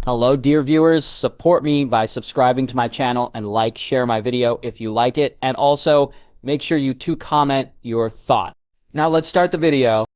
Hello, dear viewers. Support me by subscribing to my channel and share my video if you like it. And also, make sure you comment your thoughts. Now let's start the video.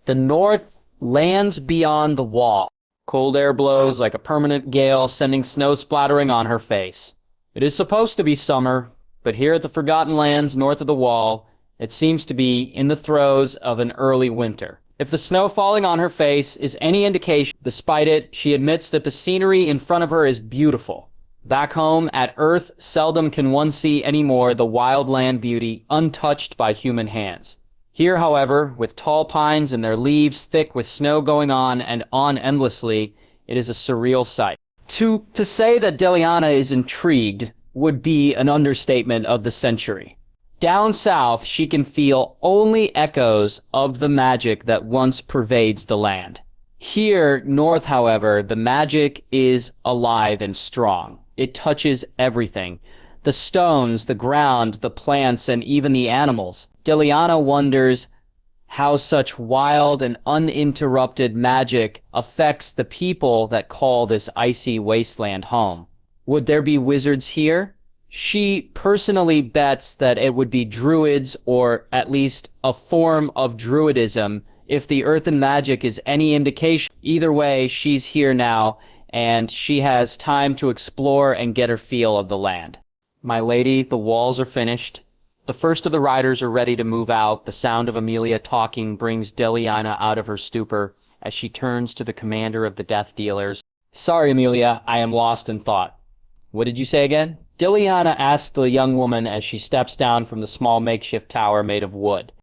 The north lands beyond the wall. Cold air blows like a permanent gale, sending snow splattering on her face. It is supposed to be summer, but here at the Forgotten Lands north of the wall, it seems to be in the throes of an early winter. If the snow falling on her face is any indication, despite it, she admits that the scenery in front of her is beautiful. Back home, at Earth, seldom can one see any more the wildland beauty untouched by human hands. Here, however, with tall pines and their leaves thick with snow going on and on endlessly, it is a surreal sight. To say that Deliana is intrigued would be an understatement of the century. Down south, she can feel only echoes of the magic that once pervades the land. Here, north, however, the magic is alive and strong. It touches everything. The stones, the ground, the plants, and even the animals. Deliana wonders how such wild and uninterrupted magic affects the people that call this icy wasteland home. Would there be wizards here? She personally bets that it would be druids, or at least a form of druidism, if the earthen magic is any indication. Either way, she's here now, and she has time to explore and get her feel of the land. My lady, the walls are finished. The first of the riders are ready to move out. The sound of Emilia talking brings Deliana out of her stupor as she turns to the commander of the Death Dealers. Sorry, Emilia, I am lost in thought. What did you say again? Deliana asks the young woman as she steps down from the small makeshift tower made of wood.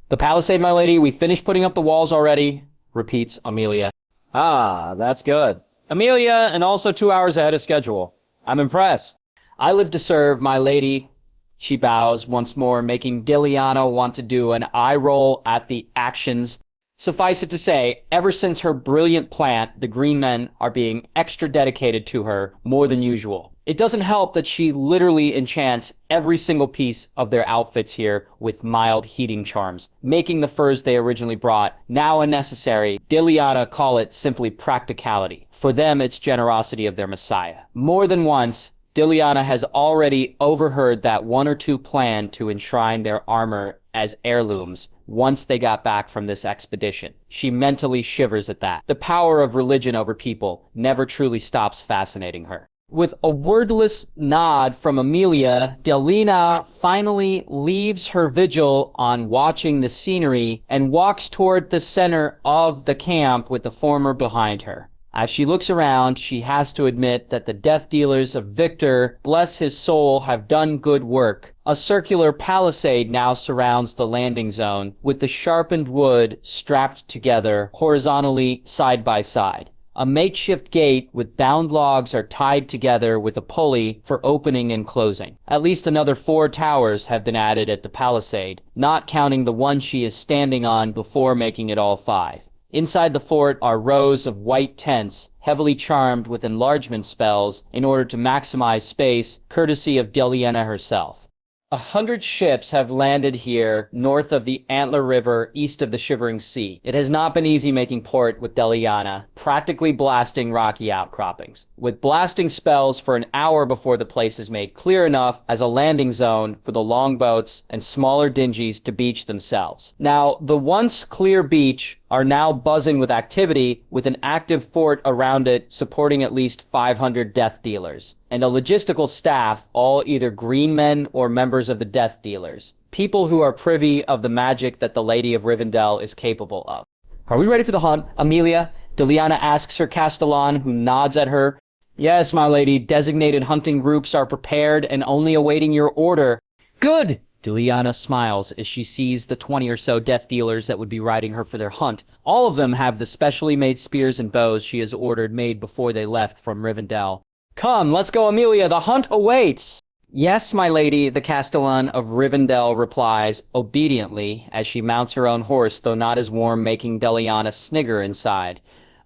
The palisade, my lady, we finished putting up the walls already, repeats Emilia. Ah, that's good. Emilia, and also 2 hours ahead of schedule. I'm impressed. I live to serve, my lady. She bows once more, making Deliana want to do an eye roll at the actions. Suffice it to say, ever since her brilliant plant, the green men are being extra dedicated to her, more than usual. It doesn't help that she literally enchants every single piece of their outfits here with mild heating charms, making the furs they originally brought now unnecessary. Deliana call it simply practicality. For them, it's generosity of their messiah. More than once, Deliana has already overheard that one or two plan to enshrine their armor as heirlooms once they got back from this expedition. She mentally shivers at that. The power of religion over people never truly stops fascinating her. With a wordless nod from Emilia, Deliana finally leaves her vigil on watching the scenery and walks toward the center of the camp with the former behind her. As she looks around, she has to admit that the Death Dealers of Victor, bless his soul, have done good work. A circular palisade now surrounds the landing zone, with the sharpened wood strapped together horizontally side by side. A makeshift gate with bound logs are tied together with a pulley for opening and closing. At least another 4 towers have been added at the palisade, not counting the one she is standing on before making it all 5. Inside the fort are rows of white tents, heavily charmed with enlargement spells in order to maximize space, courtesy of Deliana herself. 100 ships have landed here north of the Antler River, east of the Shivering Sea. It has not been easy making port with Deliana, practically blasting rocky outcroppings, with blasting spells for an hour before the place is made clear enough as a landing zone for the longboats and smaller dingies to beach themselves. Now, the once clear beach are now buzzing with activity, with an active fort around it supporting at least 500 Death Dealers, and a logistical staff, all either green men or members of the Death Dealers. People who are privy of the magic that the Lady of Rivendell is capable of. Are we ready for the hunt, Emilia? Deliana asks her Castellan, who nods at her. Yes, my lady, designated hunting groups are prepared and only awaiting your order. Good! Deliana smiles as she sees the 20 or so Death Dealers that would be riding her for their hunt. All of them have the specially made spears and bows she has ordered made before they left from Rivendell. Come, let's go, Emilia, the hunt awaits! Yes, my lady, the Castellan of Rivendell replies, obediently, as she mounts her own horse, though not as warm, making Deliana snigger inside.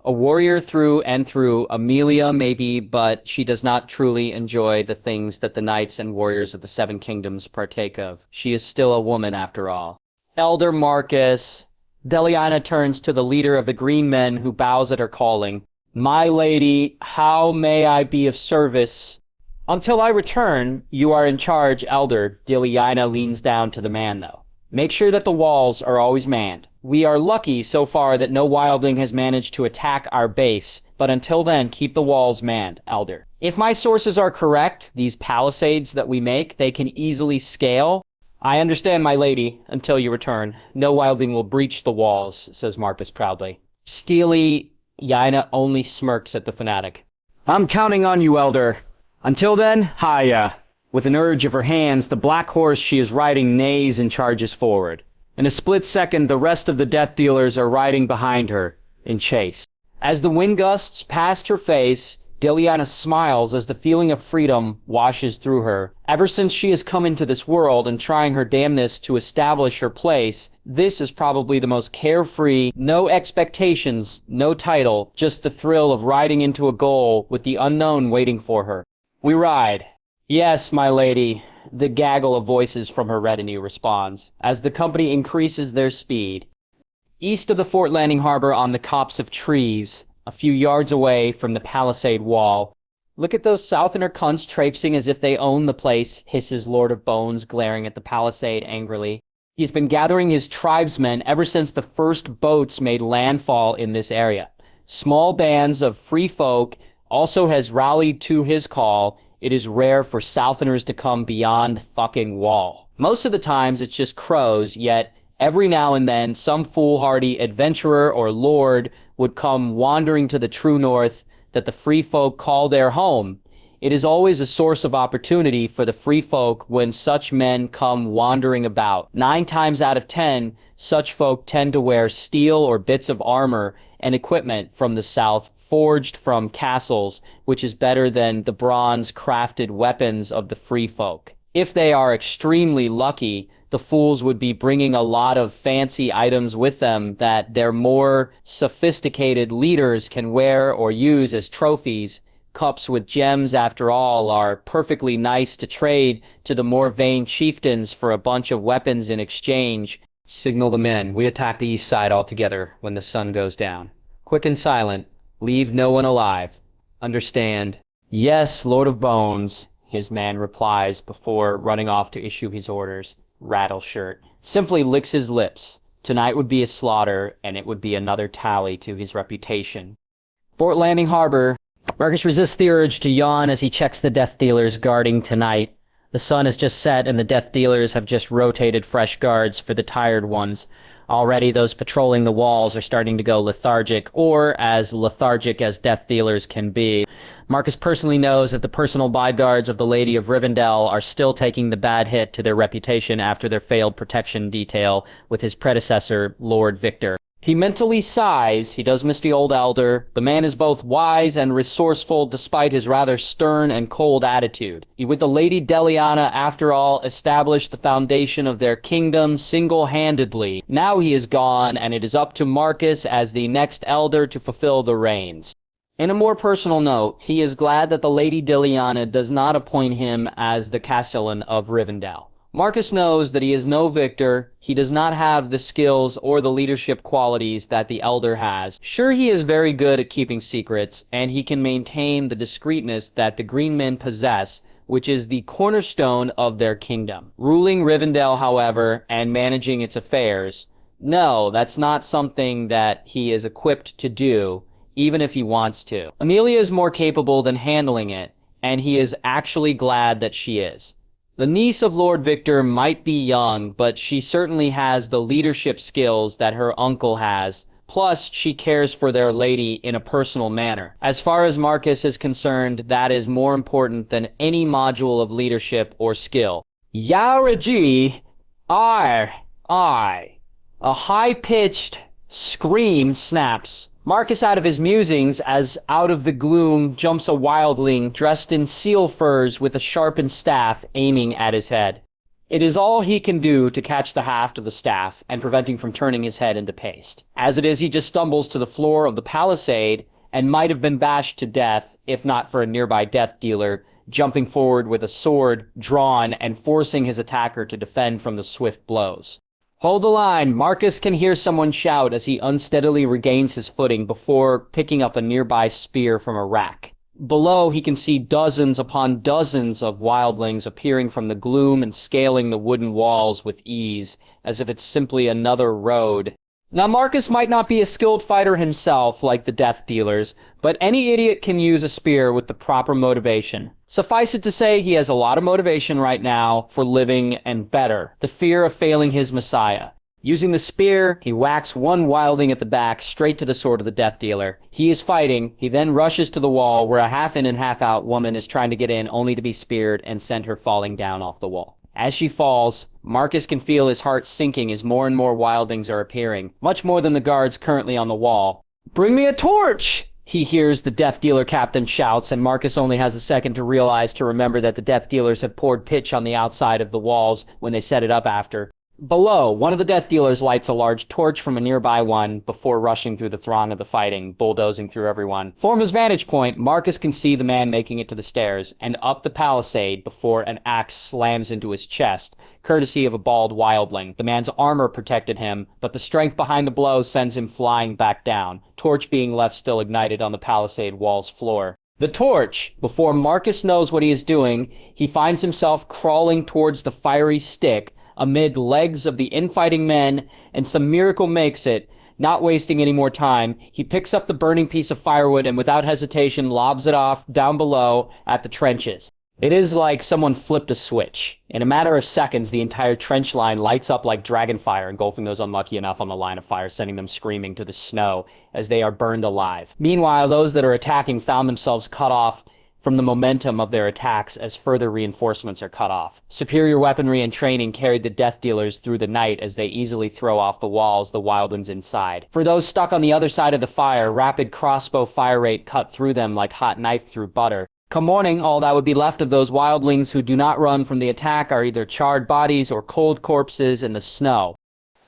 A warrior through and through, Emilia may be, but she does not truly enjoy the things that the knights and warriors of the Seven Kingdoms partake of. She is still a woman, after all. Elder Marcus. Deliana turns to the leader of the Green Men, who bows at her calling. My lady, how may I be of service? Until I return, you are in charge, Elder. Diliana leans down to the man, though. Make sure that the walls are always manned. We are lucky so far that no wildling has managed to attack our base, but until then, keep the walls manned, Elder. If my sources are correct, these palisades that we make, they can easily scale. I understand, my lady, until you return. No wildling will breach the walls, says Marcus proudly. Steely, Yaina only smirks at the fanatic. I'm counting on you, Elder. Until then, hiya. With an urge of her hands, the black horse she is riding neighs and charges forward. In a split second, the rest of the death dealers are riding behind her, in chase. As the wind gusts past her face, Diliana smiles as the feeling of freedom washes through her. Ever since she has come into this world and trying her damnedest to establish her place, this is probably the most carefree, no expectations, no title, just the thrill of riding into a goal with the unknown waiting for her. We ride. Yes, my lady, the gaggle of voices from her retinue responds, as the company increases their speed. East of the Fort Landing Harbor on the copse of trees, a few yards away from the palisade wall. Look at those Southerner cunts traipsing as if they own the place, hisses Lord of Bones, glaring at the palisade angrily. He's been gathering his tribesmen ever since the first boats made landfall in this area. Small bands of free folk also has rallied to his call. It is rare for Southerners to come beyond fucking wall. Most of the times it's just crows, yet every now and then some foolhardy adventurer or lord would come wandering to the true north that the free folk call their home. It is always a source of opportunity for the free folk when such men come wandering about. 9 times out of 10, such folk tend to wear steel or bits of armor and equipment from the south, forged from castles, which is better than the bronze-crafted weapons of the free folk. If they are extremely lucky, the fools would be bringing a lot of fancy items with them that their more sophisticated leaders can wear or use as trophies. Cups with gems, after all, are perfectly nice to trade to the more vain chieftains for a bunch of weapons in exchange. Signal the men. We attack the east side altogether when the sun goes down. Quick and silent. Leave no one alive. Understand? Yes, Lord of Bones, his man replies before running off to issue his orders. Rattleshirt simply licks his lips. Tonight would be a slaughter, and it would be another tally to his reputation. Fort Landing Harbor. Marcus resists the urge to yawn as he checks the death dealers guarding tonight. The sun has just set, and the death dealers have just rotated fresh guards for the tired ones. Already those patrolling the walls are starting to go lethargic, or as lethargic as death dealers can be. Marcus personally knows that the personal bodyguards of the Lady of Rivendell are still taking the bad hit to their reputation after their failed protection detail with his predecessor, Lord Victor. He mentally sighs. He does miss the old elder. The man is both wise and resourceful despite his rather stern and cold attitude. He, with the Lady Diliana, after all, established the foundation of their kingdom single-handedly. Now he is gone, and it is up to Marcus as the next elder to fulfill the reins. In a more personal note, he is glad that the Lady Diliana does not appoint him as the Castellan of Rivendell. Marcus knows that he is no victor. He does not have the skills or the leadership qualities that the elder has. Sure, he is very good at keeping secrets, and he can maintain the discreetness that the green men possess, which is the cornerstone of their kingdom. Ruling Rivendell, however, and managing its affairs, no, that's not something that he is equipped to do, even if he wants to. Amelia is more capable than handling it, and he is actually glad that she is. The niece of Lord Victor might be young, but she certainly has the leadership skills that her uncle has. Plus, she cares for their lady in a personal manner. As far as Marcus is concerned, that is more important than any module of leadership or skill. Yaoraji, I. A high-pitched scream snaps. Marcus out of his musings as out of the gloom jumps a wildling dressed in seal furs with a sharpened staff aiming at his head. It is all he can do to catch the haft of the staff and prevent him from turning his head into paste. As it is, he just stumbles to the floor of the palisade and might have been bashed to death if not for a nearby death dealer jumping forward with a sword drawn and forcing his attacker to defend from the swift blows. Hold the line. Marcus can hear someone shout as he unsteadily regains his footing before picking up a nearby spear from a rack. Below, he can see dozens upon dozens of wildlings appearing from the gloom and scaling the wooden walls with ease, as if it's simply another road. Now, Marcus might not be a skilled fighter himself, like the Death Dealers, but any idiot can use a spear with the proper motivation. Suffice it to say, he has a lot of motivation right now for living and better, the fear of failing his messiah. Using the spear, he whacks one wildling at the back straight to the sword of the Death Dealer. He is fighting. He then rushes to the wall where a half-in and half-out woman is trying to get in only to be speared and send her falling down off the wall. As she falls, Marcus can feel his heart sinking as more and more wildlings are appearing, much more than the guards currently on the wall. "Bring me a torch!" he hears the Death Dealer captain shouts, and Marcus only has a second to remember that the Death Dealers have poured pitch on the outside of the walls when they set it up after. Below, one of the Death Dealers lights a large torch from a nearby one before rushing through the throng of the fighting, bulldozing through everyone. From his vantage point, Marcus can see the man making it to the stairs and up the palisade before an axe slams into his chest, courtesy of a bald wildling. The man's armor protected him, but the strength behind the blow sends him flying back down, torch being left still ignited on the palisade wall's floor. The torch! Before Marcus knows what he is doing, he finds himself crawling towards the fiery stick, amid legs of the infighting men, and some miracle makes it. Not wasting any more time, he picks up the burning piece of firewood and without hesitation lobs it off down below at the trenches. It is like someone flipped a switch. In a matter of seconds, the entire trench line lights up like dragonfire, engulfing those unlucky enough on the line of fire, sending them screaming to the snow as they are burned alive. Meanwhile, those that are attacking found themselves cut off from the momentum of their attacks as further reinforcements are cut off. Superior weaponry and training carried the Death Dealers through the night as they easily throw off the walls the wildlings inside. For those stuck on the other side of the fire, rapid crossbow fire rate cut through them like hot knife through butter. Come morning, all that would be left of those wildlings who do not run from the attack are either charred bodies or cold corpses in the snow.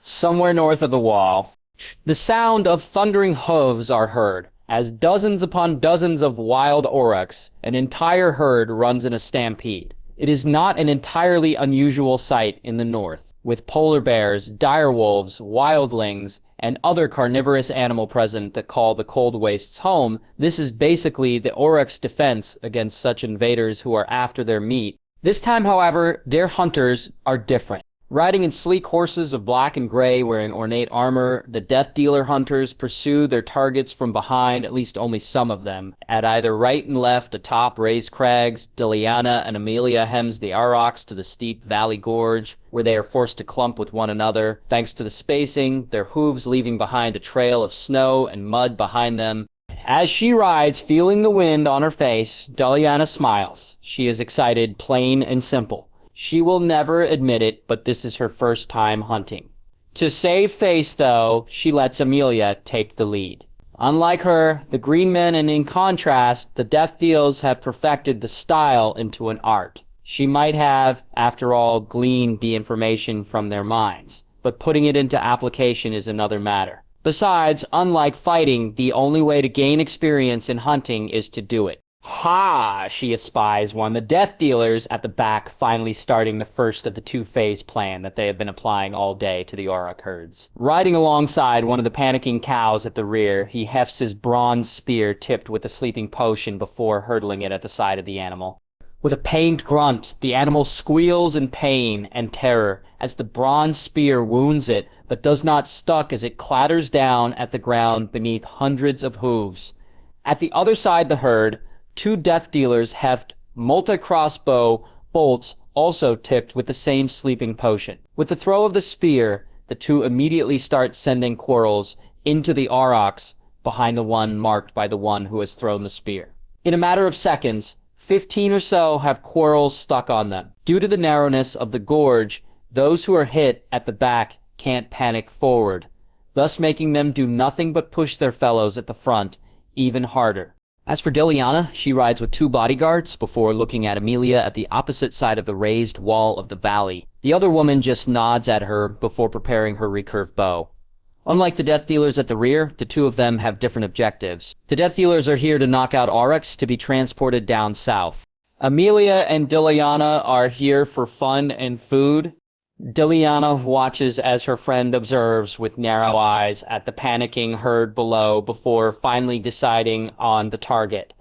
Somewhere north of the wall, the sound of thundering hooves are heard, as dozens upon dozens of wild orox, an entire herd, runs in a stampede. It is not an entirely unusual sight in the north, with polar bears, direwolves, wildlings, and other carnivorous animal present that call the cold wastes home. This is basically the orox defense against such invaders who are after their meat. This time, however, their hunters are different. Riding in sleek horses of black and gray wearing ornate armor, the Death Dealer hunters pursue their targets from behind, at least only some of them. At either right and left atop raised crags, Doliana and Amelia hems the orox to the steep valley gorge, where they are forced to clump with one another. Thanks to the spacing, their hooves leaving behind a trail of snow and mud behind them. As she rides, feeling the wind on her face, Doliana smiles. She is excited, plain and simple. She will never admit it, but this is her first time hunting. To save face, though, she lets Amelia take the lead. Unlike her, the green men, and in contrast, the Death Dealers have perfected the style into an art. She might have, after all, gleaned the information from their minds, but putting it into application is another matter. Besides, unlike fighting, the only way to gain experience in hunting is to do it. Ha! She espies one. The Death Dealers at the back finally starting the first of the two-phase plan that they have been applying all day to the auroch herds. Riding alongside one of the panicking cows at the rear, he hefts his bronze spear tipped with a sleeping potion before hurtling it at the side of the animal. With a pained grunt, the animal squeals in pain and terror as the bronze spear wounds it, but does not stuck as it clatters down at the ground beneath hundreds of hooves. At the other side of the herd, two Death Dealers heft multi-crossbow bolts also tipped with the same sleeping potion. With the throw of the spear, the two immediately start sending quarrels into the aurochs behind the one marked by the one who has thrown the spear. In a matter of seconds, 15 or so have quarrels stuck on them. Due to the narrowness of the gorge, those who are hit at the back can't panic forward, thus making them do nothing but push their fellows at the front even harder. As for Doliana, she rides with two bodyguards before looking at Amelia at the opposite side of the raised wall of the valley. The other woman just nods at her before preparing her recurved bow. Unlike the Death Dealers at the rear, the two of them have different objectives. The Death Dealers are here to knock out aurochs to be transported down south. Amelia and Doliana are here for fun and food. Diliana watches as her friend observes with narrow eyes at the panicking herd below before finally deciding on the target.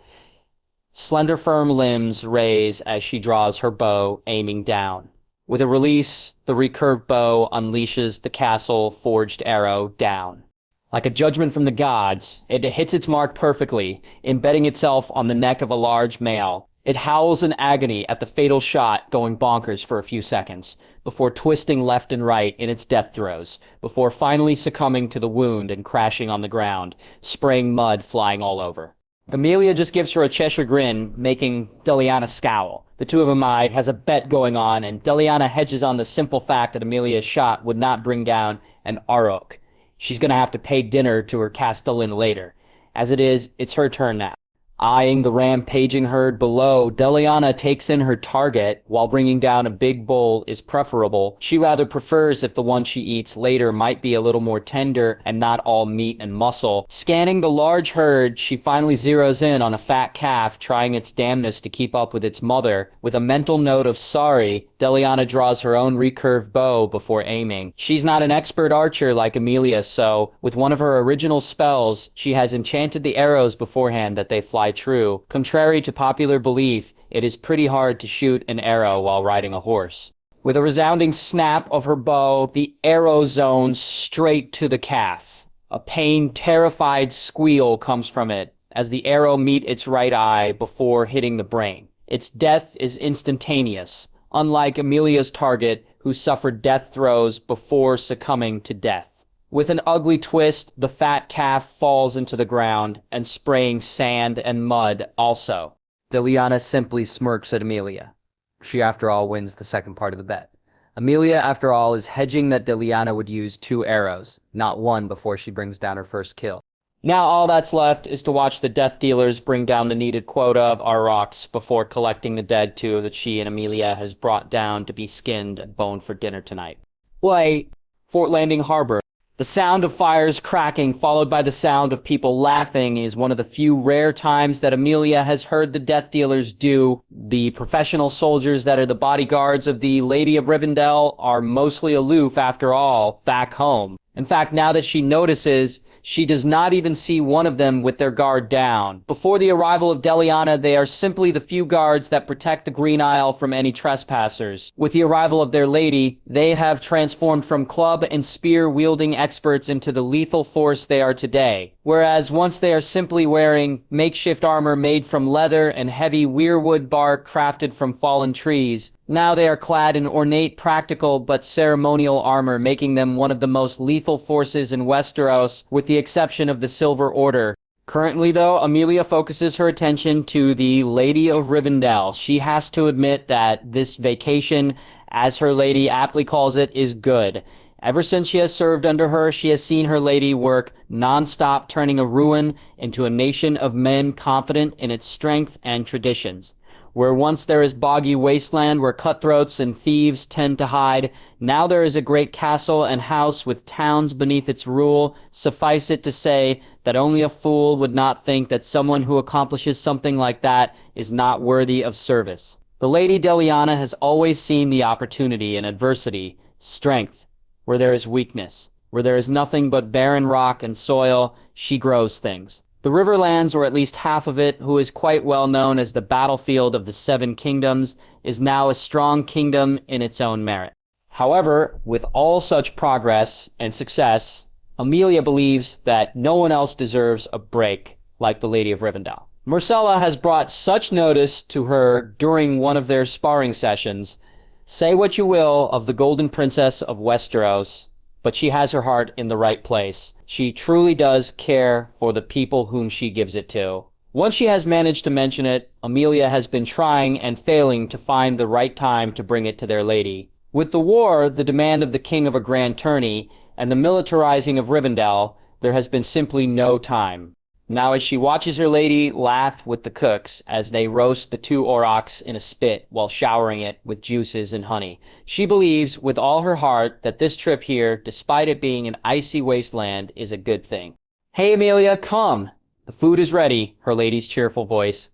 Slender firm limbs raise as she draws her bow, aiming down. With a release, the recurved bow unleashes the castle-forged arrow down. Like a judgment from the gods, it hits its mark perfectly, embedding itself on the neck of a large male. It howls in agony at the fatal shot, going bonkers for a few seconds, before twisting left and right in its death throes, before finally succumbing to the wound and crashing on the ground, spraying mud flying all over. Amelia just gives her a Cheshire grin, making Deliana scowl. The two of them has a bet going on, and Deliana hedges on the simple fact that Amelia's shot would not bring down an orox. She's going to have to pay dinner to her castellan later. As it is, it's her turn now. Eyeing the rampaging herd below, Deliana takes in her target. While bringing down a big bull is preferable, she rather prefers if the one she eats later might be a little more tender and not all meat and muscle. Scanning the large herd, she finally zeroes in on a fat calf trying its damnedest to keep up with its mother. With a mental note of sorry, Deliana draws her own recurved bow before aiming. She's not an expert archer like Amelia, so with one of her original spells, she has enchanted the arrows beforehand that they fly true. Contrary to popular belief, it is pretty hard to shoot an arrow while riding a horse. With a resounding snap of her bow, the arrow zones straight to the calf. A pain-terrified squeal comes from it as the arrow meets its right eye before hitting the brain. Its death is instantaneous, unlike Amelia's target, who suffered death throes before succumbing to death. With an ugly twist, the fat calf falls into the ground, and spraying sand and mud also. Deliana simply smirks at Amelia. She, after all, wins the second part of the bet. Amelia, after all, is hedging that Deliana would use 2 arrows, not 1 before she brings down her first kill. Now all that's left is to watch the death dealers bring down the needed quota of orox before collecting the dead 2 that she and Amelia has brought down to be skinned and boned for dinner tonight. Wait, Fort Landing Harbor. The sound of fires cracking, followed by the sound of people laughing, is one of the few rare times that Amelia has heard the death dealers do. The professional soldiers that are the bodyguards of the Lady of Rivendell are mostly aloof, after all, back home. In fact, now that she notices, she does not even see one of them with their guard down. Before the arrival of Deliana, they are simply the few guards that protect the Green Isle from any trespassers. With the arrival of their lady, they have transformed from club and spear-wielding experts into the lethal force they are today. Whereas once they are simply wearing makeshift armor made from leather and heavy weirwood bark crafted from fallen trees, now they are clad in ornate, practical, but ceremonial armor, making them one of the most lethal forces in Westeros, with the exception of the Silver Order. Currently, though, Amelia focuses her attention to the Lady of Rivendell. She has to admit that this vacation, as her lady aptly calls it, is good. Ever since she has served under her, she has seen her lady work non-stop, turning a ruin into a nation of men confident in its strength and traditions. Where once there is boggy wasteland where cutthroats and thieves tend to hide, now there is a great castle and house with towns beneath its rule. Suffice it to say that only a fool would not think that someone who accomplishes something like that is not worthy of service. The Lady Deliana has always seen the opportunity in adversity, strength, where there is weakness. Where there is nothing but barren rock and soil, she grows things. The Riverlands, or at least half of it, who is quite well known as the battlefield of the 7 kingdoms, is now a strong kingdom in its own merit. However, with all such progress and success, Amelia believes that no one else deserves a break like the Lady of Rivendell. Myrcella has brought such notice to her during one of their sparring sessions. Say what you will of the Golden Princess of Westeros, but she has her heart in the right place. She truly does care for the people whom she gives it to. Once she has managed to mention it, Amelia has been trying and failing to find the right time to bring it to their lady. With the war, the demand of the king of a grand tourney, and the militarizing of Rivendell, there has been simply no time. Now as she watches her lady laugh with the cooks as they roast the 2 orox in a spit while showering it with juices and honey, she believes with all her heart that this trip here, despite it being an icy wasteland, is a good thing. "Hey Amelia, come! The food is ready," her lady's cheerful voice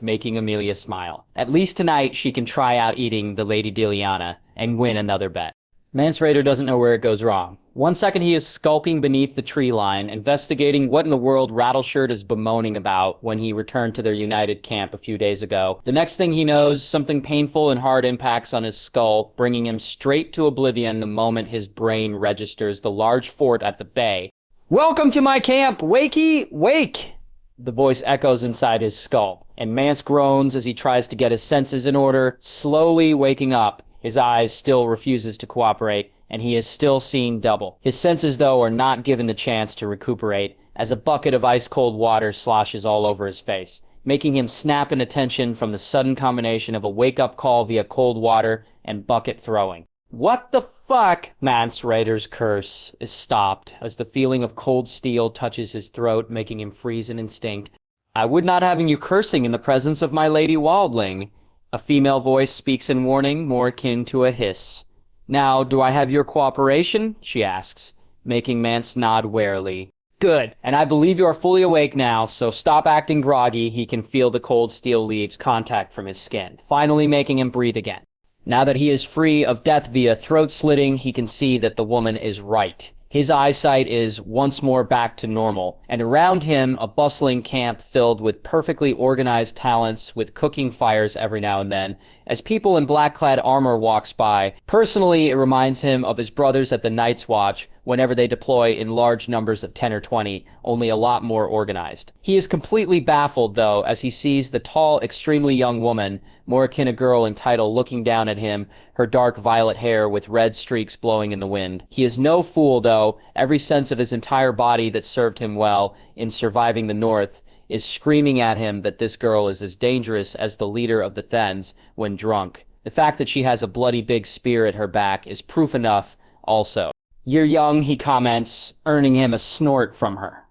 making Amelia smile. At least tonight she can try out eating the Lady Deliana and win another bet. Mance Raider doesn't know where it goes wrong. One second he is skulking beneath the tree line, investigating what in the world Rattleshirt is bemoaning about when he returned to their united camp a few days ago. The next thing he knows, something painful and hard impacts on his skull, bringing him straight to oblivion the moment his brain registers the large fort at the bay. "Welcome to my camp, Wakey, wake!" The voice echoes inside his skull, and Mance groans as he tries to get his senses in order, slowly waking up. His eyes still refuses to cooperate, and he is still seeing double. His senses, though, are not given the chance to recuperate, as a bucket of ice-cold water sloshes all over his face, making him snap in attention from the sudden combination of a wake-up call via cold water and bucket throwing. "What the fuck?" Mance Raider's curse is stopped as the feeling of cold steel touches his throat, making him freeze in instinct. "I would not having you cursing in the presence of my lady Waldling." A female voice speaks in warning, more akin to a hiss. "Now, do I have your cooperation?" she asks, making Mance nod warily. "Good, and I believe you are fully awake now, so stop acting groggy." He can feel the cold steel leaves contact from his skin, finally making him breathe again. Now that he is free of death via throat slitting, he can see that the woman is right. His eyesight is once more back to normal, and around him a bustling camp filled with perfectly organized talents with cooking fires every now and then, as people in black-clad armor walks by. Personally, it reminds him of his brothers at the Night's Watch whenever they deploy in large numbers of 10 or 20, only a lot more organized. He is completely baffled, though, as he sees the tall, extremely young woman, more akin a girl in title, looking down at him, her dark violet hair with red streaks blowing in the wind. He is no fool, though. Every sense of his entire body that served him well in surviving the North is screaming at him that this girl is as dangerous as the leader of the Thens when drunk. The fact that she has a bloody big spear at her back is proof enough also. "You're young," he comments, earning him a snort from her.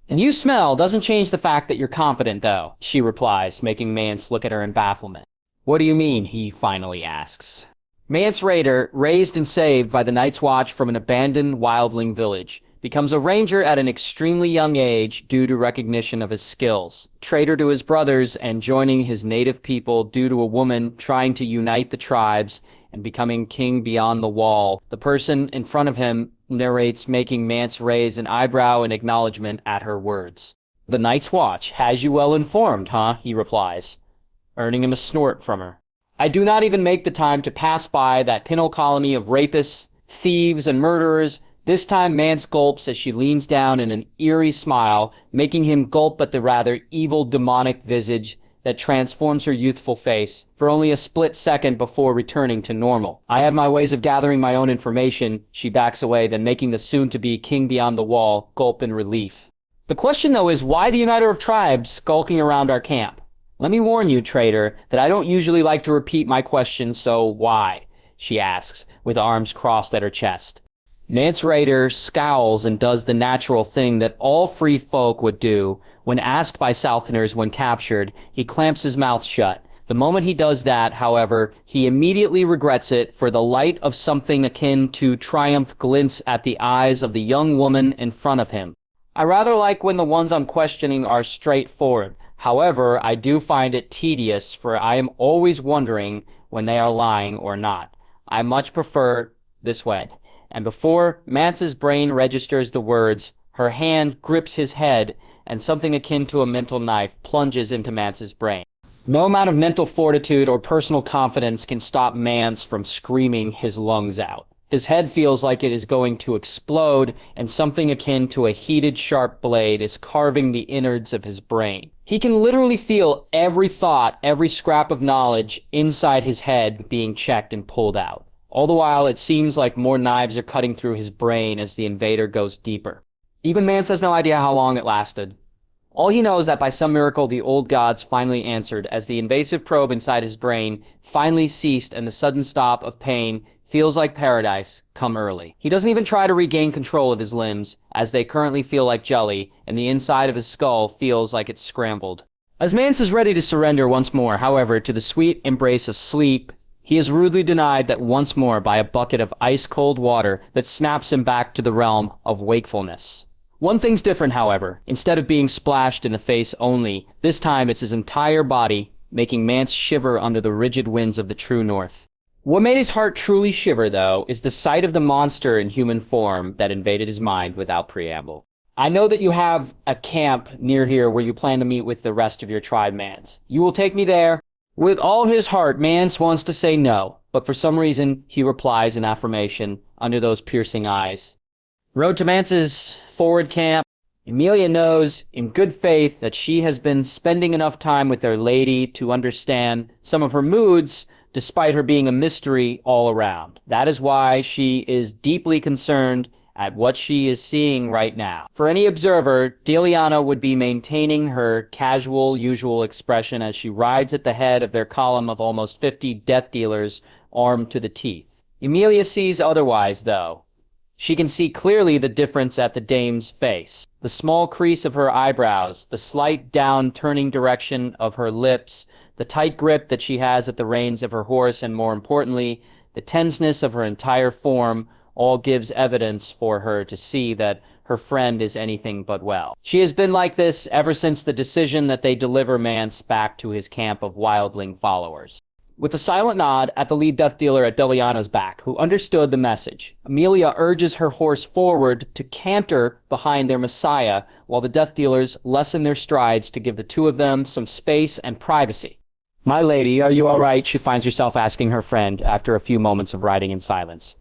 "And you smell doesn't change the fact that you're confident, though," she replies, making Mance look at her in bafflement. "What do you mean?" he finally asks. Mance Raider, raised and saved by the Night's Watch from an abandoned wildling village, becomes a ranger at an extremely young age due to recognition of his skills, traitor to his brothers and joining his native people due to a woman trying to unite the tribes, and becoming king beyond the wall. The person in front of him narrates, making Mance raise an eyebrow in acknowledgement at her words. "The Night's Watch has you well informed, huh?" he replies, earning him a snort from her. "I do not even make the time to pass by that penal colony of rapists, thieves, and murderers." This time Mance gulps as she leans down in an eerie smile, making him gulp at the rather evil demonic visage that transforms her youthful face for only a split second before returning to normal. "I have my ways of gathering my own information." She backs away, then making the soon-to-be king beyond the wall gulp in relief. "The question, though, is why the Uniter of Tribes skulking around our camp? Let me warn you, traitor, that I don't usually like to repeat my questions, so why?" she asks, with arms crossed at her chest. Mance Raider scowls and does the natural thing that all free folk would do. When asked by Southerners when captured, he clamps his mouth shut. The moment he does that, however, he immediately regrets it, for the light of something akin to triumph glints at the eyes of the young woman in front of him. "I rather like when the ones I'm questioning are straightforward. However, I do find it tedious, for I am always wondering when they are lying or not. I much prefer this way." And before Mance's brain registers the words, her hand grips his head, and something akin to a mental knife plunges into Mance's brain. No amount of mental fortitude or personal confidence can stop Mance from screaming his lungs out. His head feels like it is going to explode, and something akin to a heated, sharp blade is carving the innards of his brain. He can literally feel every thought, every scrap of knowledge inside his head being checked and pulled out. All the while, it seems like more knives are cutting through his brain as the invader goes deeper. Even Mance has no idea how long it lasted. All he knows is that by some miracle, the old gods finally answered, as the invasive probe inside his brain finally ceased and the sudden stop of pain feels like paradise come early. He doesn't even try to regain control of his limbs, as they currently feel like jelly, and the inside of his skull feels like it's scrambled. As Mance is ready to surrender once more, however, to the sweet embrace of sleep, he is rudely denied that once more by a bucket of ice-cold water that snaps him back to the realm of wakefulness. One thing's different, however. Instead of being splashed in the face only, this time it's his entire body, making Mance shiver under the rigid winds of the true north. What made his heart truly shiver, though, is the sight of the monster in human form that invaded his mind without preamble. I know that you have a camp near here where you plan to meet with the rest of your tribe, Mance. You will take me there? With all his heart, Mance wants to say no, but for some reason, he replies in affirmation under those piercing eyes. Road to Mance's forward camp. Emilia knows, in good faith, that she has been spending enough time with their lady to understand some of her moods, despite her being a mystery all around. That is why she is deeply concerned at what she is seeing right now. For any observer, Deliana would be maintaining her casual, usual expression as she rides at the head of their column of almost 50 death dealers armed to the teeth. Emilia sees otherwise, though. She can see clearly the difference at the dame's face. The small crease of her eyebrows, the slight down-turning direction of her lips, the tight grip that she has at the reins of her horse, and more importantly, the tenseness of her entire form, all gives evidence for her to see that her friend is anything but well. She has been like this ever since the decision that they deliver Mance back to his camp of wildling followers. With a silent nod at the lead death dealer at Deliana's back, who understood the message, Emilia urges her horse forward to canter behind their messiah, while the death dealers lessen their strides to give the two of them some space and privacy. "My lady, are you all right?" she finds herself asking her friend after a few moments of riding in silence.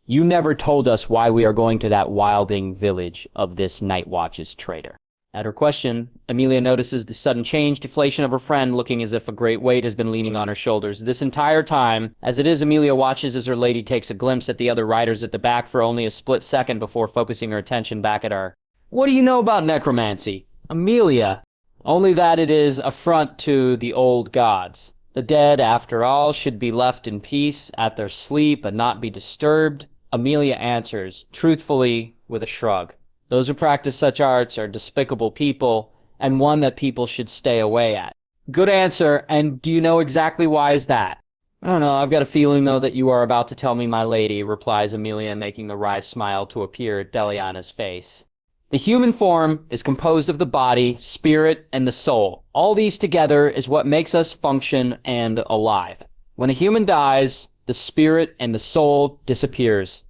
"You never told us why we are going to that wilding village of this Night Watch's traitor." At her question, Emilia notices the sudden deflation of her friend, looking as if a great weight has been leaning on her shoulders this entire time. As it is, Emilia watches as her lady takes a glimpse at the other riders at the back for only a split second before focusing her attention back at her. "What do you know about necromancy?" "Emilia, only that it is affront to the old gods. The dead, after all, should be left in peace at their sleep and not be disturbed." Emilia answers, truthfully, with a shrug. "Those who practice such arts are despicable people, and one that people should stay away at." "Good answer, and do you know exactly why is that?" "I don't know, I've got a feeling, though, that you are about to tell me, my lady," replies Emilia, making the wry smile to appear at Deliana's face. "The human form is composed of the body, spirit, and the soul. All these together is what makes us function and alive. When a human dies, the spirit and the soul disappears,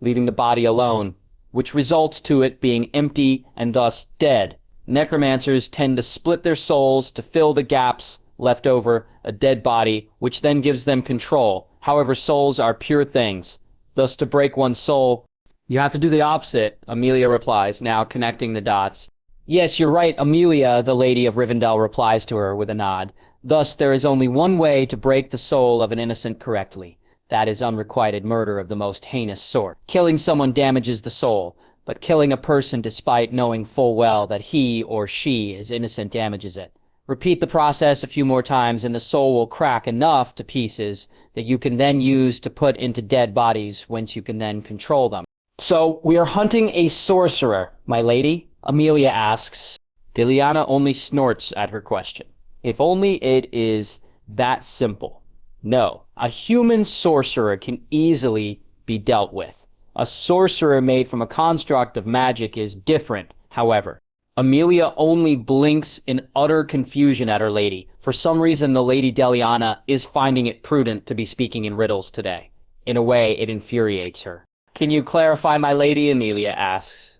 leaving the body alone, which results to it being empty and thus dead. Necromancers tend to split their souls to fill the gaps left over a dead body, which then gives them control. However, souls are pure things. Thus, to break one's soul, you have to do the opposite," Emilia replies, now connecting the dots. "Yes, you're right, Emilia," the lady of Rivendell replies to her with a nod. "Thus, there is only one way to break the soul of an innocent correctly. That is unrequited murder of the most heinous sort. Killing someone damages the soul, but killing a person despite knowing full well that he or she is innocent damages it. Repeat the process a few more times and the soul will crack enough to pieces that you can then use to put into dead bodies, whence you can then control them." "So, we are hunting a sorcerer, my lady?" Emilia asks. Deliana only snorts at her question. If only it is that simple. No, a human sorcerer can easily be dealt with. A sorcerer made from a construct of magic is different, however. Emilia only blinks in utter confusion at her lady. For some reason, the Lady Deliana is finding it prudent to be speaking in riddles today. In a way, it infuriates her. "Can you clarify, my lady?" Emilia asks.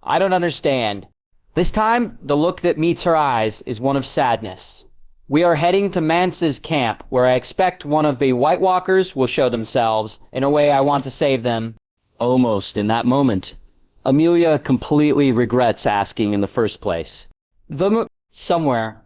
"I don't understand." This time, the look that meets her eyes is one of sadness. "We are heading to Mance's camp, where I expect one of the White Walkers will show themselves. In a way, I want to save them." Almost in that moment, Emilia completely regrets asking in the first place. Somewhere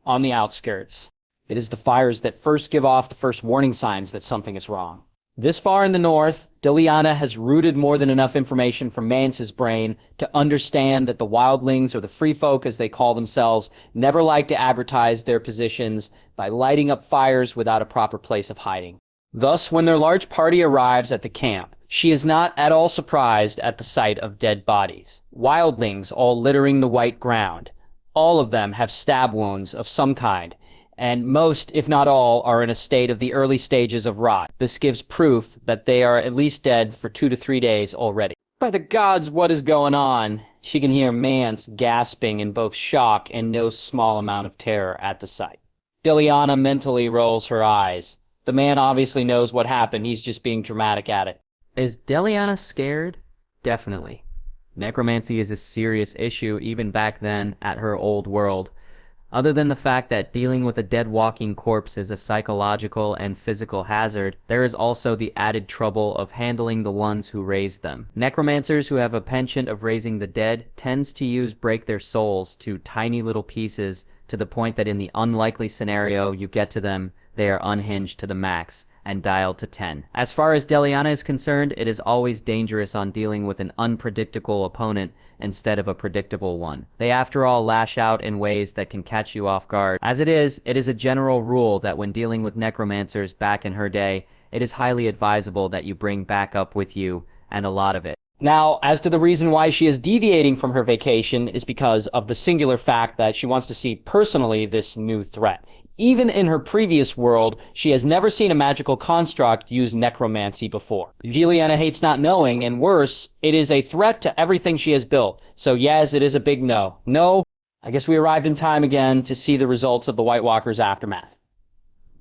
on the outskirts. It is the fires that first give off the first warning signs that something is wrong. This far in the north, Deliana has rooted more than enough information from Mance's brain to understand that the wildlings, or the free folk as they call themselves, never like to advertise their positions by lighting up fires without a proper place of hiding. Thus, when their large party arrives at the camp, she is not at all surprised at the sight of dead bodies. Wildlings all littering the white ground. All of them have stab wounds of some kind, and most, if not all, are in a state of the early stages of rot. This gives proof that they are at least dead for 2 to 3 days already. "By the gods, what is going on?" She can hear Mance gasping in both shock and no small amount of terror at the sight. Deliana mentally rolls her eyes. The man obviously knows what happened, he's just being dramatic at it. Is Deliana scared? Definitely. Necromancy is a serious issue even back then at her old world. Other than the fact that dealing with a dead walking corpse is a psychological and physical hazard, there is also the added trouble of handling the ones who raised them. Necromancers who have a penchant of raising the dead tends to break their souls to tiny little pieces to the point that in the unlikely scenario you get to them, they are unhinged to the max and dialed to 10. As far as Deliana is concerned, it is always dangerous on dealing with an unpredictable opponent instead of a predictable one. They after all lash out in ways that can catch you off guard. As it is a general rule that when dealing with necromancers back in her day, it is highly advisable that you bring backup with you, and a lot of it. Now, as to the reason why she is deviating from her vacation is because of the singular fact that she wants to see personally this new threat. Even in her previous world, she has never seen a magical construct use necromancy before. Deliana hates not knowing, and worse, it is a threat to everything she has built. So yes, it is a big no. No, I guess we arrived in time again to see the results of the White Walker's aftermath.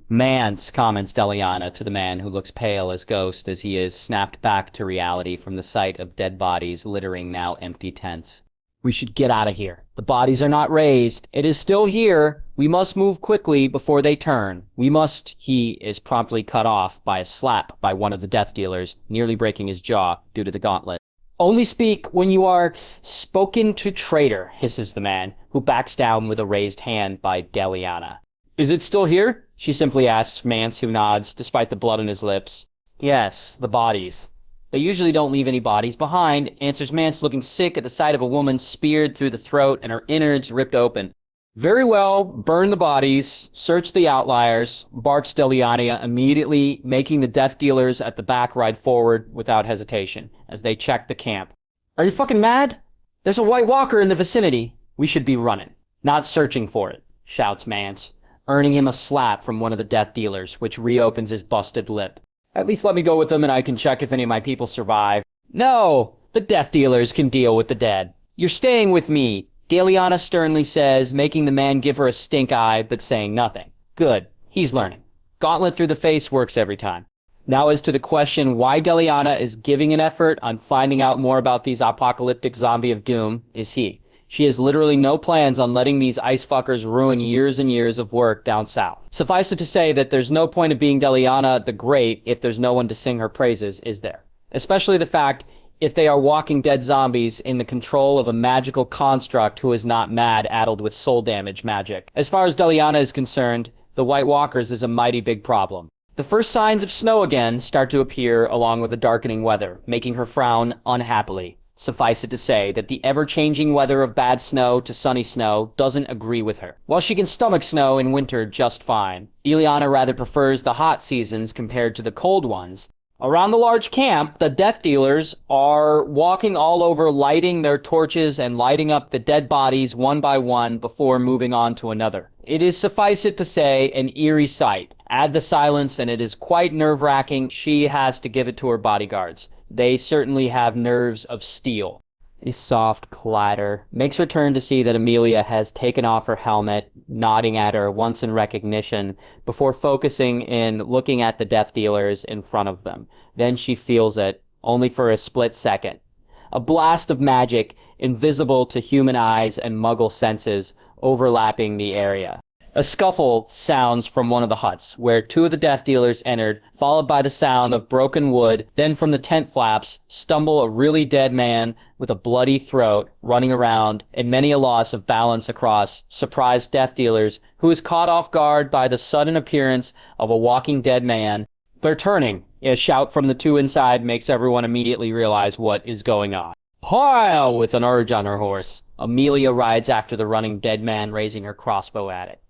Mance, comments Deliana to the man who looks pale as ghost as he is snapped back to reality from the sight of dead bodies littering now empty tents. We should get out of here. The bodies are not raised. It is still here. We must move quickly before they turn. We must... He is promptly cut off by a slap by one of the death dealers, nearly breaking his jaw due to the gauntlet. Only speak when you are spoken to, traitor, hisses the man, who backs down with a raised hand by Deliana. Is it still here? She simply asks Mance, who nods, despite the blood on his lips. Yes, the bodies. They usually don't leave any bodies behind, answers Mance, looking sick at the sight of a woman speared through the throat and her innards ripped open. Very well, burn the bodies, search the outliers, barks Deliana, immediately making the death dealers at the back ride forward without hesitation, as they check the camp. Are you fucking mad? There's a White Walker in the vicinity. We should be running, not searching for it, shouts Mance, earning him a slap from one of the death dealers, which reopens his busted lip. At least let me go with them and I can check if any of my people survive. No, the death dealers can deal with the dead. You're staying with me, Deliana sternly says, making the man give her a stink eye, but saying nothing. Good, he's learning. Gauntlet through the face works every time. Now as to the question why Deliana is giving an effort on finding out more about these apocalyptic zombie of doom is he. She has literally no plans on letting these ice fuckers ruin years and years of work down south. Suffice it to say that there's no point of being Deliana the Great if there's no one to sing her praises, is there? Especially the fact if they are walking dead zombies in the control of a magical construct who is not mad, addled with soul damage magic. As far as Deliana is concerned, the White Walkers is a mighty big problem. The first signs of snow again start to appear along with the darkening weather, making her frown unhappily. Suffice it to say that the ever-changing weather of bad snow to sunny snow doesn't agree with her. While she can stomach snow in winter just fine, Deliana rather prefers the hot seasons compared to the cold ones. Around the large camp, the death dealers are walking all over, lighting their torches and lighting up the dead bodies one by one before moving on to another. It is, suffice it to say, an eerie sight. Add the silence and it is quite nerve-wracking. She has to give it to her bodyguards. They certainly have nerves of steel. A soft clatter makes her turn to see that Emilia has taken off her helmet, nodding at her once in recognition, before focusing in looking at the death dealers in front of them. Then she feels it, only for a split second. A blast of magic, invisible to human eyes and muggle senses, overlapping the area. A scuffle sounds from one of the huts, where two of the death dealers entered, followed by the sound of broken wood. Then from the tent flaps stumble a really dead man with a bloody throat running around, and many a loss of balance across surprised death dealers, who is caught off guard by the sudden appearance of a walking dead man. They're turning. A shout from the two inside makes everyone immediately realize what is going on. Hoil! With an urge on her horse, Emilia rides after the running dead man, raising her crossbow at it.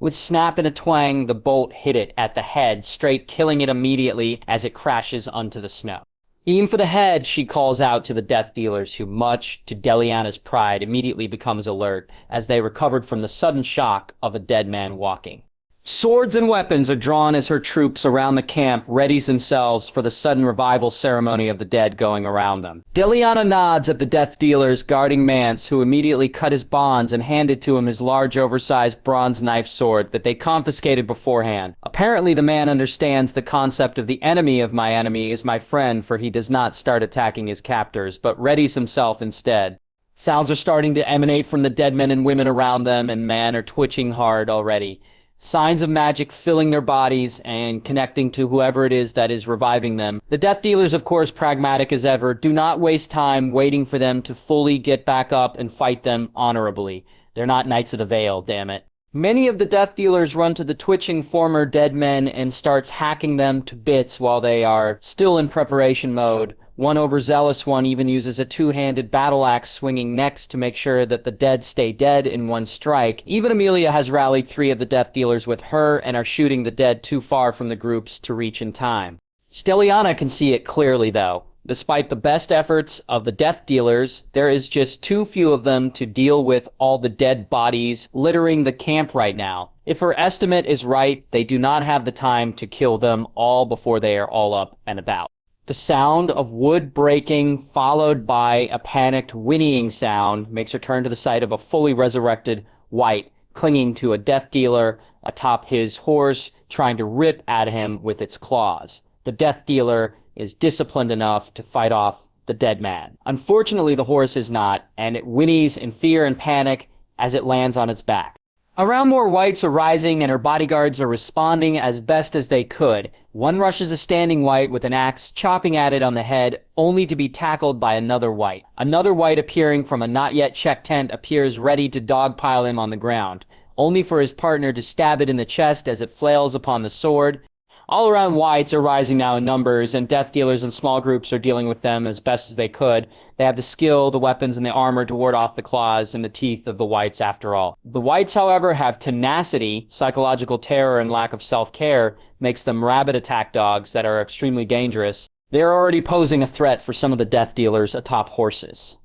With snap and a twang, the bolt hit it at the head, straight killing it immediately as it crashes onto the snow. Aim for the head, she calls out to the death dealers, who, much to Deliana's pride, immediately becomes alert as they recovered from the sudden shock of a dead man walking. Swords and weapons are drawn as her troops around the camp readies themselves for the sudden revival ceremony of the dead going around them. Deliana nods at the death dealers guarding Mance, who immediately cut his bonds and handed to him his large oversized bronze knife sword that they confiscated beforehand. Apparently the man understands the concept of the enemy of my enemy is my friend, for he does not start attacking his captors, but readies himself instead. Sounds are starting to emanate from the dead men and women around them, and men are twitching hard already. Signs of magic filling their bodies and connecting to whoever it is that is reviving them. The death dealers, of course, pragmatic as ever, do not waste time waiting for them to fully get back up and fight them honorably. They're not Knights of the Vale, damn it. Many of the death dealers run to the twitching former dead men and starts hacking them to bits while they are still in preparation mode. One overzealous one even uses a two-handed battle axe swinging next to make sure that the dead stay dead in one strike. Even Amelia has rallied 3 of the death dealers with her and are shooting the dead too far from the groups to reach in time. Stelliana can see it clearly though. Despite the best efforts of the death dealers, there is just too few of them to deal with all the dead bodies littering the camp right now. If her estimate is right, they do not have the time to kill them all before they are all up and about. The sound of wood breaking, followed by a panicked whinnying sound, makes her turn to the sight of a fully resurrected wight clinging to a death dealer atop his horse, trying to rip at him with its claws. The death dealer is disciplined enough to fight off the dead man. Unfortunately, the horse is not, and it whinnies in fear and panic as it lands on its back. Around more wights are rising, and her bodyguards are responding as best as they could. One rushes a standing wight with an axe, chopping at it on the head, only to be tackled by another wight. Another wight appearing from a not-yet-checked tent appears ready to dogpile him on the ground, only for his partner to stab it in the chest as it flails upon the sword. All around wights are rising now in numbers, and death dealers in small groups are dealing with them as best as they could. They have the skill, the weapons, and the armor to ward off the claws and the teeth of the wights after all. The wights, however, have tenacity, psychological terror, and lack of self-care makes them rabid attack dogs that are extremely dangerous. They are already posing a threat for some of the death dealers atop horses.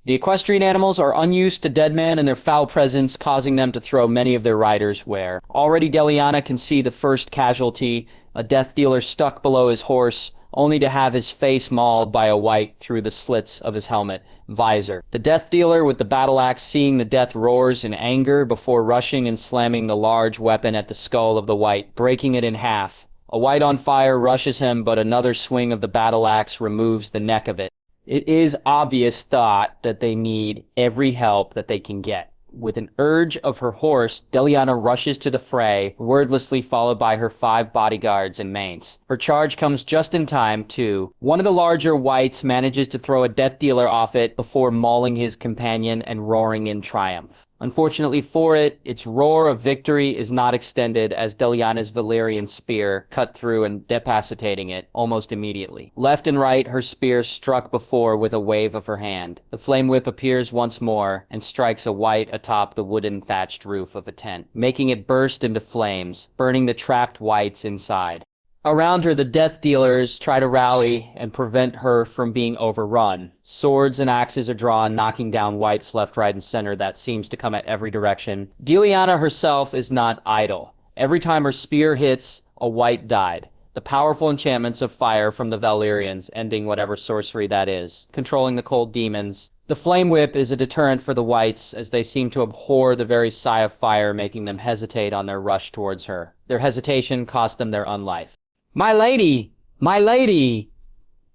The equestrian animals are unused to dead men and their foul presence, causing them to throw many of their riders where. Already Deliana can see the first casualty, a death dealer stuck below his horse, only to have his face mauled by a wight through the slits of his helmet visor. The death dealer with the battle axe seeing the death roars in anger before rushing and slamming the large weapon at the skull of the wight, breaking it in half. A wight on fire rushes him, but another swing of the battle axe removes the neck of it. It is obvious thought that they need every help that they can get. With an urge of her horse, Deliana rushes to the fray, wordlessly followed by her 5 bodyguards and Mance. Her charge comes just in time, too. One of the larger wights manages to throw a death dealer off it before mauling his companion and roaring in triumph. Unfortunately for it, its roar of victory is not extended as Deliana's Valyrian spear cut through and decapitating it almost immediately. Left and right, her spear struck before with a wave of her hand. The flame whip appears once more and strikes a wight atop the wooden thatched roof of a tent, making it burst into flames, burning the trapped wights inside. Around her, the death dealers try to rally and prevent her from being overrun. Swords and axes are drawn, knocking down wights left, right, and center that seems to come at every direction. Deliana herself is not idle. Every time her spear hits, a wight died. The powerful enchantments of fire from the Valyrians, ending whatever sorcery that is, controlling the cold demons. The flame whip is a deterrent for the wights, as they seem to abhor the very sigh of fire, making them hesitate on their rush towards her. Their hesitation cost them their unlife. "My lady! My lady!"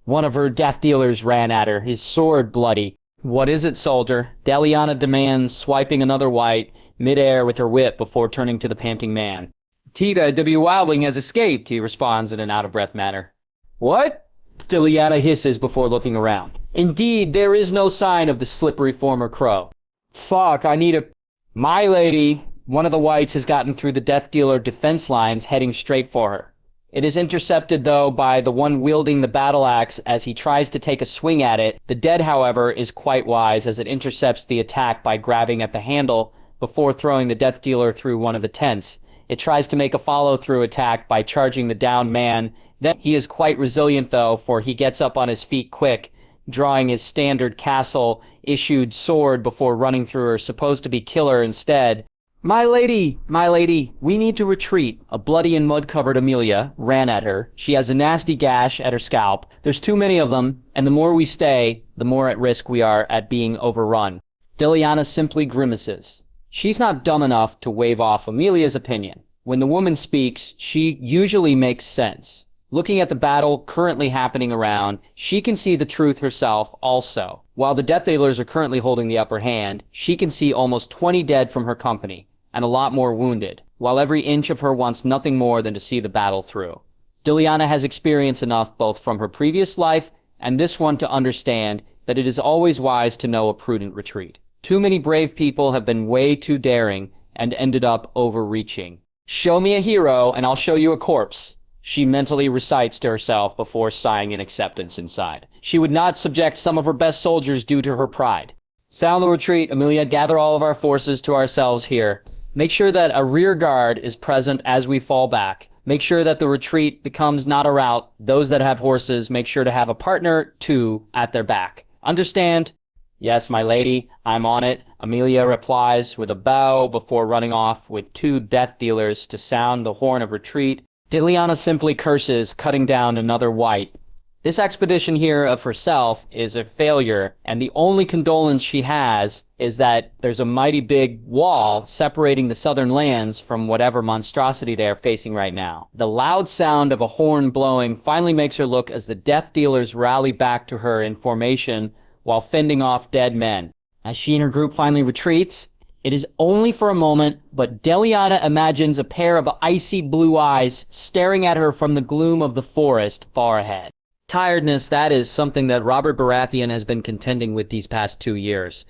One of her death dealers ran at her, his sword bloody. "What is it, soldier?" Deliana demands, swiping another wight mid-air with her whip before turning to the panting man. "Tita W. Wildling has escaped," he responds in an out-of-breath manner. "What?" Deliana hisses before looking around. Indeed, there is no sign of the slippery former crow. "Fuck, I need a—" "My lady!" One of the wights has gotten through the death dealer defense lines, heading straight for her. It is intercepted, though, by the one wielding the battle axe as he tries to take a swing at it. The dead, however, is quite wise as it intercepts the attack by grabbing at the handle before throwing the death dealer through one of the tents. It tries to make a follow-through attack by charging the downed man. Then he is quite resilient, though, for he gets up on his feet quick, drawing his standard castle-issued sword before running through her supposed-to-be killer instead. My lady, we need to retreat. A bloody and mud-covered Amelia ran at her. She has a nasty gash at her scalp. There's too many of them, and the more we stay, the more at risk we are at being overrun. Diliana simply grimaces. She's not dumb enough to wave off Amelia's opinion. When the woman speaks, she usually makes sense. Looking at the battle currently happening around, she can see the truth herself also. While the Death Dealers are currently holding the upper hand, she can see almost 20 dead from her company, and a lot more wounded, while every inch of her wants nothing more than to see the battle through. Diliana has experience enough both from her previous life and this one to understand that it is always wise to know a prudent retreat. Too many brave people have been way too daring and ended up overreaching. Show me a hero and I'll show you a corpse, she mentally recites to herself before sighing in acceptance inside. She would not subject some of her best soldiers due to her pride. Sound the retreat, Amelia. Gather all of our forces to ourselves here. Make sure that a rear guard is present as we fall back. Make sure that the retreat becomes not a rout. Those that have horses, make sure to have a partner, too, at their back. Understand? Yes, my lady, I'm on it, Amelia replies with a bow before running off with 2 Death Dealers to sound the horn of retreat. Diliana simply curses, cutting down another wight. This expedition here of herself is a failure, and the only condolence she has is that there's a mighty big wall separating the southern lands from whatever monstrosity they are facing right now. The loud sound of a horn blowing finally makes her look as the Death Dealers rally back to her in formation while fending off dead men. As she and her group finally retreats, it is only for a moment, but Diliana imagines a pair of icy blue eyes staring at her from the gloom of the forest far ahead. Tiredness, that is something that Robert Baratheon has been contending with these past 2 years.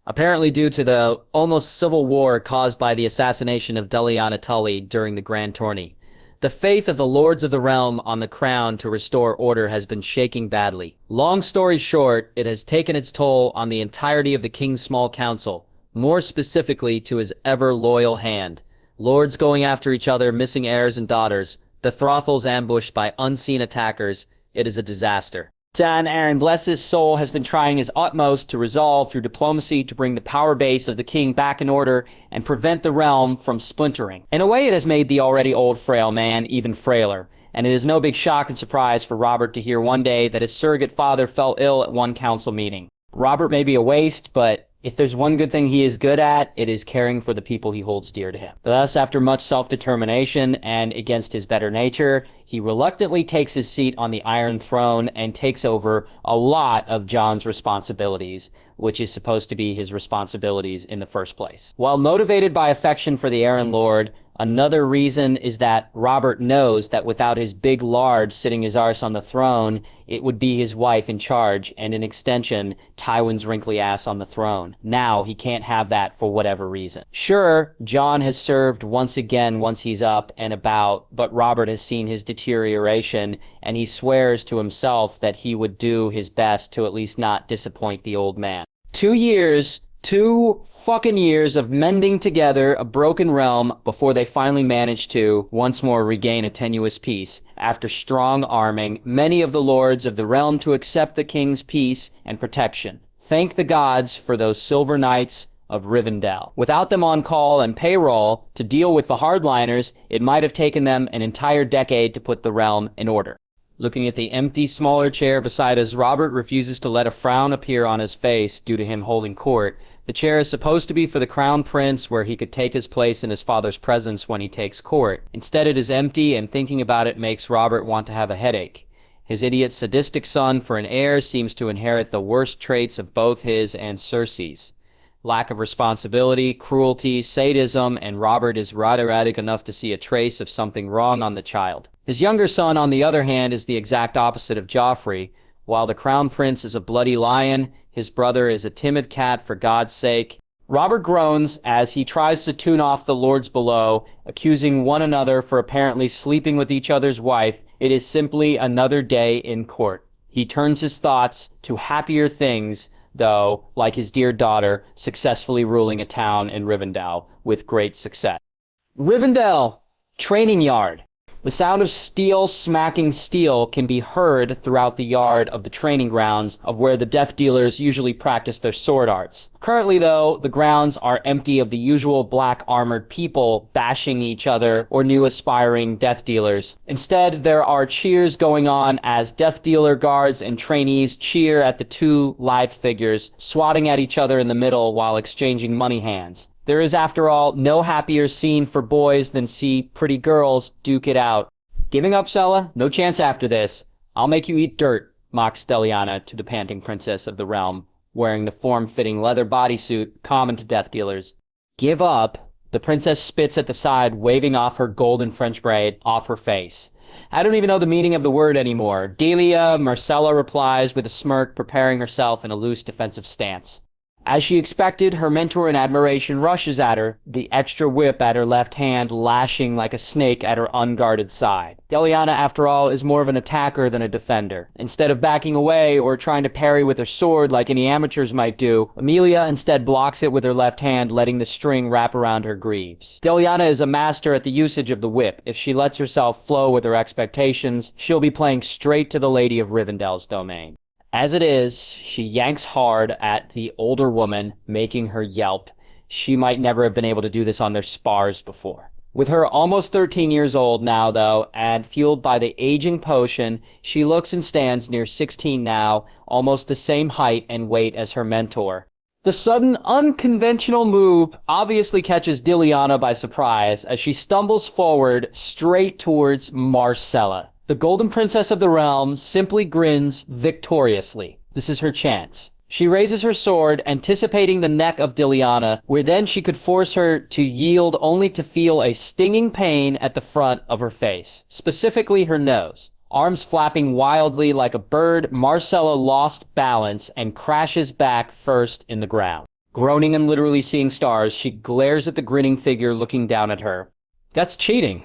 Apparently due to the almost civil war caused by the assassination of Diliana Tully during the Grand Tourney. The faith of the Lords of the Realm on the crown to restore order has been shaking badly. Long story short, it has taken its toll on the entirety of the King's Small Council, more specifically to his ever-loyal hand. Lords going after each other, missing heirs and daughters, the Throthels ambushed by unseen attackers. It is a disaster. Dan Aaron, bless his soul, has been trying his utmost to resolve through diplomacy to bring the power base of the king back in order and prevent the realm from splintering. In a way, it has made the already old frail man even frailer, and it is no big shock and surprise for Robert to hear one day that his surrogate father fell ill at one council meeting. Robert may be a waste, but if there's one good thing he is good at, it is caring for the people he holds dear to him. Thus, after much self-determination and against his better nature, he reluctantly takes his seat on the Iron Throne and takes over a lot of Jon's responsibilities, which is supposed to be his responsibilities in the first place. While motivated by affection for the Iron Lord, another reason is that Robert knows that without his big lard sitting his arse on the throne, it would be his wife in charge, and in extension, Tywin's wrinkly ass on the throne. Now, he can't have that for whatever reason. Sure, Jon has served once again once he's up and about, but Robert has seen his deterioration, and he swears to himself that he would do his best to at least not disappoint the old man. 2 fucking years of mending together a broken realm before they finally managed to, once more, regain a tenuous peace. After strong arming many of the lords of the realm to accept the king's peace and protection. Thank the gods for those silver knights of Rivendell. Without them on call and payroll to deal with the hardliners, it might have taken them an entire decade to put the realm in order. Looking at the empty, smaller chair beside us, Robert refuses to let a frown appear on his face due to him holding court. The chair is supposed to be for the crown prince, where he could take his place in his father's presence when he takes court. Instead, it is empty, and thinking about it makes Robert want to have a headache. His idiot, sadistic son for an heir seems to inherit the worst traits of both his and Cersei's. Lack of responsibility, cruelty, sadism, and Robert is erratic enough to see a trace of something wrong on the child. His younger son, on the other hand, is the exact opposite of Joffrey. While the crown prince is a bloody lion, his brother is a timid cat for God's sake. Robert groans as he tries to tune off the lords below, accusing one another for apparently sleeping with each other's wife. It is simply another day in court. He turns his thoughts to happier things, though, like his dear daughter, successfully ruling a town in Rivendell with great success. Rivendell, training yard. The sound of steel smacking steel can be heard throughout the yard of the training grounds of where the death dealers usually practice their sword arts. Currently, though, the grounds are empty of the usual black armored people bashing each other or new aspiring death dealers. Instead, there are cheers going on as death dealer guards and trainees cheer at the two live figures, swatting at each other in the middle while exchanging money hands. There is, after all, no happier scene for boys than see pretty girls duke it out. Giving up, Sella? No chance after this. I'll make you eat dirt, mocks Deliana to the panting princess of the realm, wearing the form-fitting leather bodysuit common to death dealers. Give up? The princess spits at the side, waving off her golden French braid off her face. I don't even know the meaning of the word anymore. Delia, Marcella replies with a smirk, preparing herself in a loose defensive stance. As she expected, her mentor in admiration rushes at her, the extra whip at her left hand lashing like a snake at her unguarded side. Deliana, after all, is more of an attacker than a defender. Instead of backing away or trying to parry with her sword like any amateurs might do, Emilia instead blocks it with her left hand, letting the string wrap around her greaves. Deliana is a master at the usage of the whip. If she lets herself flow with her expectations, she'll be playing straight to the Lady of Rivendell's domain. As it is, she yanks hard at the older woman, making her yelp. She might never have been able to do this on their spars before. With her almost 13 years old now, though, and fueled by the aging potion, she looks and stands near 16 now, almost the same height and weight as her mentor. The sudden, unconventional move obviously catches Deliana by surprise as she stumbles forward straight towards Marcella. The Golden Princess of the Realm simply grins victoriously. This is her chance. She raises her sword, anticipating the neck of Deliana, where then she could force her to yield only to feel a stinging pain at the front of her face, specifically her nose. Arms flapping wildly like a bird, Marcella lost balance and crashes back first in the ground. Groaning and literally seeing stars, she glares at the grinning figure looking down at her. That's cheating.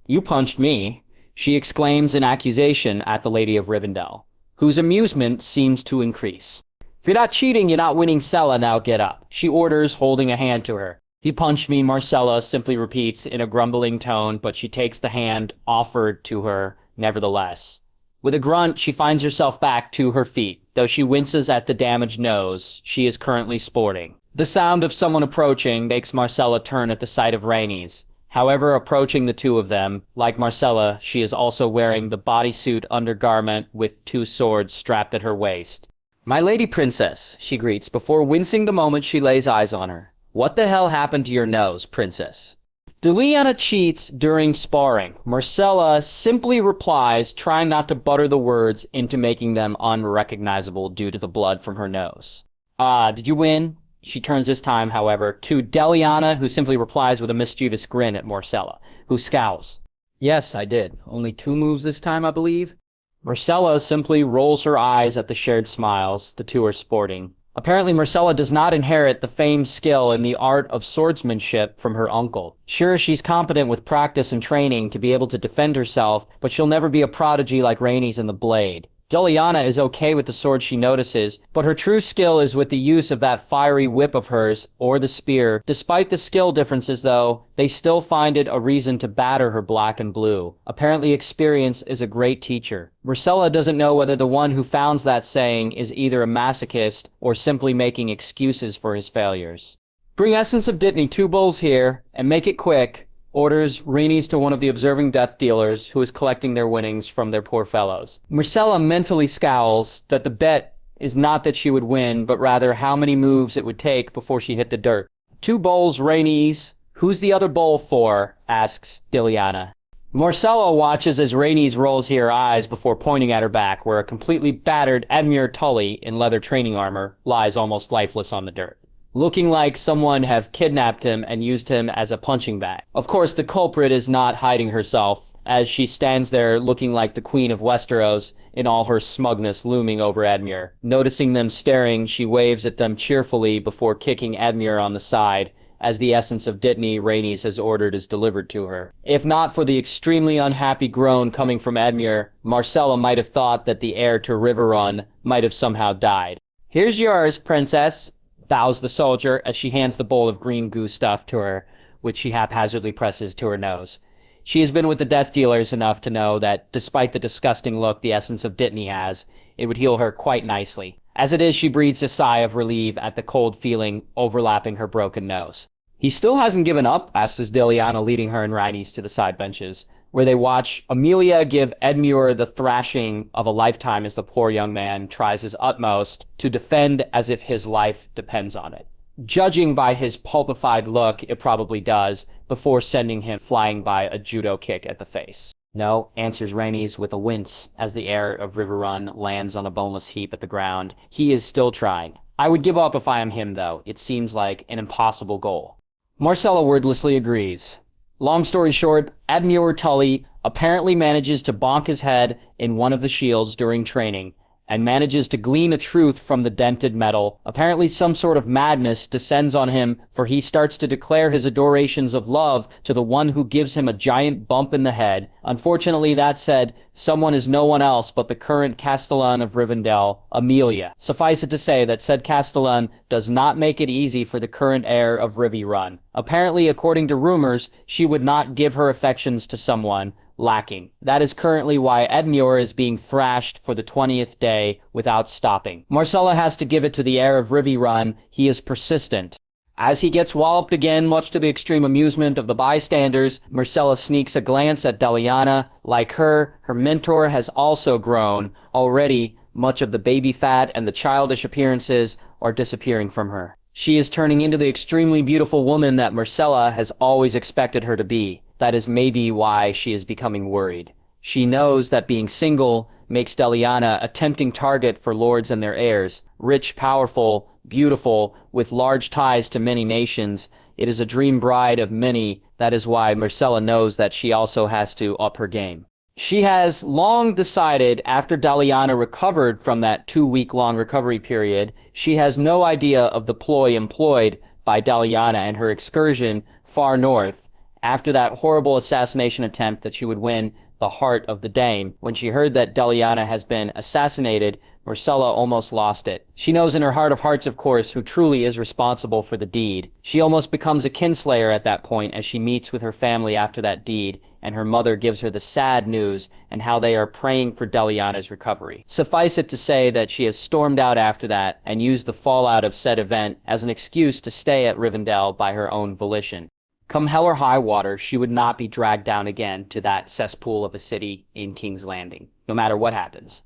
You punched me. She exclaims in accusation at the Lady of Rivendell, whose amusement seems to increase. If you're not cheating, you're not winning, Sella, now get up. She orders, holding a hand to her. He punched me, Marcella simply repeats in a grumbling tone, but she takes the hand offered to her nevertheless. With a grunt, she finds herself back to her feet, though she winces at the damaged nose she is currently sporting. The sound of someone approaching makes Marcella turn at the sight of Rhaenys. However, approaching the two of them, like Marcella, she is also wearing the bodysuit undergarment with two swords strapped at her waist. My lady princess, she greets, before wincing the moment she lays eyes on her. What the hell happened to your nose, princess? Deliana cheats during sparring. Marcella simply replies, trying not to butter the words into making them unrecognizable due to the blood from her nose. Did you win? She turns this time, however, to Deliana, who simply replies with a mischievous grin at Marcella, who scowls. Yes, I did. Only 2 moves this time, I believe. Marcella simply rolls her eyes at the shared smiles the two are sporting. Apparently, Marcella does not inherit the famed skill in the art of swordsmanship from her uncle. Sure, she's competent with practice and training to be able to defend herself, but she'll never be a prodigy like Rhaenys in the blade. Deliana is okay with the sword she notices, but her true skill is with the use of that fiery whip of hers, or the spear. Despite the skill differences, though, they still find it a reason to batter her black and blue. Apparently experience is a great teacher. Marcella doesn't know whether the one who founds that saying is either a masochist or simply making excuses for his failures. Bring Essence of Dittany 2 bowls here, and make it quick, orders Rhaenys to one of the observing death dealers who is collecting their winnings from their poor fellows. Marcella mentally scowls that the bet is not that she would win, but rather how many moves it would take before she hit the dirt. 2 bowls, Rhaenys. Who's the other bowl for? Asks Deliana. Marcella watches as Rhaenys rolls her eyes before pointing at her back, where a completely battered Admiral Tully in leather training armor lies almost lifeless on the dirt, looking like someone have kidnapped him and used him as a punching bag. Of course, the culprit is not hiding herself, as she stands there looking like the Queen of Westeros in all her smugness looming over Admir. Noticing them staring, she waves at them cheerfully before kicking Admir on the side, as the essence of Dittany Rhaenys has ordered is delivered to her. If not for the extremely unhappy groan coming from Admir, Marcella might have thought that the heir to Riverrun might have somehow died. Here's yours, princess, bows the soldier as she hands the bowl of green goo stuff to her, which she haphazardly presses to her nose. She has been with the Death Dealers enough to know that, despite the disgusting look the essence of Dittany has, it would heal her quite nicely. As it is, she breathes a sigh of relief at the cold feeling overlapping her broken nose. "He still hasn't given up?" asks Deliana, leading her and Rhaenys to the side benches, where they watch Amelia give Edmure the thrashing of a lifetime as the poor young man tries his utmost to defend as if his life depends on it. Judging by his pulpified look, it probably does, before sending him flying by a judo kick at the face. "No," answers Rhaenys with a wince as the heir of Riverrun lands on a boneless heap at the ground. "He is still trying. I would give up if I am him, though. It seems like an impossible goal." Marcella wordlessly agrees. Long story short, Edmure Tully apparently manages to bonk his head in one of the shields during training, and manages to glean a truth from the dented metal. Apparently some sort of madness descends on him, for he starts to declare his adorations of love to the one who gives him a giant bump in the head. Unfortunately, that said, someone is no one else but the current Castellan of Rivendell, Amelia. Suffice it to say that said Castellan does not make it easy for the current heir of Riverrun. Apparently, according to rumors, she would not give her affections to someone lacking. That is currently why Edmure is being thrashed for the 20th day without stopping. Marcella has to give it to the heir of Riverrun. He is persistent. As he gets walloped again, much to the extreme amusement of the bystanders, Marcella sneaks a glance at Deliana. Like her mentor has also grown. Already, much of the baby fat and the childish appearances are disappearing from her. She is turning into the extremely beautiful woman that Marcella has always expected her to be. That is maybe why she is becoming worried. She knows that being single makes Deliana a tempting target for lords and their heirs. Rich, powerful, beautiful, with large ties to many nations. It is a dream bride of many. That is why Marcella knows that she also has to up her game. She has long decided, after Deliana recovered from that 2-week-long recovery period, she has no idea of the ploy employed by Deliana and her excursion far north. After that horrible assassination attempt, that she would win the heart of the Dame. When she heard that Deliana has been assassinated, Marcella almost lost it. She knows in her heart of hearts, of course, who truly is responsible for the deed. She almost becomes a kinslayer at that point as she meets with her family after that deed, and her mother gives her the sad news and how they are praying for Deliana's recovery. Suffice it to say that she has stormed out after that and used the fallout of said event as an excuse to stay at Rivendell by her own volition. Come hell or high water, she would not be dragged down again to that cesspool of a city in King's Landing, no matter what happens.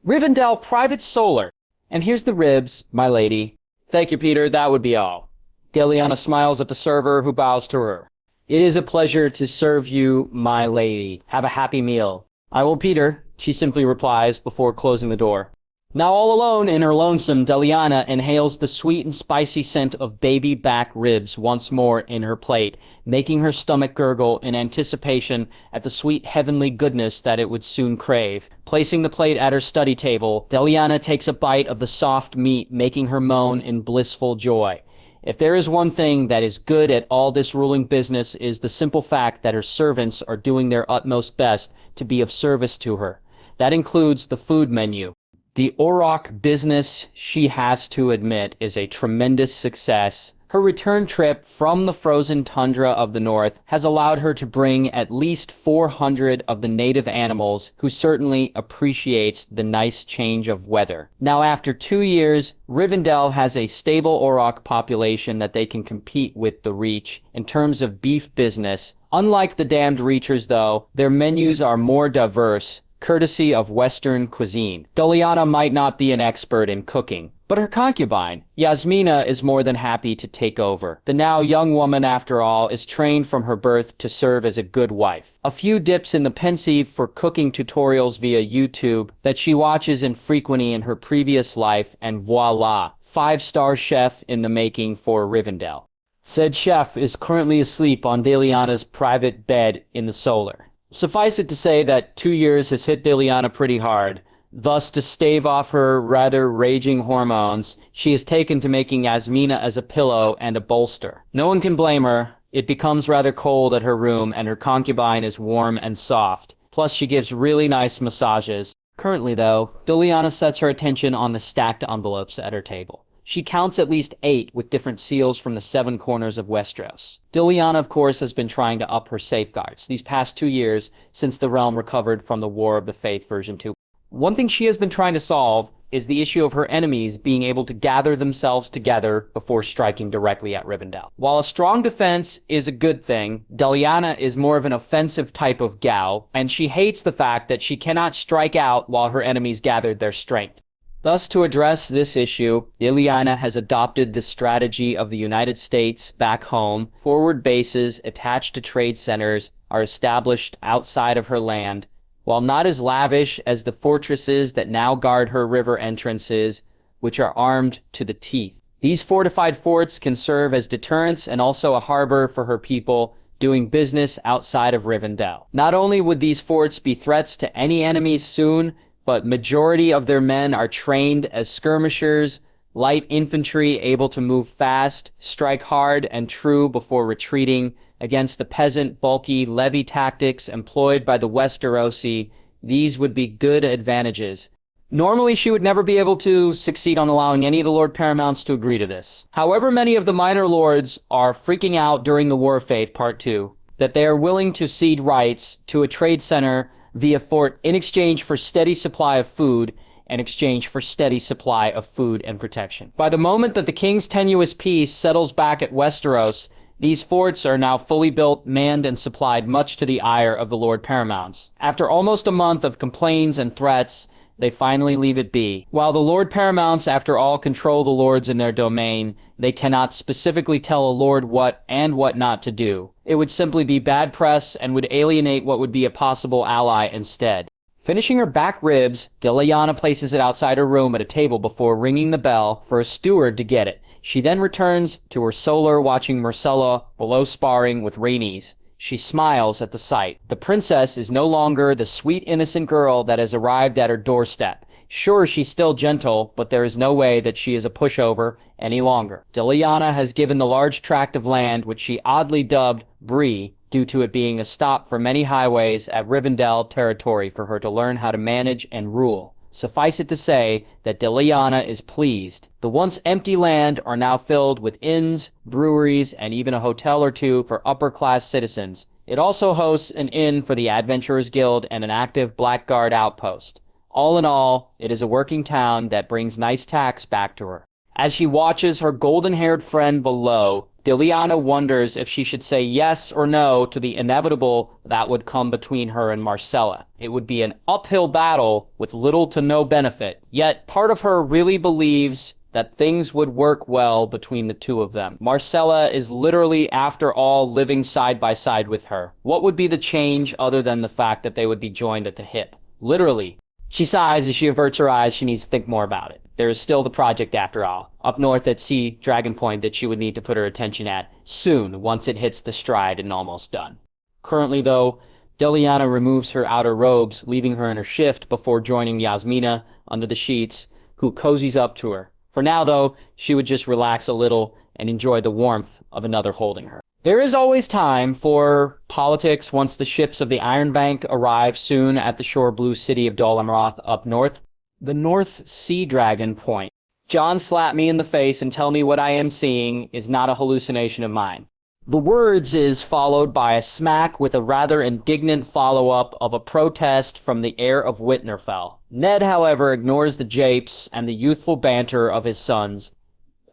Rivendell Private Solar. And here's the ribs, my lady. Thank you, Peter, that would be all. Deliana smiles at the server, who bows to her. It is a pleasure to serve you, my lady. Have a happy meal. I will, Peter, she simply replies before closing the door. Now all alone in her lonesome, Deliana inhales the sweet and spicy scent of baby back ribs once more in her plate, making her stomach gurgle in anticipation at the sweet heavenly goodness that it would soon crave. Placing the plate at her study table, Deliana takes a bite of the soft meat, making her moan in blissful joy. If there is one thing that is good at all this ruling business, is the simple fact that her servants are doing their utmost best to be of service to her. That includes the food menu. The orox business, she has to admit, is a tremendous success. Her return trip from the frozen tundra of the north has allowed her to bring at least 400 of the native animals, who certainly appreciates the nice change of weather. Now, after 2 years, Rivendell has a stable orox population that they can compete with the Reach in terms of beef business. Unlike the damned Reachers, though, their menus are more diverse, courtesy of Western cuisine. Deliana might not be an expert in cooking, but her concubine, Yasmina, is more than happy to take over. The now young woman, after all, is trained from her birth to serve as a good wife. A few dips in the pensieve for cooking tutorials via YouTube that she watches infrequently in her previous life, and voila, 5-star chef in the making for Rivendell. Said chef is currently asleep on Deliana's private bed in the Solar. Suffice it to say that 2 years has hit Deliana pretty hard. Thus, to stave off her rather raging hormones, she has taken to making Yasmina as a pillow and a bolster. No one can blame her. It becomes rather cold at her room, and her concubine is warm and soft. Plus, she gives really nice massages. Currently, though, Deliana sets her attention on the stacked envelopes at her table. She counts at least 8 with different seals from the 7 corners of Westeros. Lyanna, of course, has been trying to up her safeguards these past 2 years since the realm recovered from the War of the Faith version 2. One thing she has been trying to solve is the issue of her enemies being able to gather themselves together before striking directly at Rivendell. While a strong defense is a good thing, Lyanna is more of an offensive type of gal, and she hates the fact that she cannot strike out while her enemies gathered their strength. Thus, to address this issue, Lyanna has adopted the strategy of the United States back home. Forward bases attached to trade centers are established outside of her land. While not as lavish as the fortresses that now guard her river entrances, which are armed to the teeth. These fortified forts can serve as deterrents and also a harbor for her people doing business outside of Rivendell. Not only would these forts be threats to any enemies soon, but majority of their men are trained as skirmishers, light infantry able to move fast, strike hard and true before retreating against the peasant, bulky levy tactics employed by the Westerosi. These would be good advantages. Normally, she would never be able to succeed on allowing any of the Lord Paramounts to agree to this. However, many of the minor lords are freaking out during the War of Faith Part 2 that they are willing to cede rights to a trade center via fort in exchange for steady supply of food and exchange for steady supply of food and protection. By the moment that the king's tenuous peace settles back at Westeros, these forts are now fully built, manned, and supplied, much to the ire of the Lord Paramounts. After almost a month of complaints and threats, they finally leave it be. While the Lord Paramounts, after all, control the lords in their domain, they cannot specifically tell a lord what and what not to do. It would simply be bad press and would alienate what would be a possible ally instead. Finishing her back ribs, Lyanna places it outside her room at a table before ringing the bell for a steward to get it. She then returns to her solar, watching Myrcella below sparring with Rhaenys. She smiles at the sight. The princess is no longer the sweet, innocent girl that has arrived at her doorstep. Sure, she's still gentle, but there is no way that she is a pushover any longer. Lyanna has given the large tract of land, which she oddly dubbed Bree, due to it being a stop for many highways at Rivendell territory for her to learn how to manage and rule. Suffice it to say that Lyanna is pleased. The once empty land are now filled with inns, breweries, and even a hotel or two for upper-class citizens. It also hosts an inn for the Adventurers Guild and an active Blackguard outpost. All in all, it is a working town that brings nice tax back to her. As she watches her golden-haired friend below, Lyanna wonders if she should say yes or no to the inevitable that would come between her and Myrcella. It would be an uphill battle with little to no benefit, yet part of her really believes that things would work well between the two of them. Myrcella is literally, after all, living side by side with her. What would be the change other than the fact that they would be joined at the hip? Literally. She sighs as she averts her eyes. She needs to think more about it. There is still the project after all, up north at Sea Dragon Point, that she would need to put her attention at soon once it hits the stride and almost done. Currently, though, Lyanna removes her outer robes, leaving her in her shift before joining Yasmina under the sheets, who cozies up to her. For now, though, she would just relax a little and enjoy the warmth of another holding her. There is always time for politics once the ships of the Iron Bank arrive soon at the shore blue city of Dol Amroth up north. The North Sea Dragon Point. John slap me in the face and tell me what I am seeing is not a hallucination of mine. The words is followed by a smack with a rather indignant follow-up of a protest from the heir of Winterfell. Ned, however, ignores the japes and the youthful banter of his sons,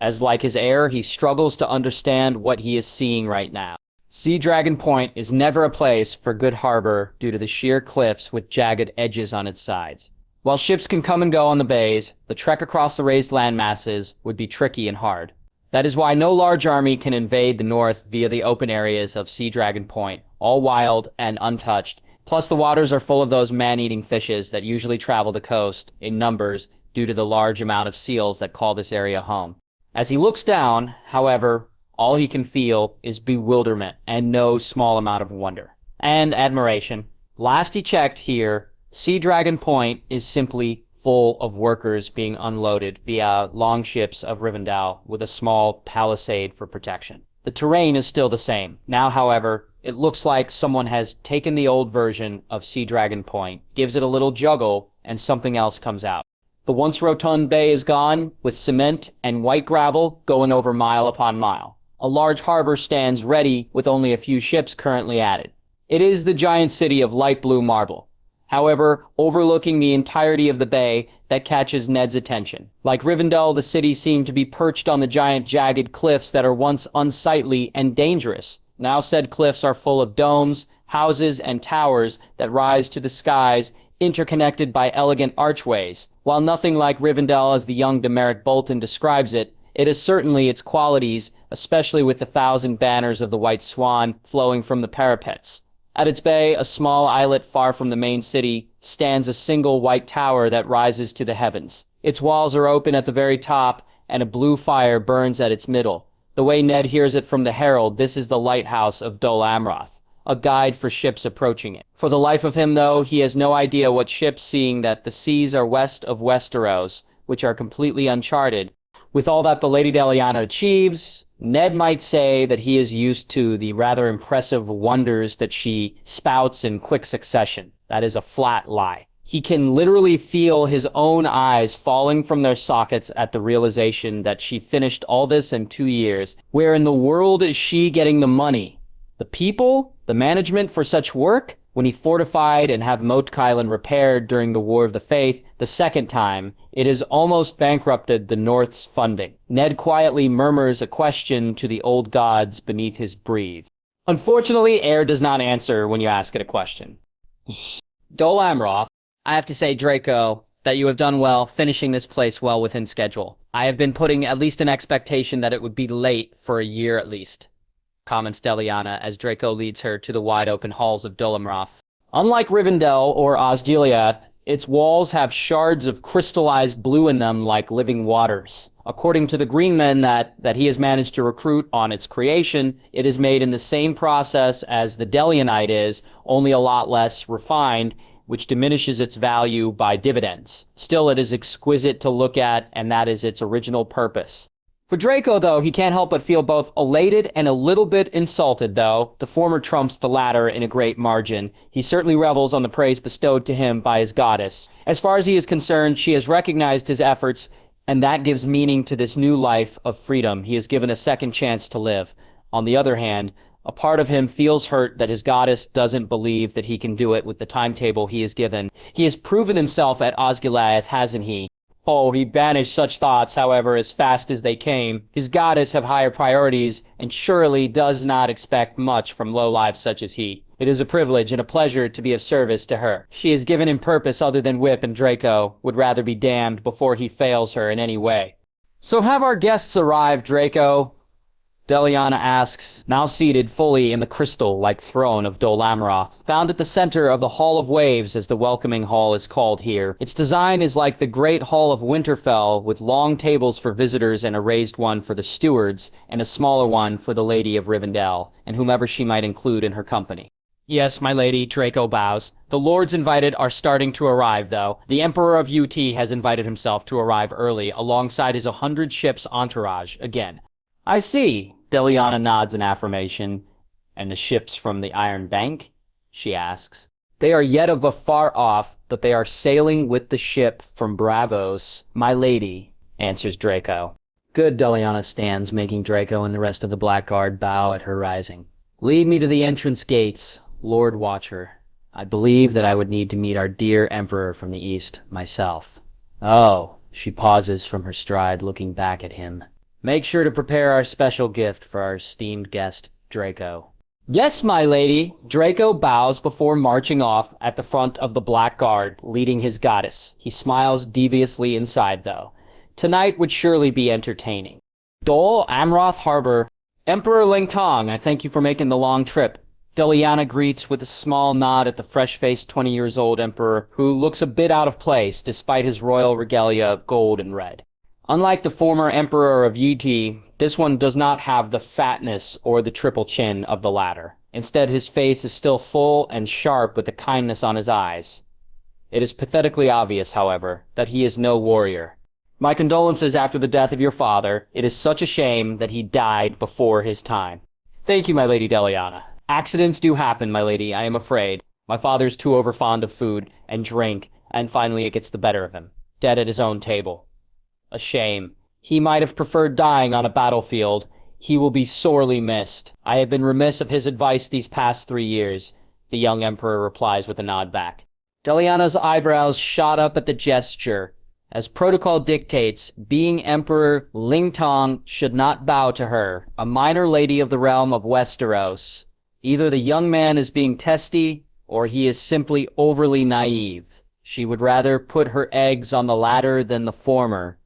as like his heir, he struggles to understand what he is seeing right now. Sea Dragon Point is never a place for good harbor due to the sheer cliffs with jagged edges on its sides. While ships can come and go on the bays, the trek across the raised land masses would be tricky and hard. That is why no large army can invade the north via the open areas of Sea Dragon Point, all wild and untouched. Plus the waters are full of those man-eating fishes that usually travel the coast in numbers due to the large amount of seals that call this area home. As he looks down, however, all he can feel is bewilderment and no small amount of wonder. And admiration. Last he checked here, Sea Dragon Point is simply full of workers being unloaded via longships of Rivendell with a small palisade for protection. The terrain is still the same. Now, however, it looks like someone has taken the old version of Sea Dragon Point, gives it a little juggle, and something else comes out. The once rotund bay is gone, with cement and white gravel going over mile upon mile. A large harbor stands ready with only a few ships currently added. It is the giant city of light blue marble, however, overlooking the entirety of the bay that catches Ned's attention. Like Rivendell, the city seemed to be perched on the giant jagged cliffs that are once unsightly and dangerous. Now said cliffs are full of domes, houses, and towers that rise to the skies, interconnected by elegant archways. While nothing like Rivendell as the young Demeric Bolton describes it, it is certainly its qualities, especially with the 1,000 banners of the White Swan flowing from the parapets. At its bay, a small islet far from the main city, stands a single white tower that rises to the heavens. Its walls are open at the very top, and a blue fire burns at its middle. The way Ned hears it from the herald, this is the lighthouse of Dol Amroth, a guide for ships approaching it. For the life of him, though, he has no idea what ships, seeing that the seas are west of Westeros, which are completely uncharted. With all that the Lady Deliana achieves, Ned might say that he is used to the rather impressive wonders that she spouts in quick succession. That is a flat lie. He can literally feel his own eyes falling from their sockets at the realization that she finished all this in 2 years. Where in the world is she getting the money? The people? The management for such work? When he fortified and have Moat Kylan repaired during the War of the Faith the second time, it has almost bankrupted the North's funding. Ned quietly murmurs a question to the old gods beneath his breath. Unfortunately, air does not answer when you ask it a question. Dol Amroth, I have to say, Draco, that you have done well finishing this place well within schedule. I have been putting at least an expectation that it would be late for a year at least, comments Deliana as Draco leads her to the wide-open halls of Dol Amroth. Unlike Rivendell or Osgiliath, its walls have shards of crystallized blue in them like living waters. According to the green men that he has managed to recruit on its creation, it is made in the same process as the Delianite is, only a lot less refined, which diminishes its value by dividends. Still, it is exquisite to look at, and that is its original purpose. For Draco, though, he can't help but feel both elated and a little bit insulted, though. The former trumps the latter in a great margin. He certainly revels on the praise bestowed to him by his goddess. As far as he is concerned, she has recognized his efforts, and that gives meaning to this new life of freedom. He is given a second chance to live. On the other hand, a part of him feels hurt that his goddess doesn't believe that he can do it with the timetable he is given. He has proven himself at Osgiliath, hasn't he? Oh, he banished such thoughts, however, as fast as they came. His goddess have higher priorities, and surely does not expect much from lowlifes such as he. It is a privilege and a pleasure to be of service to her. She has given him purpose other than whip, and Draco would rather be damned before he fails her in any way. So have our guests arrived, Draco? Deliana asks, now seated fully in the crystal-like throne of Dol Amroth, found at the center of the Hall of Waves, as the welcoming hall is called here. Its design is like the Great Hall of Winterfell, with long tables for visitors and a raised one for the stewards, and a smaller one for the Lady of Rivendell, and whomever she might include in her company. Yes, my lady, Draco bows. The lords invited are starting to arrive, though. The Emperor of UT has invited himself to arrive early, alongside his 100 ships entourage, again. I see. Deliana nods in affirmation. And the ships from the Iron Bank? She asks. They are yet of afar off, but they are sailing with the ship from Bravos, my lady, answers Draco. Good, Deliana stands, making Draco and the rest of the Blackguard bow at her rising. Lead me to the entrance gates, Lord Watcher. I believe that I would need to meet our dear Emperor from the East, myself. Oh, she pauses from her stride, looking back at him. Make sure to prepare our special gift for our esteemed guest, Draco. Yes, my lady. Draco bows before marching off at the front of the Black Guard, leading his goddess. He smiles deviously inside, though. Tonight would surely be entertaining. Dol Amroth Harbor. Emperor Lingtong, I thank you for making the long trip. Deliana greets with a small nod at the fresh-faced 20-years-old emperor, who looks a bit out of place despite his royal regalia of gold and red. Unlike the former emperor of Yiti, this one does not have the fatness or the triple chin of the latter. Instead, his face is still full and sharp with the kindness on his eyes. It is pathetically obvious, however, that he is no warrior. My condolences after the death of your father. It is such a shame that he died before his time. Thank you, my lady Deliana. Accidents do happen, my lady, I am afraid. My father's too overfond of food and drink, and finally it gets the better of him. dead at his own table. A shame. He might have preferred dying on a battlefield. He will be sorely missed. I have been remiss of his advice these past 3 years, the young emperor replies with a nod back. Deliana's eyebrows shot up at the gesture. As protocol dictates, being Emperor Ling Tong should not bow to her, a minor lady of the realm of Westeros. Either the young man is being testy, or he is simply overly naive. She would rather put her eggs on the latter than the former.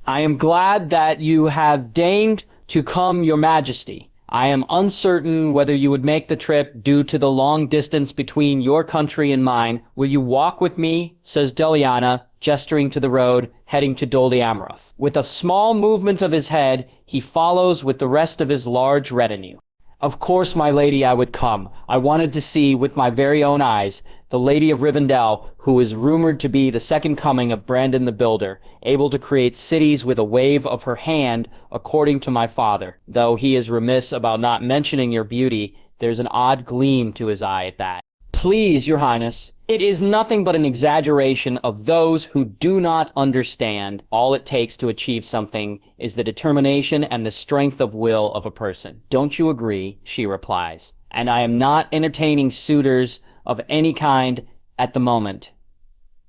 I am glad that you have deigned to come, your majesty. I am uncertain whether you would make the trip due to the long distance between your country and mine. Will you walk with me? Says Deliana, gesturing to the road, heading to Dol Amroth. With a small movement of his head, he follows with the rest of his large retinue. Of course, my lady, I would come. I wanted to see, with my very own eyes, the Lady of Rivendell, who is rumored to be the second coming of Brandon the Builder, able to create cities with a wave of her hand, according to my father. Though he is remiss about not mentioning your beauty, there's an odd gleam to his eye at that. Please, your highness, it is nothing but an exaggeration of those who do not understand. All it takes to achieve something is the determination and the strength of will of a person. Don't you agree? She replies. And I am not entertaining suitors of any kind at the moment.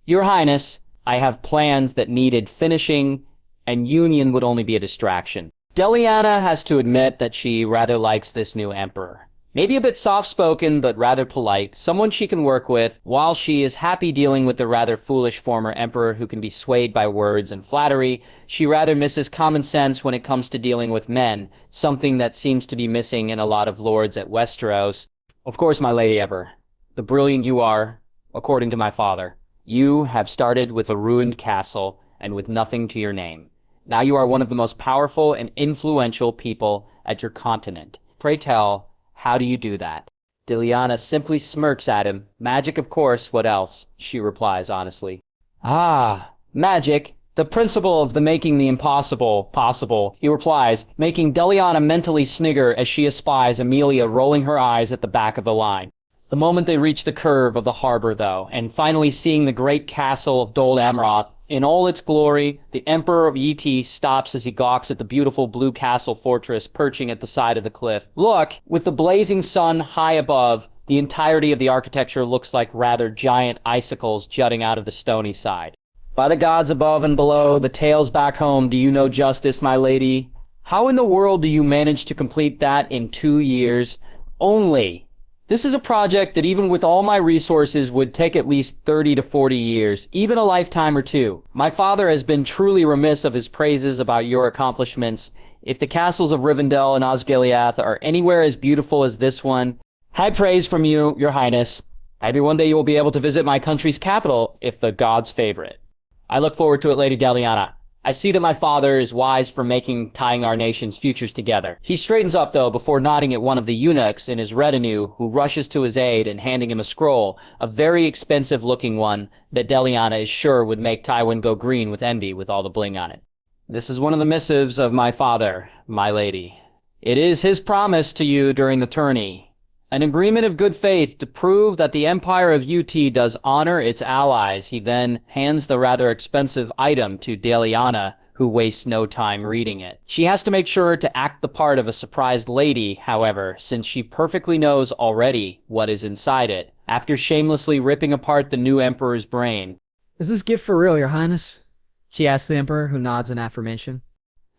Your highness, I have plans that needed finishing, and union would only be a distraction. Deliana has to admit that she rather likes this new emperor. Maybe a bit soft-spoken, but rather polite, someone she can work with, while she is happy dealing with the rather foolish former emperor who can be swayed by words and flattery. She rather misses common sense when it comes to dealing with men, something that seems to be missing in a lot of lords at Westeros. Of course, my lady ever, the brilliant you are, according to my father. You have started with a ruined castle and with nothing to your name. Now you are one of the most powerful and influential people at your continent. Pray tell, how do you do that? Deliana simply smirks at him. Magic, of course, what else? She replies honestly. Ah, magic. The principle of the making the impossible possible, he replies, making Deliana mentally snigger as she espies Emilia rolling her eyes at the back of the line. The moment they reach the curve of the harbor, though, and finally seeing the great castle of Dol Amroth in all its glory, the Emperor of Et stops as he gawks at the beautiful blue castle fortress perching at the side of the cliff. Look, with the blazing sun high above, the entirety of the architecture looks like rather giant icicles jutting out of the stony side. By the gods above and below, the tales back home, do you know justice, my lady? How in the world do you manage to complete that in 2 years? Only. This is a project that even with all my resources would take at least 30 to 40 years, even a lifetime or two. My father has been truly remiss of his praises about your accomplishments. If the castles of Rivendell and Osgiliath are anywhere as beautiful as this one, high praise from you, your highness. Maybe one day you will be able to visit my country's capital, if the gods favor it. I look forward to it, Lady Deliana. I see that my father is wise for tying our nation's futures together. He straightens up, though, before nodding at one of the eunuchs in his retinue, who rushes to his aid and handing him a scroll, a very expensive-looking one that Deliana is sure would make Tywin go green with envy with all the bling on it. This is one of the missives of my father, my lady. It is his promise to you during the tourney. An agreement of good faith to prove that the Empire of UT does honor its allies. He then hands the rather expensive item to Deliana, who wastes no time reading it. She has to make sure to act the part of a surprised lady, however, since she perfectly knows already what is inside it, after shamelessly ripping apart the new Emperor's brain. Is this gift for real, your highness? She asks the Emperor, who nods in affirmation.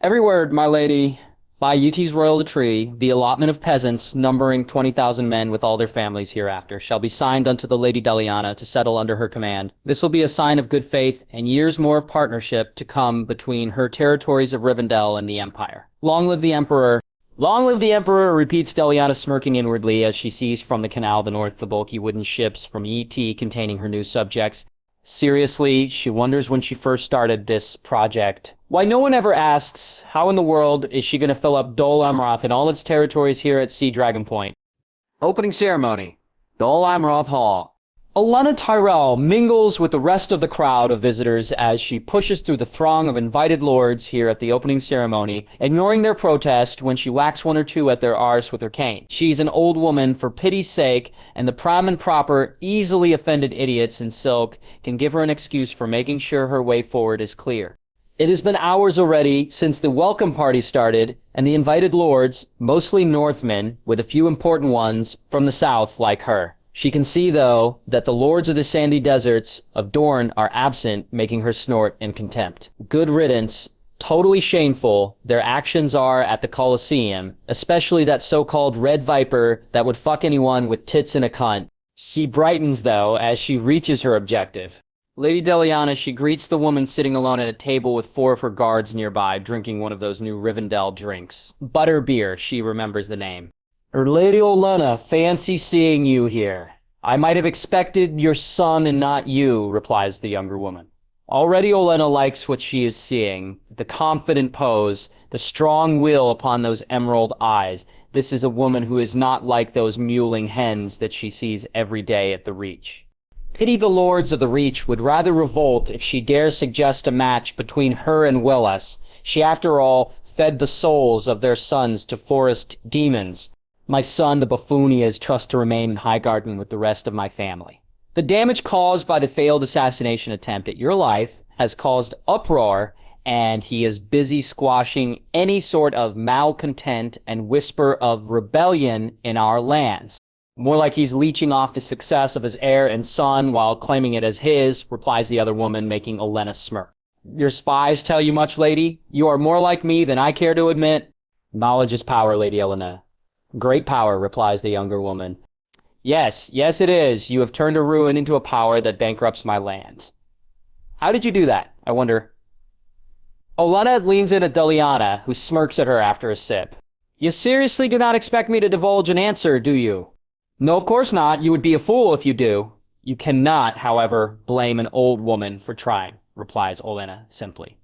Every word, my lady. By UT's royal decree, the allotment of peasants, numbering 20,000 men with all their families hereafter, shall be signed unto the Lady Deliana to settle under her command. This will be a sign of good faith and years more of partnership to come between her territories of Rivendell and the Empire. Long live the Emperor! Long live the Emperor, repeats Deliana, smirking inwardly as she sees from the canal the north the bulky wooden ships from ET containing her new subjects. Seriously, she wonders when she first started this project. Why no one ever asks, how in the world is she going to fill up Dol Amroth and all its territories here at Sea Dragon Point? Opening ceremony. Dol Amroth Hall. Olenna Tyrell mingles with the rest of the crowd of visitors as she pushes through the throng of invited lords here at the opening ceremony, ignoring their protest when she whacks one or two at their arse with her cane. She's an old woman for pity's sake, and the prim and proper, easily offended idiots in silk can give her an excuse for making sure her way forward is clear. It has been hours already since the welcome party started, and the invited lords, mostly Northmen, with a few important ones from the south like her. She can see, though, that the lords of the sandy deserts of Dorne are absent, making her snort in contempt. Good riddance. Totally shameful their actions are at the Colosseum, especially that so-called Red Viper that would fuck anyone with tits and a cunt. She brightens, though, as she reaches her objective. Lady Deliana, she greets the woman sitting alone at a table with 4 of her guards nearby, drinking one of those new Rivendell drinks. Butterbeer, she remembers the name. Lady Olenna, fancy seeing you here. I might have expected your son and not you, replies the younger woman. Already Olenna likes what she is seeing. The confident pose, the strong will upon those emerald eyes. This is a woman who is not like those mewling hens that she sees every day at the Reach. Pity the lords of the Reach would rather revolt if she dares suggest a match between her and Willas. She, after all, fed the souls of their sons to forest demons. My son, the Buffoonias, trust to remain in Highgarden with the rest of my family. The damage caused by the failed assassination attempt at your life has caused uproar, and he is busy squashing any sort of malcontent and whisper of rebellion in our lands. More like he's leeching off the success of his heir and son while claiming it as his, replies the other woman, making Olenna smirk. Your spies tell you much, lady? You are more like me than I care to admit. Knowledge is power, Lady Olenna. Great power, replies the younger woman. Yes, it is. You have turned a ruin into a power that bankrupts my land. How did you do that, I wonder? Olenna leans in at Deliana, who smirks at her after a sip. You seriously do not expect me to divulge an answer, do you? No, of course not. You would be a fool if you do. You cannot, however, blame an old woman for trying, replies Olenna simply.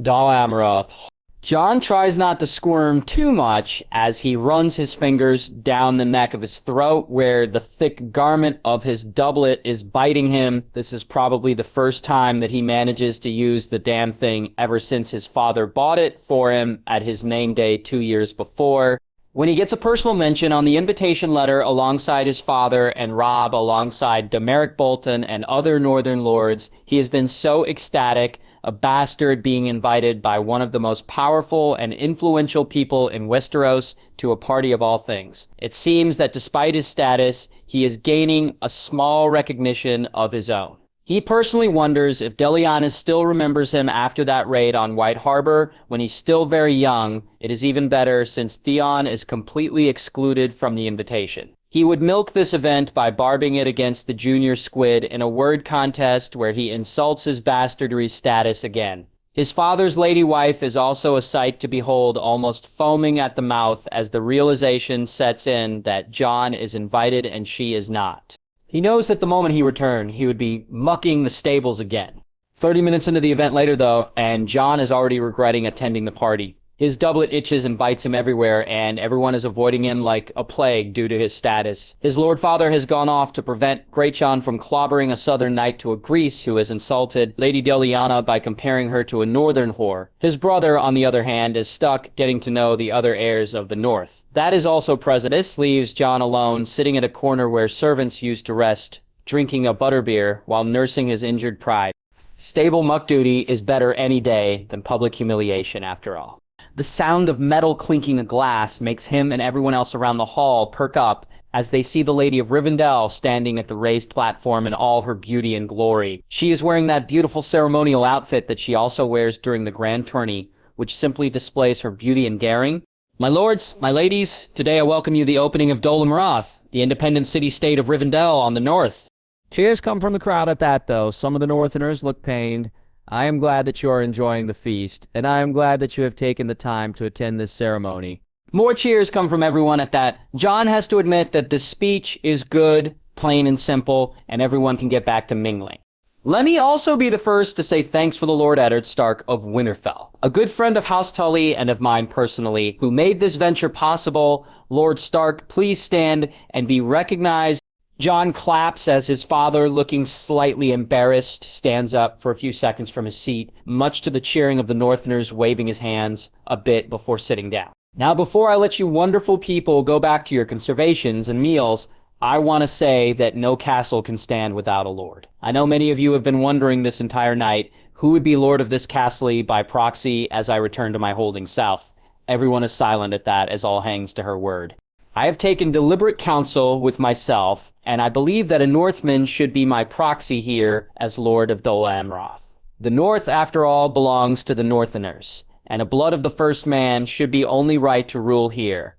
Dol Amroth. Jon tries not to squirm too much as he runs his fingers down the neck of his throat where the thick garment of his doublet is biting him. This is probably the first time that he manages to use the damn thing ever since his father bought it for him at his name day 2 years before. When he gets a personal mention on the invitation letter alongside his father and Robb alongside Demeric Bolton and other northern lords, he has been so ecstatic, a bastard being invited by one of the most powerful and influential people in Westeros to a party of all things. It seems that despite his status, he is gaining a small recognition of his own. He personally wonders if Deliana still remembers him after that raid on White Harbor when he's still very young. It is even better since Theon is completely excluded from the invitation. He would milk this event by barbing it against the junior squid in a word contest where he insults his bastardry status again. His father's lady wife is also a sight to behold, almost foaming at the mouth as the realization sets in that Jon is invited and she is not. He knows that the moment he returned, he would be mucking the stables again. 30 minutes into the event later, though, and Jon is already regretting attending the party. His doublet itches and bites him everywhere, and everyone is avoiding him like a plague due to his status. His Lord Father has gone off to prevent Greatjon from clobbering a southern knight to a Grease who has insulted Lady Deliana by comparing her to a northern whore. His brother, on the other hand, is stuck getting to know the other heirs of the north. That is also present. This leaves Jon alone, sitting at a corner where servants used to rest, drinking a butterbeer while nursing his injured pride. Stable muck duty is better any day than public humiliation, after all. The sound of metal clinking a glass makes him and everyone else around the hall perk up as they see the Lady of Rivendell standing at the raised platform in all her beauty and glory. She is wearing that beautiful ceremonial outfit that she also wears during the grand tourney, which simply displays her beauty and daring. My lords, my ladies, today I welcome you the opening of Dol Amroth, the independent city-state of Rivendell on the north. Cheers come from the crowd at that, though. Some of the Northerners look pained. I am glad that you are enjoying the feast, and I am glad that you have taken the time to attend this ceremony. More cheers come from everyone at that. Jon has to admit that the speech is good, plain and simple, and everyone can get back to mingling. Let me also be the first to say thanks for the Lord Eddard Stark of Winterfell, a good friend of House Tully and of mine personally, who made this venture possible. Lord Stark, please stand and be recognized. Jon claps as his father, looking slightly embarrassed, stands up for a few seconds from his seat, much to the cheering of the Northerners, waving his hands a bit before sitting down. Now, before I let you wonderful people go back to your conservations and meals, I want to say that no castle can stand without a lord. I know many of you have been wondering this entire night, who would be lord of this castle by proxy as I return to my holdings south. Everyone is silent at that, as all hangs to her word. I have taken deliberate counsel with myself, and I believe that a Northman should be my proxy here as Lord of Dol Amroth. The North, after all, belongs to the Northerners, and a blood of the first man should be only right to rule here.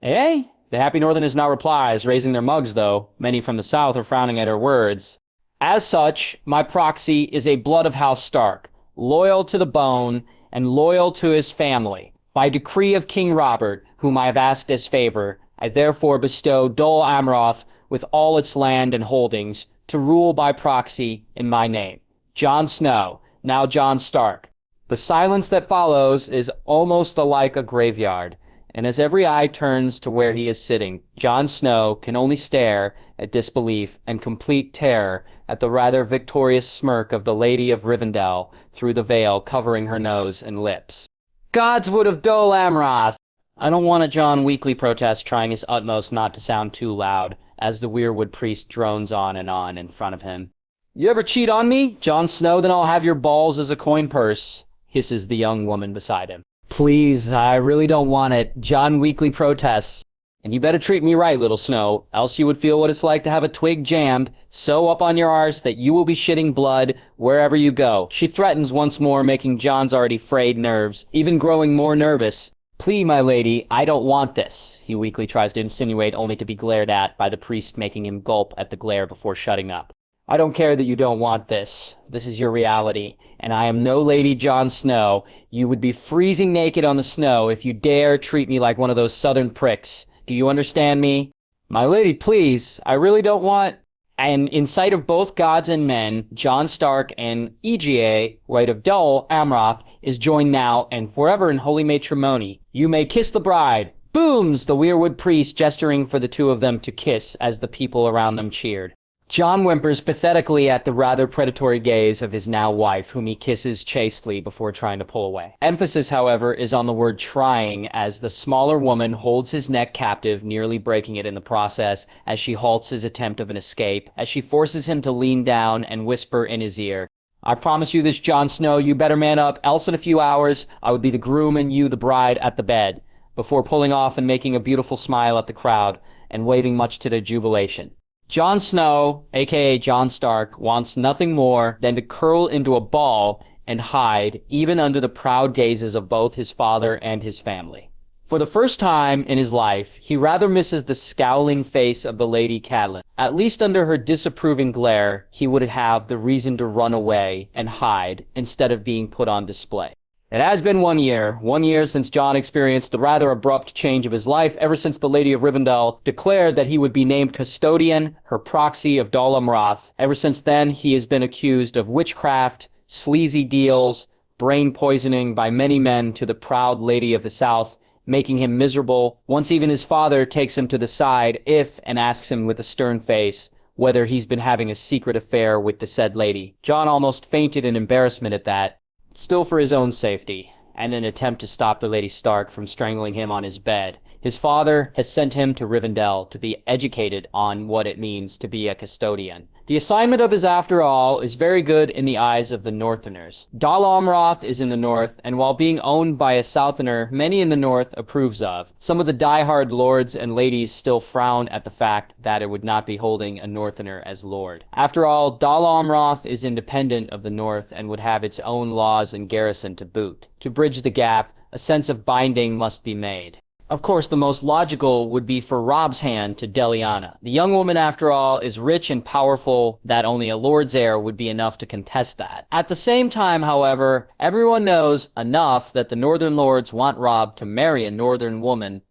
Eh? The happy Northerners now replies, raising their mugs, though. Many from the South are frowning at her words. As such, my proxy is a blood of House Stark, loyal to the bone and loyal to his family. By decree of King Robert, whom I have asked as favor, I therefore bestow Dol Amroth with all its land and holdings to rule by proxy in my name. Jon Snow, now Jon Stark. The silence that follows is almost alike a graveyard, and as every eye turns to where he is sitting, Jon Snow can only stare at disbelief and complete terror at the rather victorious smirk of the Lady of Rivendell through the veil covering her nose and lips. Godswood of Dol Amroth! I don't want a Jon weakly protest, trying his utmost not to sound too loud, as the weirwood priest drones on in front of him. You ever cheat on me, Jon Snow, then I'll have your balls as a coin purse, hisses the young woman beside him. Please, I really don't want it. Jon weakly protests. And you better treat me right, little Snow, else you would feel what it's like to have a twig jammed so up on your arse that you will be shitting blood wherever you go. She threatens once more, making Jon's already frayed nerves even growing more nervous. Please, my lady, I don't want this, he weakly tries to insinuate, only to be glared at by the priest, making him gulp at the glare before shutting up. I don't care that you don't want this. This is your reality, and I am no Lady Jon Snow. You would be freezing naked on the snow if you dare treat me like one of those southern pricks. Do you understand me? My lady, please, I really don't want... And in sight of both gods and men, Jon Stark and Ega, White of Dol Amroth, is joined now and forever in holy matrimony. You may kiss the bride. Booms! The weirwood priest gesturing for the two of them to kiss as the people around them cheered. Jon whimpers pathetically at the rather predatory gaze of his now wife, whom he kisses chastely before trying to pull away. Emphasis, however, is on the word trying, as the smaller woman holds his neck captive, nearly breaking it in the process, as she halts his attempt of an escape, as she forces him to lean down and whisper in his ear, I promise you this, Jon Snow, you better man up, else in a few hours I would be the groom and you the bride at the bed, before pulling off and making a beautiful smile at the crowd, and waving much to their jubilation. Jon Snow, aka Jon Stark, wants nothing more than to curl into a ball and hide, even under the proud gazes of both his father and his family. For the first time in his life, he rather misses the scowling face of the Lady Catelyn. At least under her disapproving glare, he would have the reason to run away and hide instead of being put on display. It has been 1 year since Jon experienced the rather abrupt change of his life, ever since the Lady of Rivendell declared that he would be named custodian, her proxy of Dol Amroth. Ever since then, he has been accused of witchcraft, sleazy deals, brain poisoning by many men to the proud Lady of the South, making him miserable. Once even his father takes him to the side and asks him with a stern face whether he's been having a secret affair with the said lady. Jon almost fainted in embarrassment at that. Still, for his own safety, and an attempt to stop the Lady Stark from strangling him on his bed, his father has sent him to Rivendell to be educated on what it means to be a custodian. The assignment of his after all is very good in the eyes of the Northerners. Dol Amroth is in the north, and while being owned by a Southerner many in the north approves of, some of the die-hard lords and ladies still frown at the fact that it would not be holding a Northerner as lord. After all, Dol Amroth is independent of the north and would have its own laws and garrison to boot. To bridge the gap, a sense of binding must be made. Of course, the most logical would be for Robb's hand to Deliana. The young woman, after all, is rich and powerful that only a lord's heir would be enough to contest that. At the same time, however, everyone knows enough that the northern lords want Robb to marry a northern woman,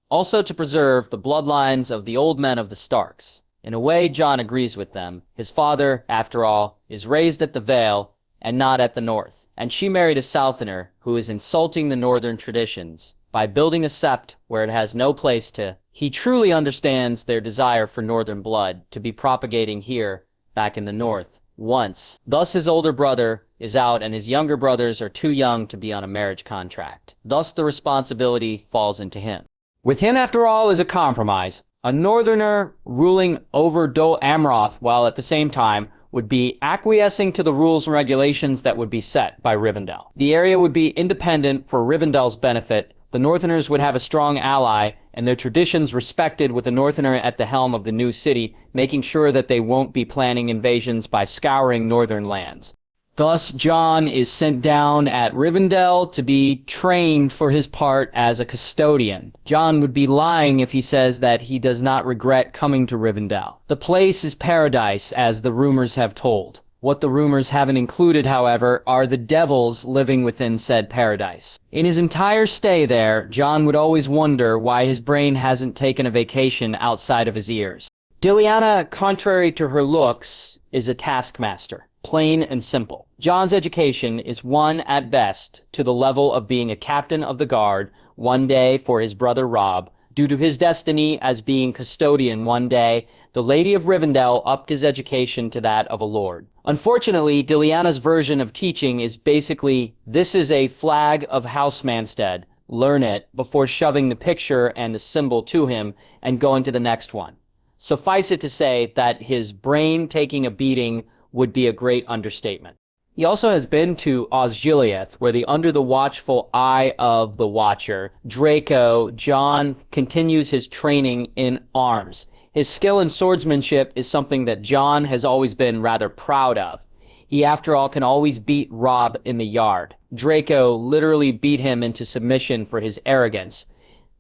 also to preserve the bloodlines of the old men of the Starks. In a way, Jon agrees with them. His father, after all, is raised at the Vale and not at the north, and she married a Southerner who is insulting the northern traditions. by building a sept where it has no place to. He truly understands their desire for northern blood to be propagating here, back in the north, once. Thus his older brother is out and his younger brothers are too young to be on a marriage contract. Thus the responsibility falls into him. With him, after all, is a compromise. A northerner ruling over Dol Amroth, while at the same time would be acquiescing to the rules and regulations that would be set by Rivendell. The area would be independent for Rivendell's benefit. The northerners would have a strong ally, and their traditions respected, with the northerner at the helm of the new city, making sure that they won't be planning invasions by scouring northern lands. Thus, Jon is sent down at Rivendell to be trained for his part as a custodian. Jon would be lying if he says that he does not regret coming to Rivendell. The place is paradise, as the rumors have told. What the rumors haven't included, however, are the devils living within said paradise. In his entire stay there, Jon would always wonder why his brain hasn't taken a vacation outside of his ears. Lyanna, contrary to her looks, is a taskmaster. Plain and simple. Jon's education is one, at best, to the level of being a captain of the guard one day for his brother Robb. Due to his destiny as being custodian one day, the Lady of Rivendell upped his education to that of a lord. Unfortunately, Lyanna's version of teaching is basically, this is a flag of House Manstead. Learn it before shoving the picture and the symbol to him and going to the next one. Suffice it to say that his brain taking a beating would be a great understatement. He also has been to Osgiliath, where under the watchful eye of the Watcher, Draco, Jon continues his training in arms. His skill in swordsmanship is something that Jon has always been rather proud of. He, after all, can always beat Robb in the yard. Draco literally beat him into submission for his arrogance.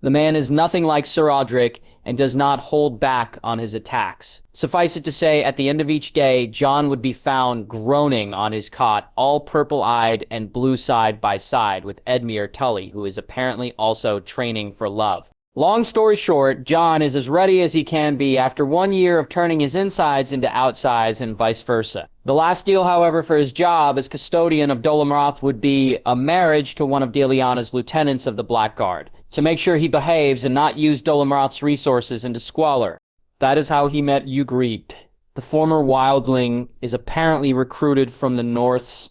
The man is nothing like Sir Odric and does not hold back on his attacks. Suffice it to say, at the end of each day, Jon would be found groaning on his cot, all purple-eyed and blue side by side with Edmure Tully, who is apparently also training for love. Long story short, Jon is as ready as he can be after 1 year of turning his insides into outsides and vice versa. The last deal, however, for his job as custodian of Dol Amroth would be a marriage to one of Lyanna's lieutenants of the Blackguard, to make sure he behaves and not use Dol Amroth's resources into squalor. That is how he met Ygritte. The former wildling is apparently recruited from the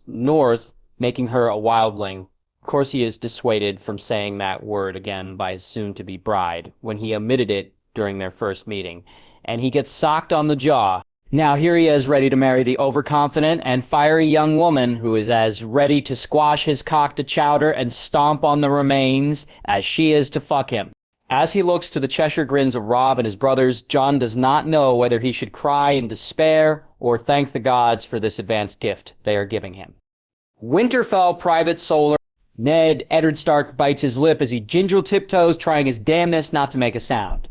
north, making her a wildling. Of course, he is dissuaded from saying that word again by his soon-to-be bride when he omitted it during their first meeting, and he gets socked on the jaw. Now here he is, ready to marry the overconfident and fiery young woman who is as ready to squash his cock to chowder and stomp on the remains as she is to fuck him. As he looks to the Cheshire grins of Robb and his brothers, Jon does not know whether he should cry in despair or thank the gods for this advanced gift they are giving him. Winterfell Private Solar. Ned Eddard Stark bites his lip as he gingerly tiptoes, trying his damnedest not to make a sound.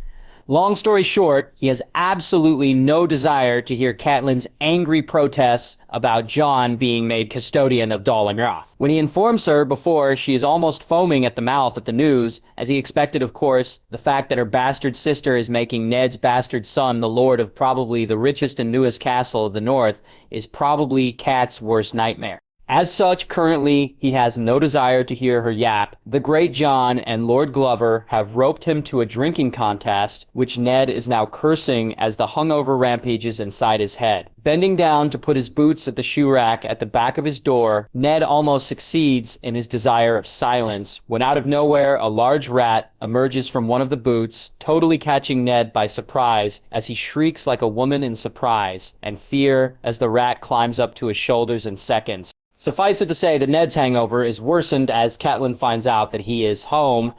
Long story short, he has absolutely no desire to hear Catelyn's angry protests about Jon being made custodian of Dol Amroth. When he informs her before, she is almost foaming at the mouth at the news, as he expected, of course. The fact that her bastard sister is making Ned's bastard son the lord of probably the richest and newest castle of the north is probably Cat's worst nightmare. As such, currently, he has no desire to hear her yap. The great Jon and Lord Glover have roped him to a drinking contest, which Ned is now cursing as the hungover rampages inside his head. Bending down to put his boots at the shoe rack at the back of his door, Ned almost succeeds in his desire of silence when out of nowhere a large rat emerges from one of the boots, totally catching Ned by surprise as he shrieks like a woman in surprise and fear as the rat climbs up to his shoulders in seconds. Suffice it to say that Ned's hangover is worsened as Catelyn finds out that he is home,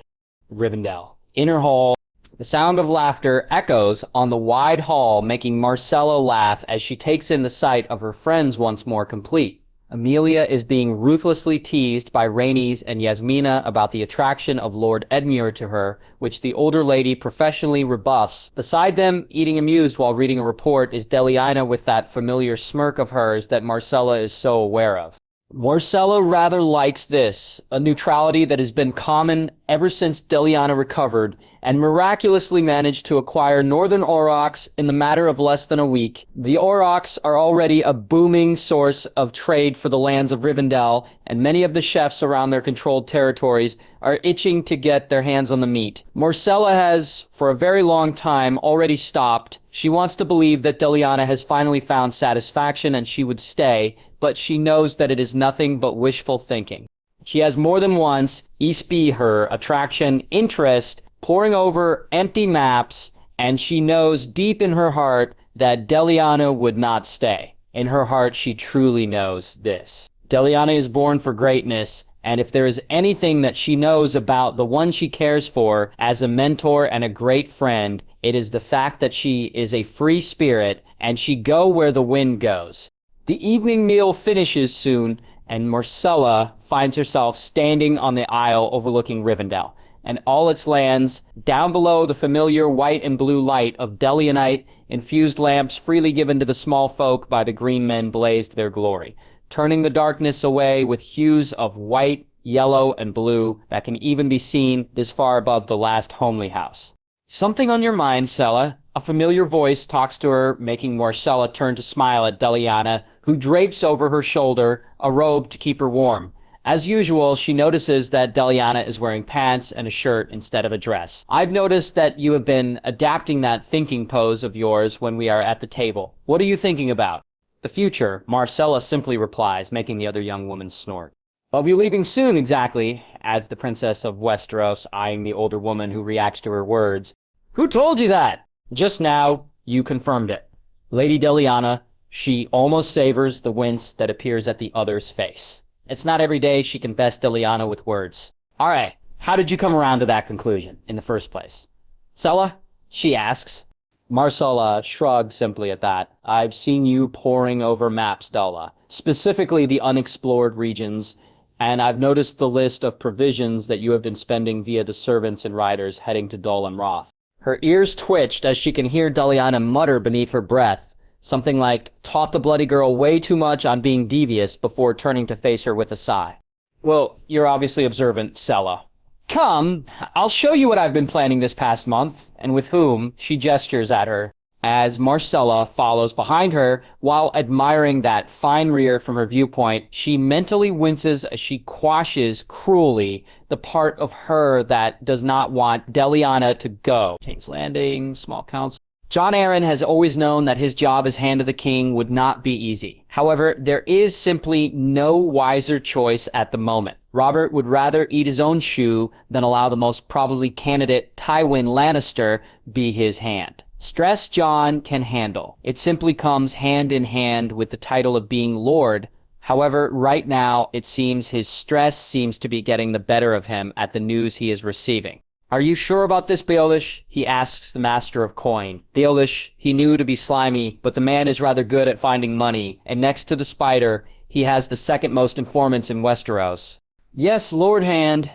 Rivendell. Inner hall. The sound of laughter echoes on the wide hall, making Myrcella laugh as she takes in the sight of her friends once more complete. Emilia is being ruthlessly teased by Rhaenys and Yasmina about the attraction of Lord Edmure to her, which the older lady professionally rebuffs. Beside them, eating amused while reading a report, is Lyanna with that familiar smirk of hers that Myrcella is so aware of. Marcella rather likes this, a neutrality that has been common ever since Deliana recovered and miraculously managed to acquire northern orox in the matter of less than a week. The orox are already a booming source of trade for the lands of Rivendell, and many of the chefs around their controlled territories are itching to get their hands on the meat. Marcella has, for a very long time, already stopped. She wants to believe that Deliana has finally found satisfaction and she would stay, but she knows that it is nothing but wishful thinking. She has more than once ESP her attraction, interest, poring over empty maps, and she knows deep in her heart that Deliana would not stay. In her heart, she truly knows this. Deliana is born for greatness, and if there is anything that she knows about the one she cares for as a mentor and a great friend, it is the fact that she is a free spirit and she go where the wind goes. The evening meal finishes soon, and Marcella finds herself standing on the isle overlooking Rivendell and all its lands, down below the familiar white and blue light of Delianite-infused lamps freely given to the small folk by the green men blazed their glory, turning the darkness away with hues of white, yellow, and blue that can even be seen this far above the last homely house. "Something on your mind, Sella?" A familiar voice talks to her, making Marcella turn to smile at Deliana, who drapes over her shoulder a robe to keep her warm. As usual, she notices that Deliana is wearing pants and a shirt instead of a dress. "I've noticed that you have been adapting that thinking pose of yours when we are at the table. What are you thinking about?" "The future," Marcella simply replies, making the other young woman snort. "Are we leaving soon, exactly?" adds the Princess of Westeros, eyeing the older woman who reacts to her words. "Who told you that?" "Just now, you confirmed it." Lady Deliana, she almost savors the wince that appears at the other's face. It's not every day she can best Deliana with words. "All right, how did you come around to that conclusion in the first place?" "Sella?" she asks. Marcella shrugs simply at that. "I've seen you poring over maps, Della, specifically the unexplored regions, and I've noticed the list of provisions that you have been spending via the servants and riders heading to Dol Amroth." Her ears twitched as she can hear Deliana mutter beneath her breath, something like, "Taught the bloody girl way too much on being devious," before turning to face her with a sigh. "Well, you're obviously observant, Sella. Come, I'll show you what I've been planning this past month," and with whom, she gestures at her, as Marcella follows behind her while admiring that fine rear from her viewpoint. She mentally winces as she quashes cruelly the part of her that does not want Deliana to go. King's Landing, small council. Jon Arryn has always known that his job as Hand of the King would not be easy. However, there is simply no wiser choice at the moment. Robert would rather eat his own shoe than allow the most probably candidate, Tywin Lannister, be his hand. Stress Jon can handle. It simply comes hand in hand with the title of being Lord. However, right now, it seems his stress seems to be getting the better of him at the news he is receiving. "Are you sure about this, Baelish?" he asks the Master of Coin. Baelish, he knew to be slimy, but the man is rather good at finding money, and next to the spider, he has the second most informants in Westeros. "Yes, Lord Hand.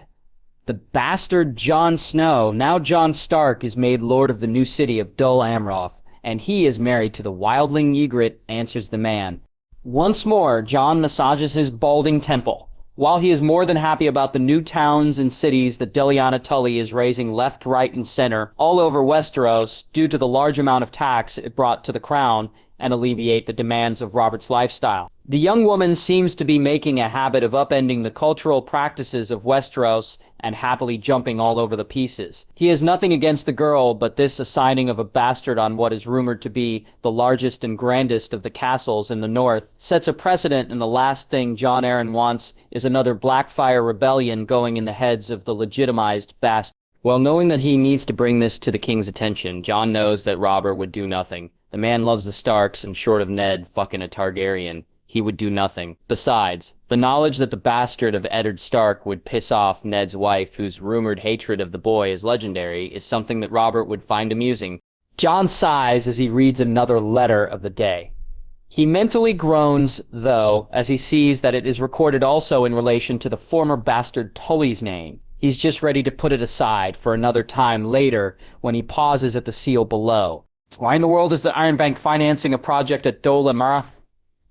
The bastard Jon Snow, now Jon Stark, is made lord of the new city of Dol Amroth, and he is married to the wildling Ygritte," answers the man. Once more, Jon massages his balding temple. While he is more than happy about the new towns and cities that Deliana Tully is raising left, right, and center all over Westeros due to the large amount of tax it brought to the crown and alleviate the demands of Robert's lifestyle, the young woman seems to be making a habit of upending the cultural practices of Westeros and happily jumping all over the pieces. He has nothing against the girl, but this assigning of a bastard on what is rumored to be the largest and grandest of the castles in the north sets a precedent, and the last thing Jon Arryn wants is another Blackfire rebellion going in the heads of the legitimized bastard. Well, knowing that he needs to bring this to the king's attention, Jon knows that Robert would do nothing. The man loves the Starks, and short of Ned fucking a Targaryen, he would do nothing. Besides, the knowledge that the bastard of Eddard Stark would piss off Ned's wife, whose rumored hatred of the boy is legendary, is something that Robert would find amusing. Jon sighs as he reads another letter of the day. He mentally groans, though, as he sees that it is recorded also in relation to the former bastard Tully's name. He's just ready to put it aside for another time later when he pauses at the seal below. "Why in the world is the Iron Bank financing a project at Dol Amroth?"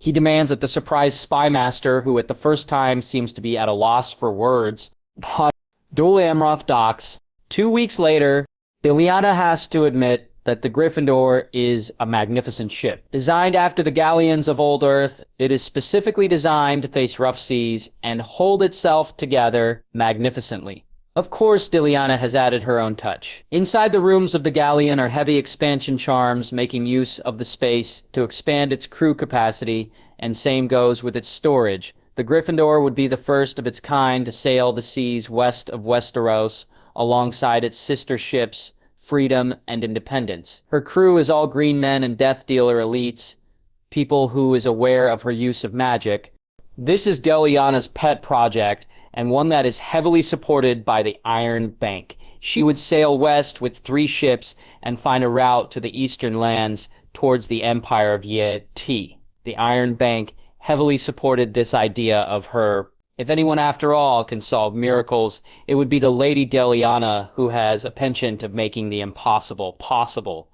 He demands that the surprised spy master, who at the first time seems to be at a loss for words, Dol Amroth docks. 2 weeks later, Lyanna has to admit that the Gryffindor is a magnificent ship. Designed after the galleons of old Earth, it is specifically designed to face rough seas and hold itself together magnificently. Of course, Lyanna has added her own touch. Inside the rooms of the galleon are heavy expansion charms, making use of the space to expand its crew capacity, and same goes with its storage. The Gryffindor would be the first of its kind to sail the seas west of Westeros, alongside its sister ships, Freedom and Independence. Her crew is all green men and death dealer elites, people who is aware of her use of magic. This is Lyanna's pet project, and one that is heavily supported by the Iron Bank. She would sail west with 3 ships and find a route to the eastern lands towards the Empire of Yeti. The Iron Bank heavily supported this idea of her. If anyone, after all, can solve miracles, it would be the Lady Lyanna, who has a penchant of making the impossible possible.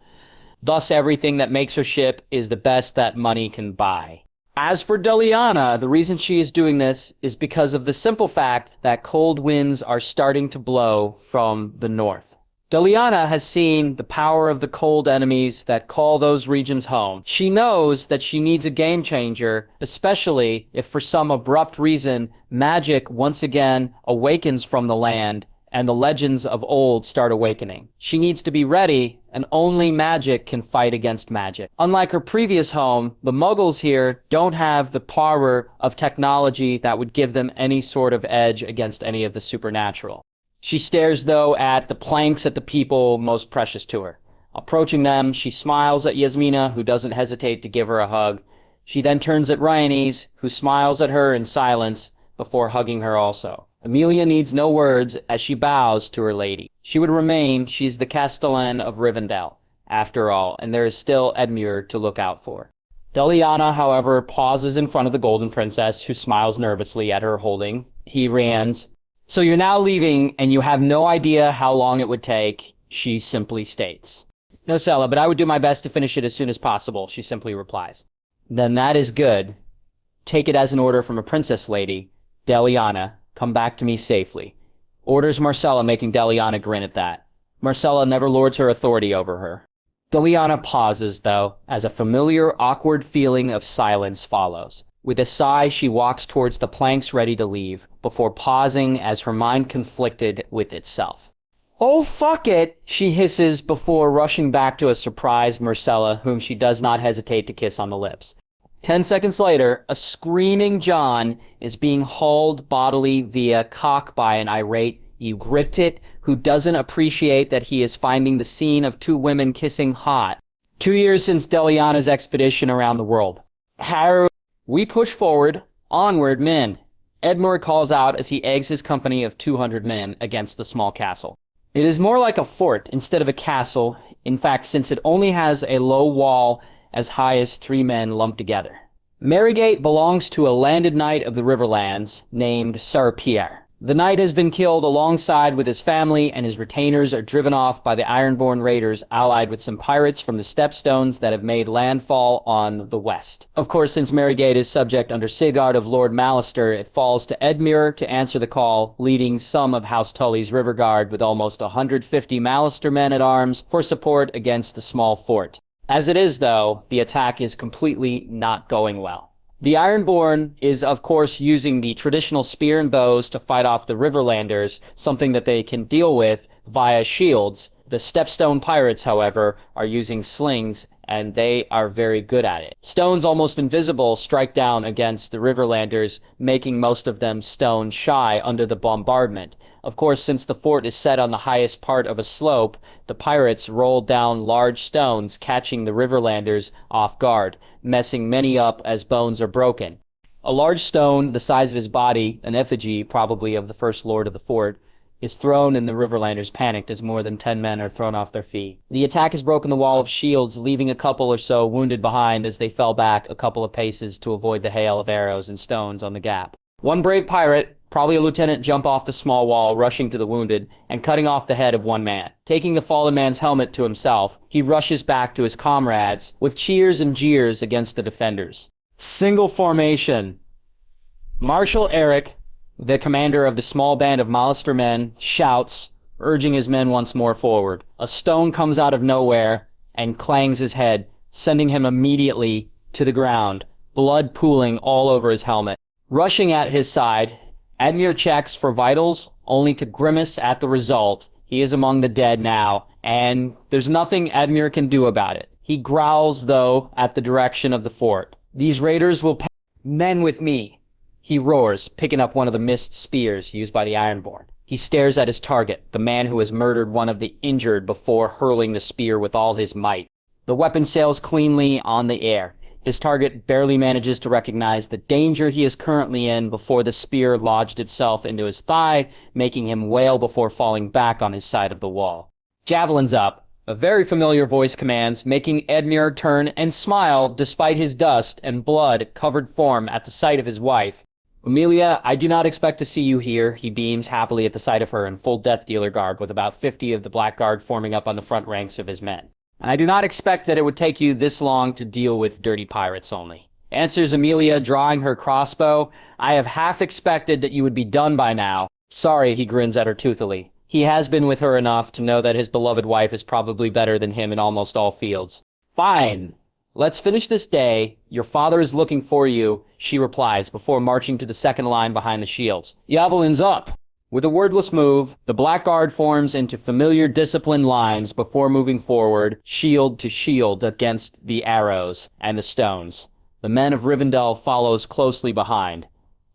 Thus, everything that makes her ship is the best that money can buy. As for Lyanna, the reason she is doing this is because of the simple fact that cold winds are starting to blow from the north. Lyanna has seen the power of the cold enemies that call those regions home. She knows that she needs a game changer, especially if for some abrupt reason magic once again awakens from the land and the legends of old start awakening. She needs to be ready, and only magic can fight against magic. Unlike her previous home, the Muggles here don't have the power of technology that would give them any sort of edge against any of the supernatural. She stares, though, at the planks at the people most precious to her. Approaching them, she smiles at Yasmina, who doesn't hesitate to give her a hug. She then turns at Rhaenys, who smiles at her in silence before hugging her also. Emilia needs no words as she bows to her lady. She would remain. She's the Castellan of Rivendell, after all, and there is still Edmure to look out for. Lyanna, however, pauses in front of the Golden Princess, who smiles nervously at her holding. He rans. "So you're now leaving, and you have no idea how long it would take," she simply states. "No, Sella, but I would do my best to finish it as soon as possible," she simply replies. "Then that is good. Take it as an order from a princess lady. Lyanna, come back to me safely." Orders Marcella, making Lyanna grin at that. Marcella never lords her authority over her. Lyanna pauses, though, as a familiar, awkward feeling of silence follows. With a sigh, she walks towards the planks ready to leave, before pausing as her mind conflicted with itself. "Oh, fuck it," she hisses before rushing back to a surprised Marcella, whom she does not hesitate to kiss on the lips. 10 seconds later, a screaming Jon is being hauled bodily via cock by an irate Ygritte who doesn't appreciate that he is finding the scene of 2 women kissing hot. 2 years since Lyanna's expedition around the world. We push forward, onward, men. Edmure calls out as he eggs his company of 200 men against the small castle. It is more like a fort instead of a castle, in fact, since it only has a low wall as high as 3 men lumped together. Marygate belongs to a landed knight of the Riverlands named Sir Pierre. The knight has been killed alongside with his family, and his retainers are driven off by the Ironborn raiders allied with some pirates from the Stepstones that have made landfall on the west. Of course, since Marygate is subject under Sigurd of Lord Mallister, it falls to Edmure to answer the call, leading some of House Tully's River Guard with almost 150 Mallister men at arms for support against the small fort. As it is, though, the attack is completely not going well. The Ironborn is, of course, using the traditional spear and bows to fight off the Riverlanders, something that they can deal with via shields. The Stepstone pirates, however, are using slings, and they are very good at it. Stones almost invisible strike down against the Riverlanders, making most of them stone shy under the bombardment. Of course, since the fort is set on the highest part of a slope, the pirates roll down large stones, catching the Riverlanders off guard, messing many up as bones are broken. A large stone, the size of his body, an effigy probably of the first lord of the fort, is thrown, and the Riverlanders panicked as more than 10 men are thrown off their feet. The attack has broken the wall of shields, leaving a couple or so wounded behind as they fell back a couple of paces to avoid the hail of arrows and stones on the gap. One brave pirate, probably a lieutenant, jump off the small wall, rushing to the wounded and cutting off the head of one man. Taking the fallen man's helmet to himself, he rushes back to his comrades with cheers and jeers against the defenders. Single formation. Marshal Eric, the commander of the small band of Lannister men, shouts, urging his men once more forward. A stone comes out of nowhere and clangs his head, sending him immediately to the ground, blood pooling all over his helmet. Rushing at his side, Edmure checks for vitals, only to grimace at the result. He is among the dead now, and there's nothing Edmure can do about it. He growls, though, at the direction of the fort. These raiders will pay men with me, he roars, picking up one of the missed spears used by the Ironborn. He stares at his target, the man who has murdered one of the injured before hurling the spear with all his might. The weapon sails cleanly on the air. His target barely manages to recognize the danger he is currently in before the spear lodged itself into his thigh, making him wail before falling back on his side of the wall. Javelin's up. A very familiar voice commands, making Edmure turn and smile despite his dust and blood-covered form at the sight of his wife. Emilia, I do not expect to see you here, he beams happily at the sight of her in full Death Dealer garb with about 50 of the Black Guard forming up on the front ranks of his men. And I do not expect that it would take you this long to deal with dirty pirates only. Answers Emilia, drawing her crossbow. I have half expected that you would be done by now. Sorry, he grins at her toothily. He has been with her enough to know that his beloved wife is probably better than him in almost all fields. Fine. Let's finish this day. Your father is looking for you, she replies before marching to the second line behind the shields. Javelin's up. With a wordless move, the Black Guard forms into familiar disciplined lines before moving forward, shield to shield against the arrows and the stones. The men of Rivendell follows closely behind,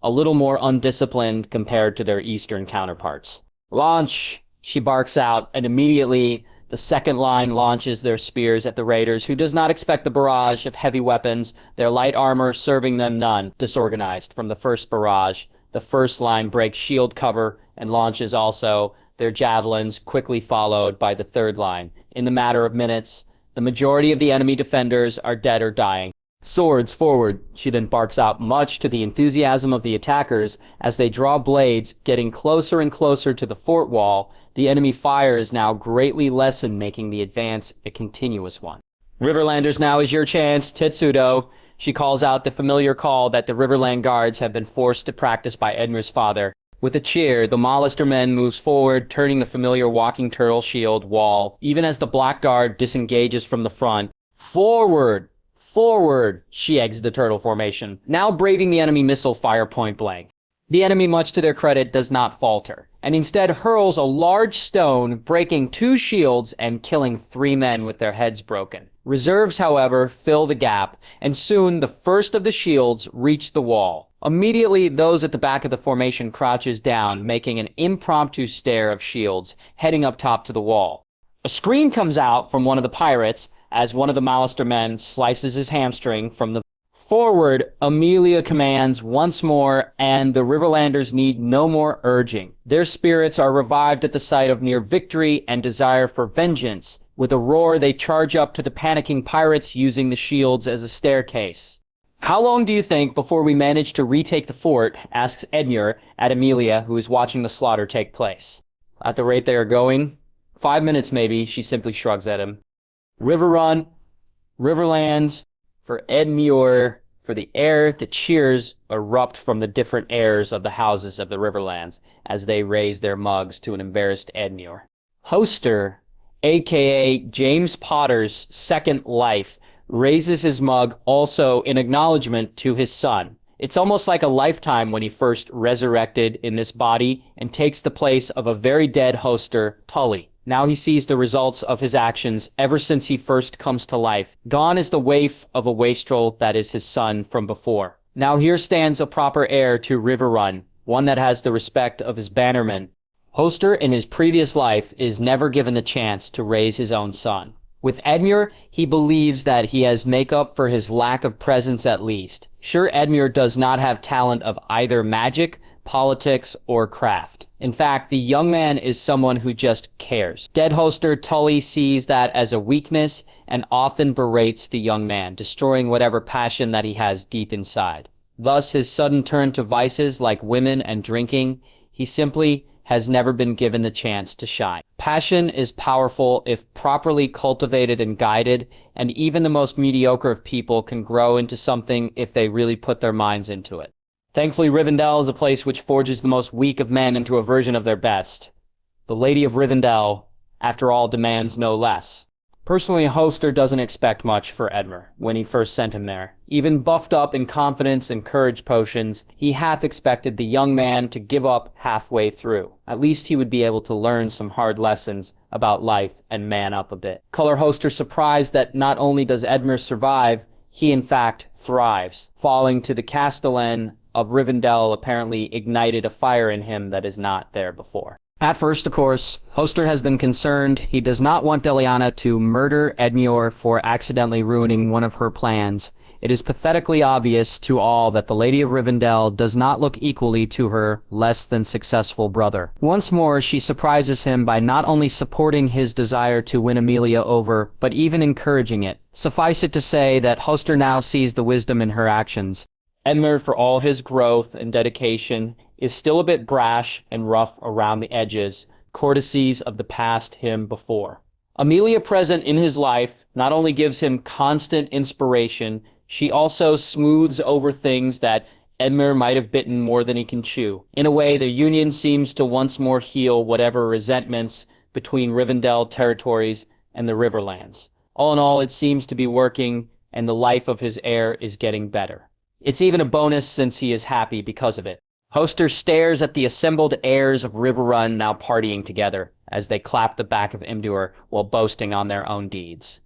a little more undisciplined compared to their eastern counterparts. Launch, she barks out, and immediately the second line launches their spears at the raiders, who does not expect the barrage of heavy weapons, their light armor serving them none. Disorganized from the first barrage, the first line breaks shield cover and launches also, their javelins quickly followed by the third line. In the matter of minutes, the majority of the enemy defenders are dead or dying. Swords forward, she then barks out, much to the enthusiasm of the attackers as they draw blades, getting closer and closer to the fort wall. The enemy fire is now greatly lessened, making the advance a continuous one. Riverlanders, now is your chance, Tetsudo. She calls out the familiar call that the Riverland guards have been forced to practice by Edmure's father. With a cheer, the Lannister men moves forward, turning the familiar walking turtle shield wall, even as the Black Guard disengages from the front. Forward! Forward! She eggs the turtle formation, now braving the enemy missile fire point blank. The enemy, much to their credit, does not falter, and instead hurls a large stone, breaking 2 shields and killing 3 men with their heads broken. Reserves, however, fill the gap, and soon the first of the shields reach the wall. Immediately, those at the back of the formation crouches down, making an impromptu stair of shields, heading up top to the wall. A scream comes out from one of the pirates, as one of the Lannister men slices his hamstring from the forward. Emilia commands once more, and the Riverlanders need no more urging. Their spirits are revived at the sight of near victory and desire for vengeance. With a roar, they charge up to the panicking pirates, using the shields as a staircase. How long do you think before we manage to retake the fort? Asks Edmure at Emilia, who is watching the slaughter take place. At the rate they are going, 5 minutes maybe, she simply shrugs at him. Riverrun, Riverlands, for Edmure, for the air, the cheers erupt from the different heirs of the houses of the Riverlands as they raise their mugs to an embarrassed Edmure. Hoster, aka James Potter's second life, raises his mug also in acknowledgement to his son. It's almost like a lifetime when he first resurrected in this body and takes the place of a very dead Hoster, Tully. Now he sees the results of his actions ever since he first comes to life. Gone is the waif of a wastrel that is his son from before. Now here stands a proper heir to Riverrun, one that has the respect of his bannermen. Hoster in his previous life is never given the chance to raise his own son. With Edmure, he believes that he has make up for his lack of presence at least. Sure, Edmure does not have talent of either magic, politics, or craft. In fact, the young man is someone who just cares. Dead Hoster Tully sees that as a weakness and often berates the young man, destroying whatever passion that he has deep inside. Thus, his sudden turn to vices like women and drinking, he simply has never been given the chance to shine. Passion is powerful if properly cultivated and guided, and even the most mediocre of people can grow into something if they really put their minds into it. Thankfully, Rivendell is a place which forges the most weak of men into a version of their best. The Lady of Rivendell, after all, demands no less. Personally, Hoster doesn't expect much for Edmure when he first sent him there. Even buffed up in confidence and courage potions, he half expected the young man to give up halfway through. At least he would be able to learn some hard lessons about life and man up a bit. Color Hoster surprised that not only does Edmure survive, he in fact thrives. Falling to the Castellan of Rivendell apparently ignited a fire in him that is not there before. At first, of course, Hoster has been concerned. He does not want Deliana to murder Edmure for accidentally ruining one of her plans. It is pathetically obvious to all that the Lady of Rivendell does not look equally to her less than successful brother. Once more, she surprises him by not only supporting his desire to win Emilia over, but even encouraging it. Suffice it to say that Hoster now sees the wisdom in her actions. Edmure, for all his growth and dedication, is still a bit brash and rough around the edges, courtesies of the past him before. Emilia present in his life not only gives him constant inspiration, she also smooths over things that Edmure might have bitten more than he can chew. In a way, their union seems to once more heal whatever resentments between Rivendell territories and the Riverlands. All in all, it seems to be working, and the life of his heir is getting better. It's even a bonus since he is happy because of it. Hoster stares at the assembled heirs of Riverrun now partying together as they clap the back of Imdur while boasting on their own deeds.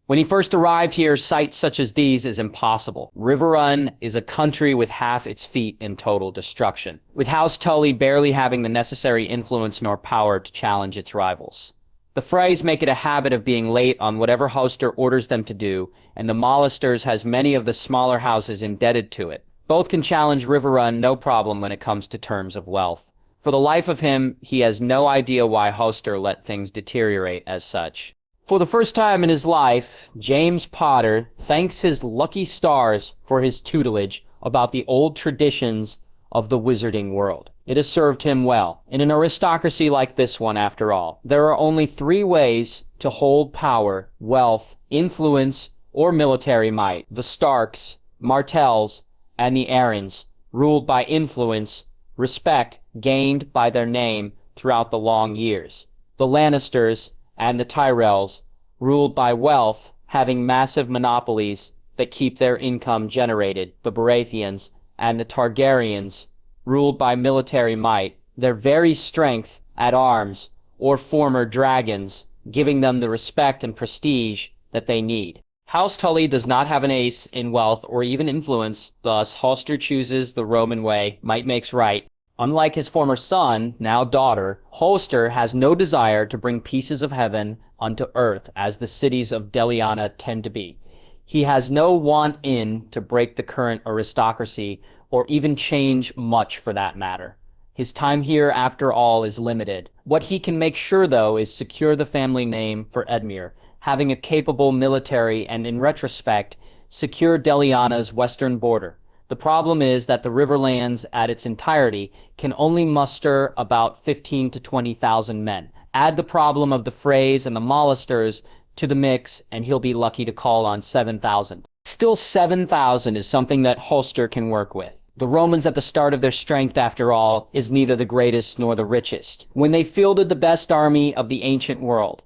When he first arrived here, sights such as these is impossible. Riverrun is a country with half its feet in total destruction, with House Tully barely having the necessary influence nor power to challenge its rivals. The Freys make it a habit of being late on whatever Hoster orders them to do, and the Molisters has many of the smaller houses indebted to it. Both can challenge Riverrun no problem when it comes to terms of wealth. For the life of him, he has no idea why Hoster let things deteriorate as such. For the first time in his life, James Potter thanks his lucky stars for his tutelage about the old traditions of the wizarding world. It has served him well. In an aristocracy like this one, after all, there are only 3 ways to hold power, wealth, influence, or military might. The Starks, Martells, and the Arryns, ruled by influence, respect gained by their name throughout the long years. The Lannisters and the Tyrells, ruled by wealth, having massive monopolies that keep their income generated. The Baratheons and the Targaryens, ruled by military might, their very strength at arms, or former dragons, giving them the respect and prestige that they need. House Tully does not have an ace in wealth or even influence, thus Hoster chooses the Roman way, might makes right. Unlike his former son, now daughter, Hoster has no desire to bring pieces of heaven unto earth, as the cities of Deliana tend to be. He has no want in to break the current aristocracy, or even change much for that matter. His time here, after all, is limited. What he can make sure, though, is secure the family name for Edmure, having a capable military and, in retrospect, secure Deliana's western border. The problem is that the Riverlands at its entirety can only muster about 15 to 20,000 men. Add the problem of the Freys and the Molisters to the mix, and he'll be lucky to call on 7,000. Still, 7,000 is something that Hoster can work with. The Romans at the start of their strength, after all, is neither the greatest nor the richest, when they fielded the best army of the ancient world.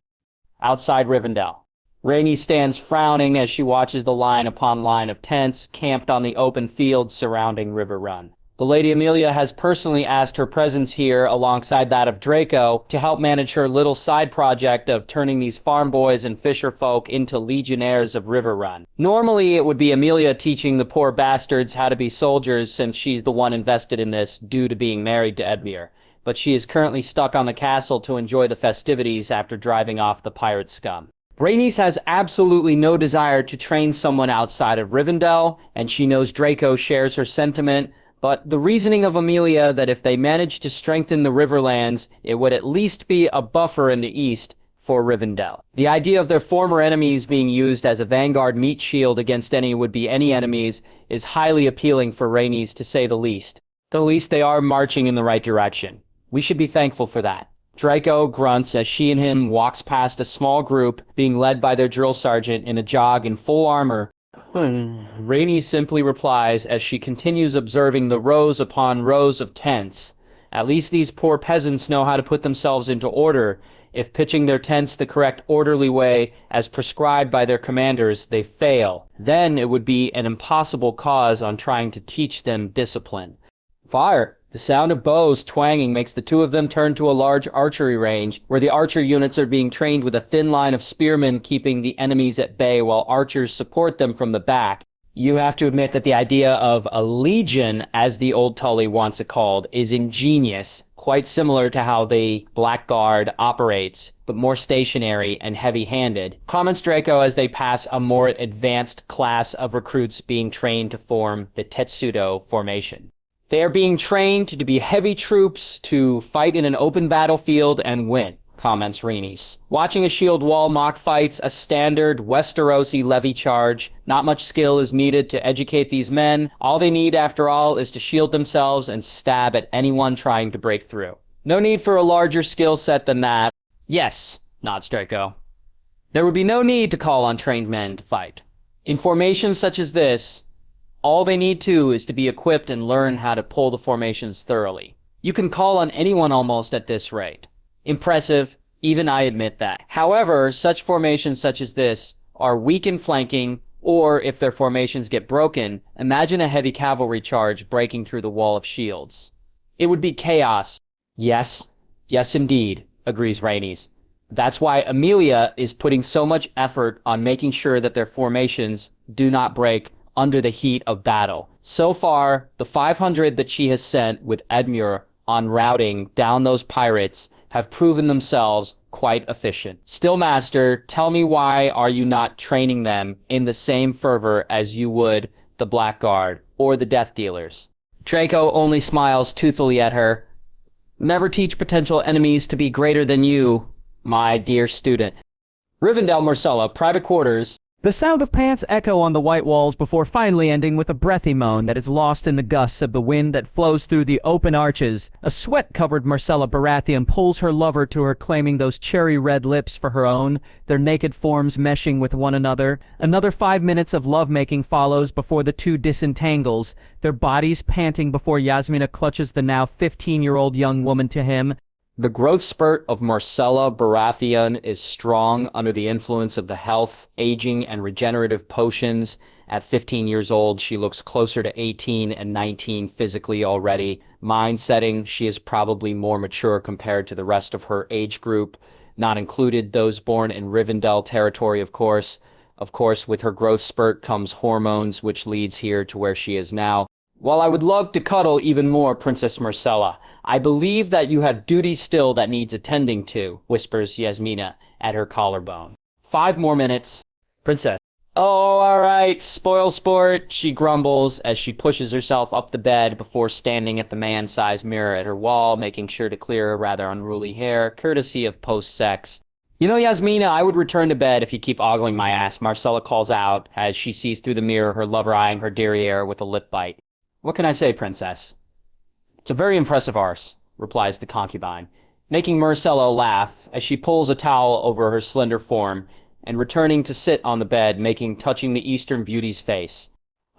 Outside Rivendell, Rhaenys stands frowning as she watches the line upon line of tents camped on the open fields surrounding Riverrun. The Lady Emilia has personally asked her presence here alongside that of Draco to help manage her little side project of turning these farm boys and fisher folk into legionnaires of Riverrun. Normally, it would be Emilia teaching the poor bastards how to be soldiers, since she's the one invested in this due to being married to Edmure, but she is currently stuck on the castle to enjoy the festivities after driving off the pirate scum. Rhaenys has absolutely no desire to train someone outside of Rivendell, and she knows Draco shares her sentiment, but the reasoning of Emilia that if they managed to strengthen the Riverlands, it would at least be a buffer in the east for Rivendell. The idea of their former enemies being used as a vanguard meat shield against any would-be enemies is highly appealing for Rhaenys, to say the least. At least they are marching in the right direction. We should be thankful for that. Draco grunts as she and him walks past a small group being led by their drill sergeant in a jog in full armor. Rainey simply replies as she continues observing the rows upon rows of tents. At least these poor peasants know how to put themselves into order. If pitching their tents the correct orderly way as prescribed by their commanders, they fail. Then it would be an impossible cause on trying to teach them discipline. Fire! The sound of bows twanging makes the two of them turn to a large archery range, where the archer units are being trained with a thin line of spearmen keeping the enemies at bay while archers support them from the back. You have to admit that the idea of a legion, as the old Tully wants it called, is ingenious, quite similar to how the Black Guard operates, but more stationary and heavy-handed. Comments Draco as they pass a more advanced class of recruits being trained to form the Tetsudo formation. They are being trained to be heavy troops to fight in an open battlefield and win, comments Rhaenys. Watching a shield wall mock fights a standard Westerosi levy charge. Not much skill is needed to educate these men. All they need, after all, is to shield themselves and stab at anyone trying to break through. No need for a larger skill set than that. Yes, nods Draco. There would be no need to call on trained men to fight. In formations such as this, all they need to is to be equipped and learn how to pull the formations thoroughly. You can call on anyone almost at this rate. Impressive, even I admit that. However, such formations such as this are weak in flanking, or if their formations get broken, imagine a heavy cavalry charge breaking through the wall of shields. It would be chaos. Yes indeed, agrees Rhaenys. That's why Emilia is putting so much effort on making sure that their formations do not break under the heat of battle. So far, the 500 that she has sent with Edmure on routing down those pirates have proven themselves quite efficient. Still, Master, tell me, why are you not training them in the same fervor as you would the Blackguard or the Death Dealers? Draco only smiles toothily at her. Never teach potential enemies to be greater than you, my dear student. Rivendell, Myrcella, private quarters. The sound of pants echo on the white walls before finally ending with a breathy moan that is lost in the gusts of the wind that flows through the open arches. A sweat-covered Myrcella Baratheon pulls her lover to her, claiming those cherry-red lips for her own, their naked forms meshing with one another. Another 5 minutes of lovemaking follows before the two disentangles, their bodies panting before Yasmina clutches the now 15-year-old young woman to him. The growth spurt of Myrcella Baratheon is strong under the influence of the health, aging, and regenerative potions. At 15 years old, she looks closer to 18 and 19 physically already. Mind setting, she is probably more mature compared to the rest of her age group, not included those born in Rivendell territory, of course. Of course, with her growth spurt comes hormones, which leads here to where she is now. While I would love to cuddle even more, Princess Myrcella, I believe that you have duty still that needs attending to, whispers Yasmina at her collarbone. 5 more minutes. Princess. Oh, all right, spoil sport, she grumbles as she pushes herself up the bed before standing at the man-sized mirror at her wall, making sure to clear her rather unruly hair, courtesy of post-sex. You know, Yasmina, I would return to bed if you keep ogling my ass, Myrcella calls out as she sees through the mirror her lover eyeing her derriere with a lip bite. What can I say, Princess? It's a very impressive arse, replies the concubine, making Myrcella laugh as she pulls a towel over her slender form and returning to sit on the bed, touching the Eastern beauty's face.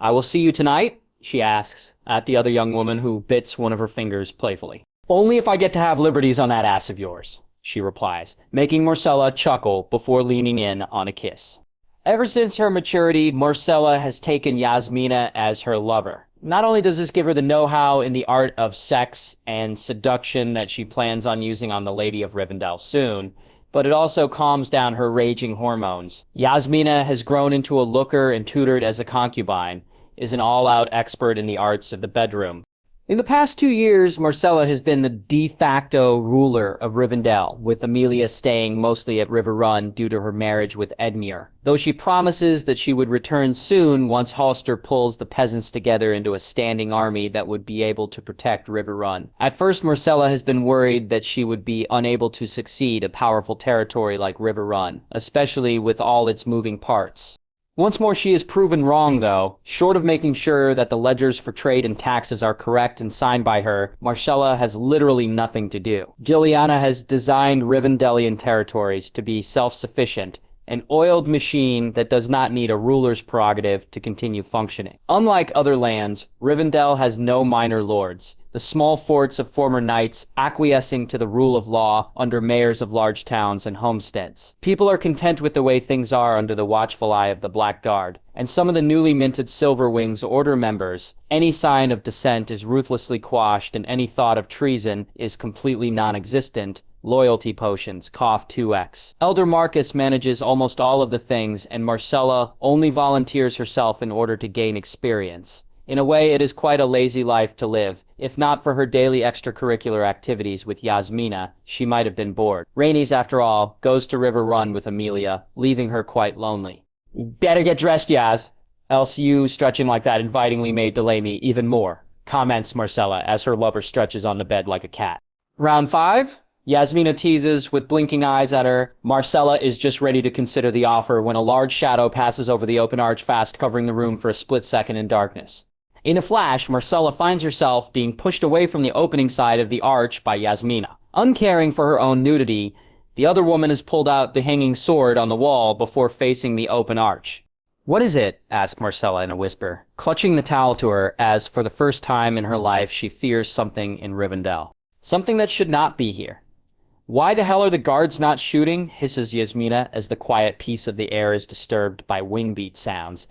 I will see you tonight, she asks, at the other young woman who bits one of her fingers playfully. Only if I get to have liberties on that ass of yours, she replies, making Myrcella chuckle before leaning in on a kiss. Ever since her maturity, Myrcella has taken Yasmina as her lover. Not only does this give her the know-how in the art of sex and seduction that she plans on using on the Lady of Rivendell soon, but it also calms down her raging hormones. Yasmina has grown into a looker and tutored as a concubine, is an all-out expert in the arts of the bedroom. In the past 2 years, Myrcella has been the de facto ruler of Rivendell, with Emilia staying mostly at Riverrun due to her marriage with Edmure, though she promises that she would return soon once Halster pulls the peasants together into a standing army that would be able to protect Riverrun. At first, Myrcella has been worried that she would be unable to succeed a powerful territory like Riverrun, especially with all its moving parts. Once more she is proven wrong, though. Short of making sure that the ledgers for trade and taxes are correct and signed by her, Marcella has literally nothing to do. Lyanna has designed Rivendellian territories to be self-sufficient, an oiled machine that does not need a ruler's prerogative to continue functioning. Unlike other lands, Rivendell has no minor lords, the small forts of former knights acquiescing to the rule of law under mayors of large towns and homesteads. People are content with the way things are under the watchful eye of the Black Guard, and some of the newly minted Silver Wings Order members. Any sign of dissent is ruthlessly quashed and any thought of treason is completely non-existent. Loyalty potions, cough 2x. Elder Marcus manages almost all of the things, and Marcella only volunteers herself in order to gain experience. In a way, it is quite a lazy life to live. If not for her daily extracurricular activities with Yasmina, she might have been bored. Rhaenys, after all, goes to Riverrun with Emilia, leaving her quite lonely. "Better get dressed, Yas, else you stretching like that invitingly may delay me even more," comments Marcella as her lover stretches on the bed like a cat. Round 5? Yasmina teases with blinking eyes at her. Marcella is just ready to consider the offer when a large shadow passes over the open arch, fast covering the room for a split second in darkness. In a flash, Marcella finds herself being pushed away from the opening side of the arch by Yasmina. Uncaring for her own nudity, the other woman has pulled out the hanging sword on the wall before facing the open arch. "What is it?" asks Marcella in a whisper, clutching the towel to her as, for the first time in her life, she fears something in Rivendell. Something that should not be here. "Why the hell are the guards not shooting?" hisses Yasmina as the quiet peace of the air is disturbed by wingbeat sounds.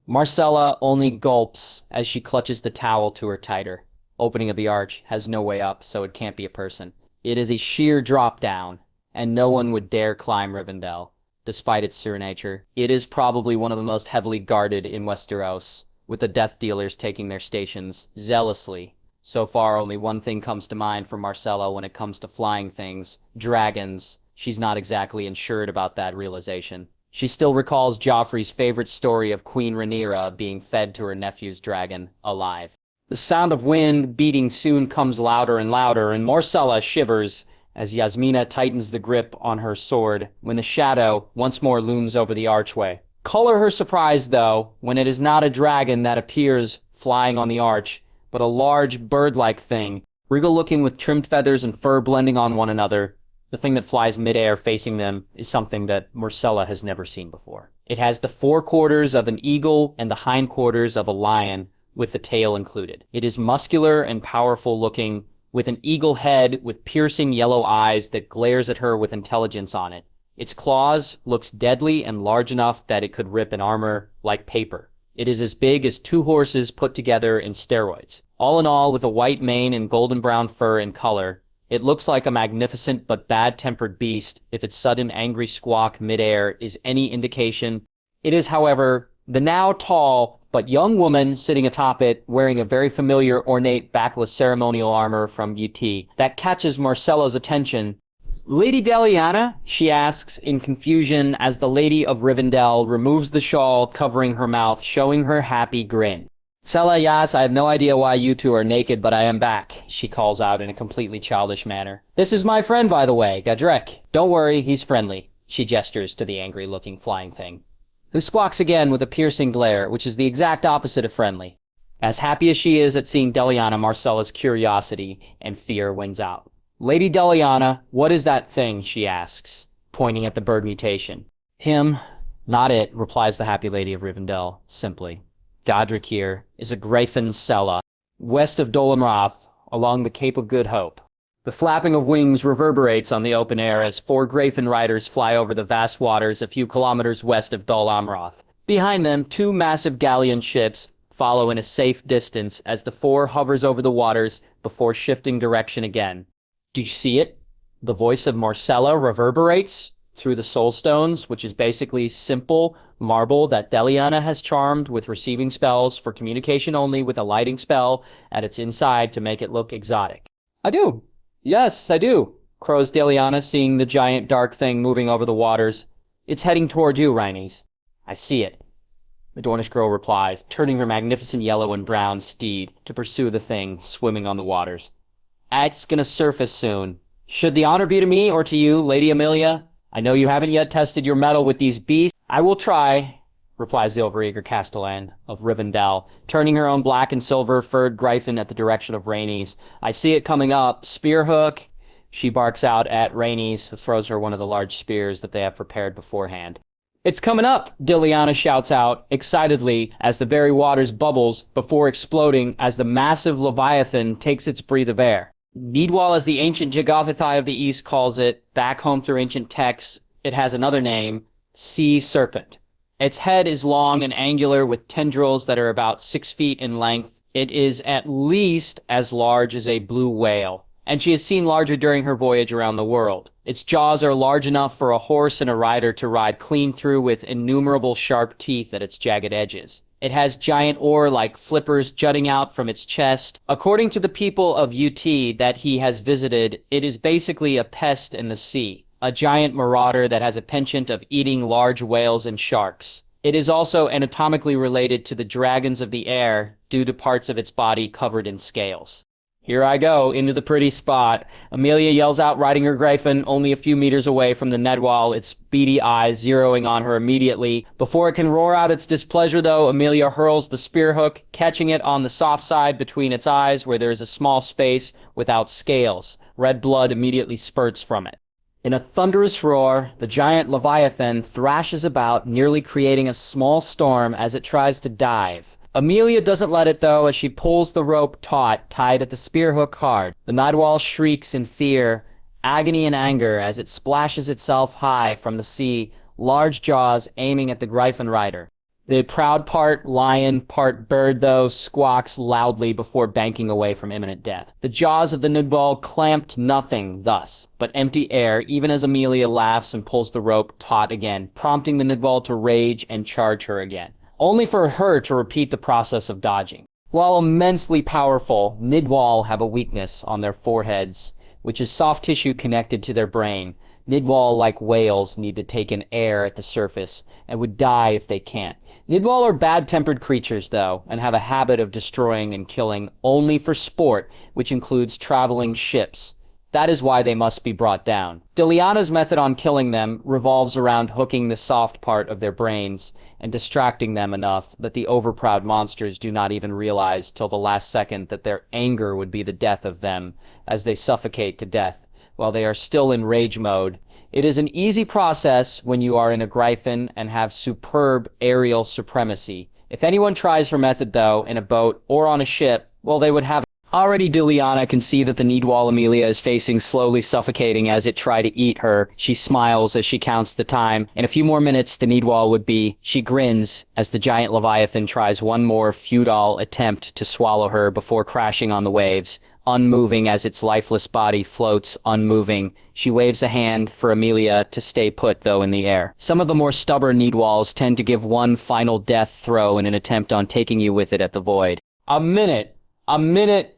Marcella only gulps as she clutches the towel to her tighter. Opening of the arch has no way up, so it can't be a person. It is a sheer drop down, and no one would dare climb Rivendell, despite its sewer nature. It is probably one of the most heavily guarded in Westeros, with the death dealers taking their stations zealously. So far, only one thing comes to mind for Marcella when it comes to flying things: dragons. She's not exactly insured about that realization. She still recalls Joffrey's favorite story of Queen Rhaenyra being fed to her nephew's dragon, alive. The sound of wind beating soon comes louder and louder, and Marcella shivers as Yasmina tightens the grip on her sword when the shadow once more looms over the archway. Color her surprise, though, when it is not a dragon that appears flying on the arch, but a large bird-like thing, regal-looking with trimmed feathers and fur blending on one another. The thing that flies midair facing them is something that Marcella has never seen before. It has the forequarters of an eagle and the hindquarters of a lion, with the tail included. It is muscular and powerful looking, with an eagle head with piercing yellow eyes that glares at her with intelligence on it. Its claws looks deadly and large enough that it could rip an armor like paper. It is as big as 2 horses put together in steroids. All in all, with a white mane and golden brown fur in color, it looks like a magnificent but bad-tempered beast if its sudden angry squawk midair is any indication. It is, however, the now tall but young woman sitting atop it, wearing a very familiar ornate backless ceremonial armor from UT, that catches Marcella's attention. "Lady Lyanna?" she asks in confusion as the Lady of Rivendell removes the shawl covering her mouth, showing her happy grin. "Sela, Yas, I have no idea why you two are naked, but I am back," she calls out in a completely childish manner. "This is my friend, by the way, Gadrek. Don't worry, he's friendly," she gestures to the angry-looking flying thing, who squawks again with a piercing glare, which is the exact opposite of friendly. As happy as she is at seeing Lyanna, Marcella's curiosity and fear wins out. "Lady Lyanna, what is that thing?" she asks, pointing at the bird mutation. "Him, not it," replies the happy Lady of Rivendell, simply. "Godric here is a Griffin cella, west of Dol Amroth, along the Cape of Good Hope." The flapping of wings reverberates on the open air as 4 Griffin riders fly over the vast waters a few kilometers west of Dol Amroth. Behind them, 2 massive galleon ships follow in a safe distance as the 4 hovers over the waters before shifting direction again. "Do you see it?" The voice of Marcella reverberates through the soul stones, which is basically simple marble that Lyanna has charmed with receiving spells for communication only, with a lighting spell at its inside to make it look exotic. "I do. Yes, I do," crows Lyanna, seeing the giant dark thing moving over the waters. "It's heading toward you, Rhaenys." "I see it," the Dornish girl replies, turning her magnificent yellow and brown steed to pursue the thing swimming on the waters. "It's gonna surface soon. Should the honor be to me or to you, Lady Emilia? I know you haven't yet tested your mettle with these beasts. I will try, replies the overeager castellan of Rivendell, turning her own black and silver furred Griffin at the direction of Rhaenys. I see it coming up. Spearhook, she barks out at Rhaenys, who throws her one of the large spears that they have prepared beforehand. It's coming up, Diliana shouts out excitedly as the very waters bubbles before exploding as the massive Leviathan takes its breath of air. Needwall, as the ancient Jagathithai of the East calls it, back home through ancient texts, it has another name, Sea Serpent. Its head is long and angular with tendrils that are about 6 feet in length. It is at least as large as a blue whale, and she has seen larger during her voyage around the world. Its jaws are large enough for a horse and a rider to ride clean through with innumerable sharp teeth at its jagged edges. It has giant oar-like flippers jutting out from its chest. According to the people of UT that he has visited, it is basically a pest in the sea, a giant marauder that has a penchant of eating large whales and sharks. It is also anatomically related to the dragons of the air due to parts of its body covered in scales. Here I go, into the pretty spot. Amelia yells out, riding her Griffin only a few meters away from the Nedwall, its beady eyes zeroing on her immediately. Before it can roar out its displeasure, though, Amelia hurls the spearhook, catching it on the soft side between its eyes where there is a small space without scales. Red blood immediately spurts from it. In a thunderous roar, the giant Leviathan thrashes about, nearly creating a small storm as it tries to dive. Amelia doesn't let it, though, as she pulls the rope taut, tied at the spearhook hard. The Nightwall shrieks in fear, agony and anger as it splashes itself high from the sea, large jaws aiming at the Griffin rider. The proud part lion, part bird, though, squawks loudly before banking away from imminent death. The jaws of the Nightwall clamped nothing thus, but empty air, even as Amelia laughs and pulls the rope taut again, prompting the Nightwall to rage and charge her again, only for her to repeat the process of dodging. While immensely powerful, Nidwall have a weakness on their foreheads, which is soft tissue connected to their brain. Nidwall, like whales, need to take in air at the surface, and would die if they can't. Nidwall are bad-tempered creatures, though, and have a habit of destroying and killing only for sport, which includes traveling ships. That is why they must be brought down. Diliana's method on killing them revolves around hooking the soft part of their brains and distracting them enough that the overproud monsters do not even realize till the last second that their anger would be the death of them as they suffocate to death while they are still in rage mode. It is an easy process when you are in a Griffin and have superb aerial supremacy. If anyone tries her method, though, in a boat or on a ship, well, they would have. Already Diliana can see that the Needwall Amelia is facing, slowly suffocating as it try to eat her. She smiles as she counts the time. In a few more minutes, the Needwall would be. She grins as the giant Leviathan tries one more futile attempt to swallow her before crashing on the waves, unmoving as its lifeless body floats, unmoving. She waves a hand for Amelia to stay put, though, in the air. Some of the more stubborn Needwalls tend to give one final death throw in an attempt on taking you with it at the void. A minute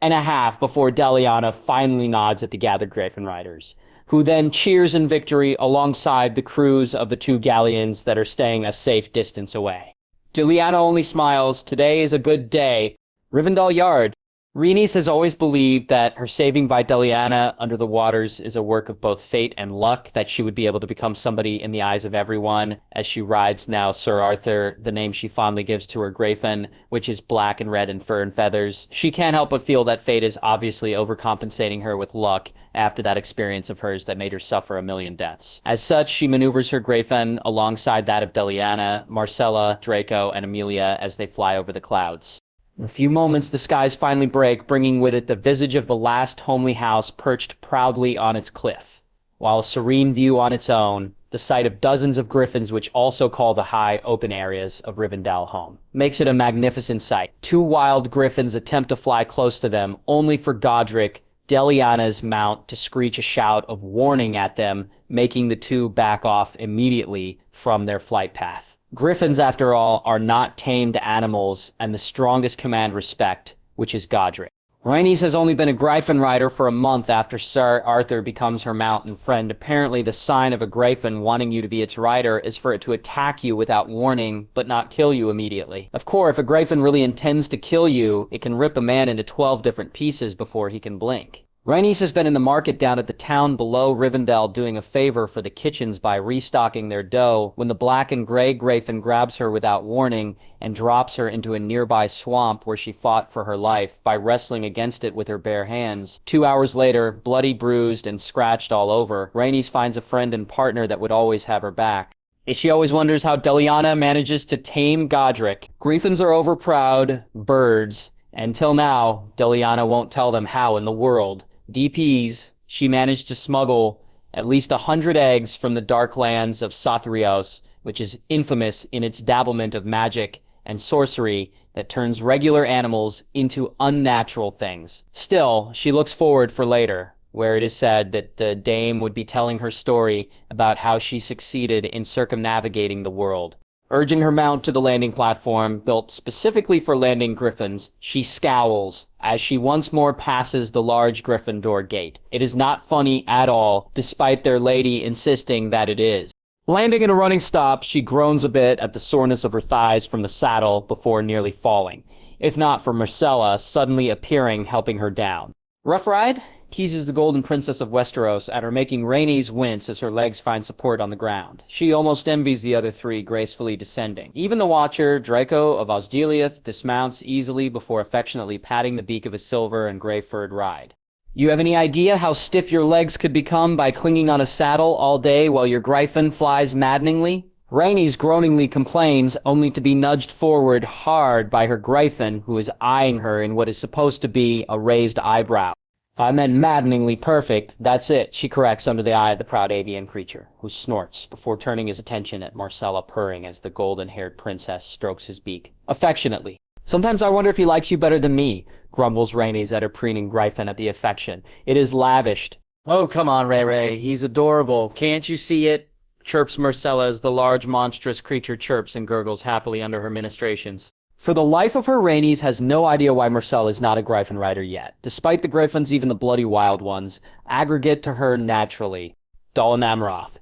and a half before Diliana finally nods at the gathered Griffin riders, who then cheers in victory alongside the crews of the 2 galleons that are staying a safe distance away. Diliana only smiles. Today is a good day. Rivendell Yard. Rhaenys has always believed that her saving by Diliana under the waters is a work of both fate and luck, that she would be able to become somebody in the eyes of everyone as she rides now Sir Arthur, the name she fondly gives to her Griffin, which is black and red in fur and feathers. She can't help but feel that fate is obviously overcompensating her with luck after that experience of hers that made her suffer a million deaths. As such, she maneuvers her Griffin alongside that of Diliana, Marcella, Draco, and Amelia as they fly over the clouds. In a few moments, the skies finally break, bringing with it the visage of the last homely house perched proudly on its cliff, while a serene view on its own, the sight of dozens of griffins which also call the high, open areas of Rivendell home. Makes it a magnificent sight. 2 wild griffins attempt to fly close to them, only for Godric, Deliana's mount, to screech a shout of warning at them, making the 2 back off immediately from their flight path. Griffins, after all, are not tamed animals, and the strongest command respect, which is Godric. Rhaenys has only been a Griffin rider for a month after Sir Arthur becomes her mountain friend. Apparently, the sign of a Griffin wanting you to be its rider is for it to attack you without warning, but not kill you immediately. Of course, if a Griffin really intends to kill you, it can rip a man into 12 different pieces before he can blink. Rhaenys has been in the market down at the town below Rivendell doing a favor for the kitchens by restocking their dough when the black and gray Griffin grabs her without warning and drops her into a nearby swamp where she fought for her life by wrestling against it with her bare hands. 2 hours later, bloody, bruised, and scratched all over, Rhaenys finds a friend and partner that would always have her back. She always wonders how Deliana manages to tame Godric. Griffins are overproud birds. Until now, Deliana won't tell them how in the world. DPs, she managed to smuggle at least 100 eggs from the dark lands of Sothrios, which is infamous in its dabblement of magic and sorcery that turns regular animals into unnatural things. Still, she looks forward for later, where it is said that the dame would be telling her story about how she succeeded in circumnavigating the world. Urging her mount to the landing platform, built specifically for landing griffins, she scowls as she once more passes the large Gryffindor gate. It is not funny at all, despite their lady insisting that it is. Landing in a running stop, she groans a bit at the soreness of her thighs from the saddle before nearly falling, if not for Myrcella suddenly appearing helping her down. Rough ride? Teases the Golden Princess of Westeros at her, making Rhaenys wince as her legs find support on the ground. She almost envies the other three gracefully descending. Even the Watcher, Draco of Osgiliath, dismounts easily before affectionately patting the beak of his silver and gray-furred ride. You have any idea how stiff your legs could become by clinging on a saddle all day while your Griffin flies maddeningly? Rhaenys groaningly complains, only to be nudged forward hard by her Griffin, who is eyeing her in what is supposed to be a raised eyebrow. I meant maddeningly perfect, that's it, she corrects under the eye of the proud avian creature, who snorts before turning his attention at Myrcella purring as the golden-haired princess strokes his beak. Affectionately. Sometimes I wonder if he likes you better than me, grumbles Rhaenys at her preening Griffin at the affection. It is lavished. Oh, come on, Ray, he's adorable. Can't you see it? Chirps Myrcella as the large, monstrous creature chirps and gurgles happily under her ministrations. For the life of her, Rhaenys has no idea why Myrcella is not a Griffin rider yet, despite the Griffins, even the bloody wild ones, aggregate to her naturally. Dol Amroth.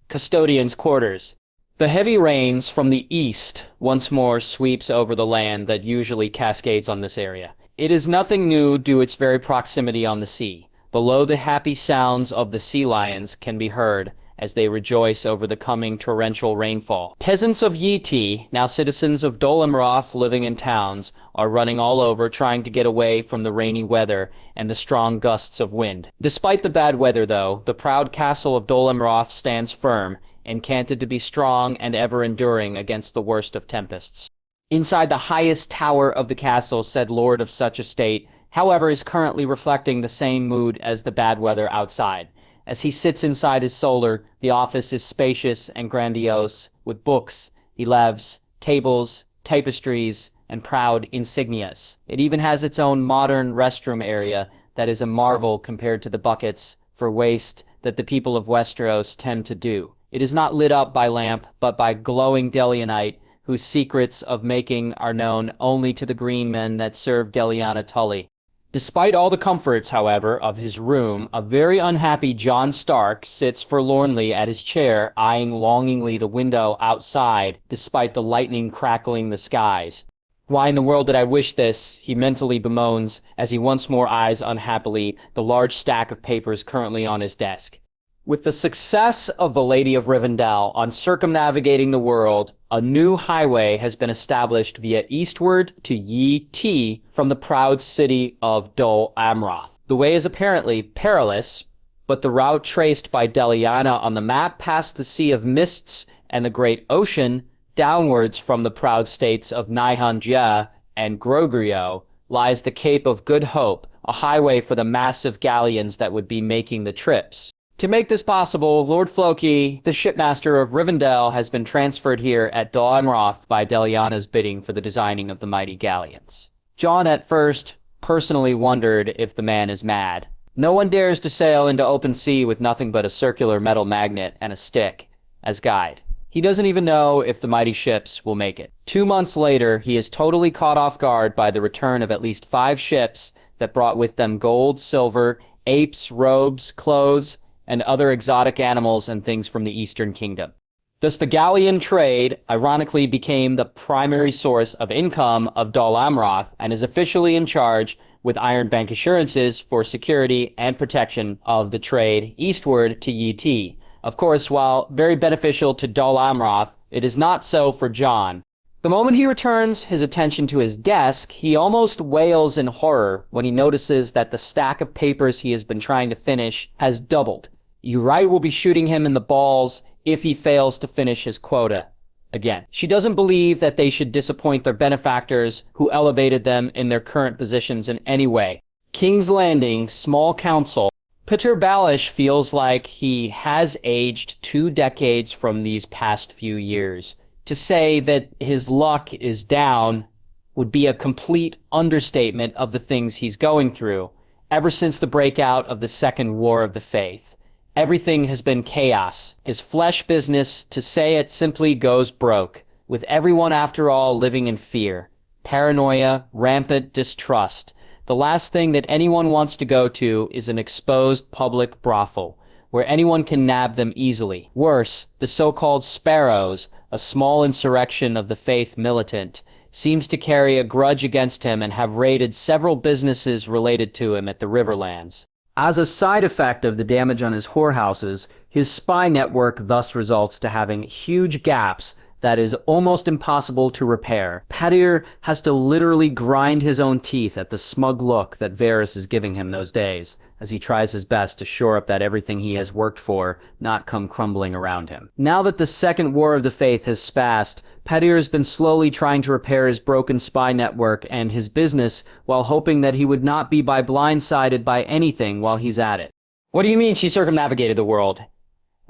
Custodian's quarters. The heavy rains from the east once more sweeps over the land that usually cascades on this area. It is nothing new due to its very proximity on the sea. Below, the happy sounds of the sea lions can be heard as they rejoice over the coming torrential rainfall. Peasants of Yiti, now citizens of Dol Amroth living in towns, are running all over trying to get away from the rainy weather and the strong gusts of wind. Despite the bad weather, though, the proud castle of Dol Amroth stands firm, encanted to be strong and ever-enduring against the worst of tempests. Inside the highest tower of the castle, said lord of such estate, however, is currently reflecting the same mood as the bad weather outside. As he sits inside his solar, the office is spacious and grandiose, with books, eleves, tables, tapestries, and proud insignias. It even has its own modern restroom area that is a marvel compared to the buckets for waste that the people of Westeros tend to do. It is not lit up by lamp, but by glowing Delianite, whose secrets of making are known only to the green men that serve Deliana Tully. Despite all the comforts, however, of his room, a very unhappy Jon Stark sits forlornly at his chair, eyeing longingly the window outside, despite the lightning crackling the skies. Why in the world did I wish this? He mentally bemoans, as he once more eyes unhappily the large stack of papers currently on his desk. With the success of the Lady of Rivendell on circumnavigating the world, a new highway has been established via eastward to Yi Ti from the proud city of Dol Amroth. The way is apparently perilous, but the route traced by Deliana on the map past the Sea of Mists and the Great Ocean, downwards from the proud states of Nihon-Jia and Grogrio, lies the Cape of Good Hope, a highway for the massive galleons that would be making the trips. To make this possible, Lord Floki, the shipmaster of Rivendell, has been transferred here at Dol Amroth by Deliana's bidding for the designing of the mighty galleons. Jon at first personally wondered if the man is mad. No one dares to sail into open sea with nothing but a circular metal magnet and a stick as guide. He doesn't even know if the mighty ships will make it. 2 months later, he is totally caught off guard by the return of at least 5 ships that brought with them gold, silver, apes, robes, clothes, and other exotic animals and things from the Eastern Kingdom. Thus the galleon trade ironically became the primary source of income of Dol Amroth and is officially in charge with Iron Bank assurances for security and protection of the trade eastward to Yi Ti. Of course, while very beneficial to Dol Amroth, it is not so for Jon. The moment he returns his attention to his desk, he almost wails in horror when he notices that the stack of papers he has been trying to finish has doubled. Uri will be shooting him in the balls if he fails to finish his quota again. She doesn't believe that they should disappoint their benefactors who elevated them in their current positions in any way. King's Landing, small council. Peter Baelish feels like he has aged 2 decades from these past few years. To say that his luck is down would be a complete understatement of the things he's going through. Ever since the breakout of the Second War of the Faith, everything has been chaos. His flesh business, to say it simply, goes broke, with everyone after all living in fear, paranoia, rampant distrust. The last thing that anyone wants to go to is an exposed public brothel, where anyone can nab them easily. Worse, the so-called Sparrows, a small insurrection of the faith militant, seems to carry a grudge against him and have raided several businesses related to him at the Riverlands. As a side effect of the damage on his whorehouses, his spy network thus results to having huge gaps that is almost impossible to repair. Petyr has to literally grind his own teeth at the smug look that Varys is giving him those days, as he tries his best to shore up that everything he has worked for not come crumbling around him. Now that the Second War of the Faith has spassed, Petyr has been slowly trying to repair his broken spy network and his business while hoping that he would not be blindsided by anything while he's at it. "What do you mean she circumnavigated the world?"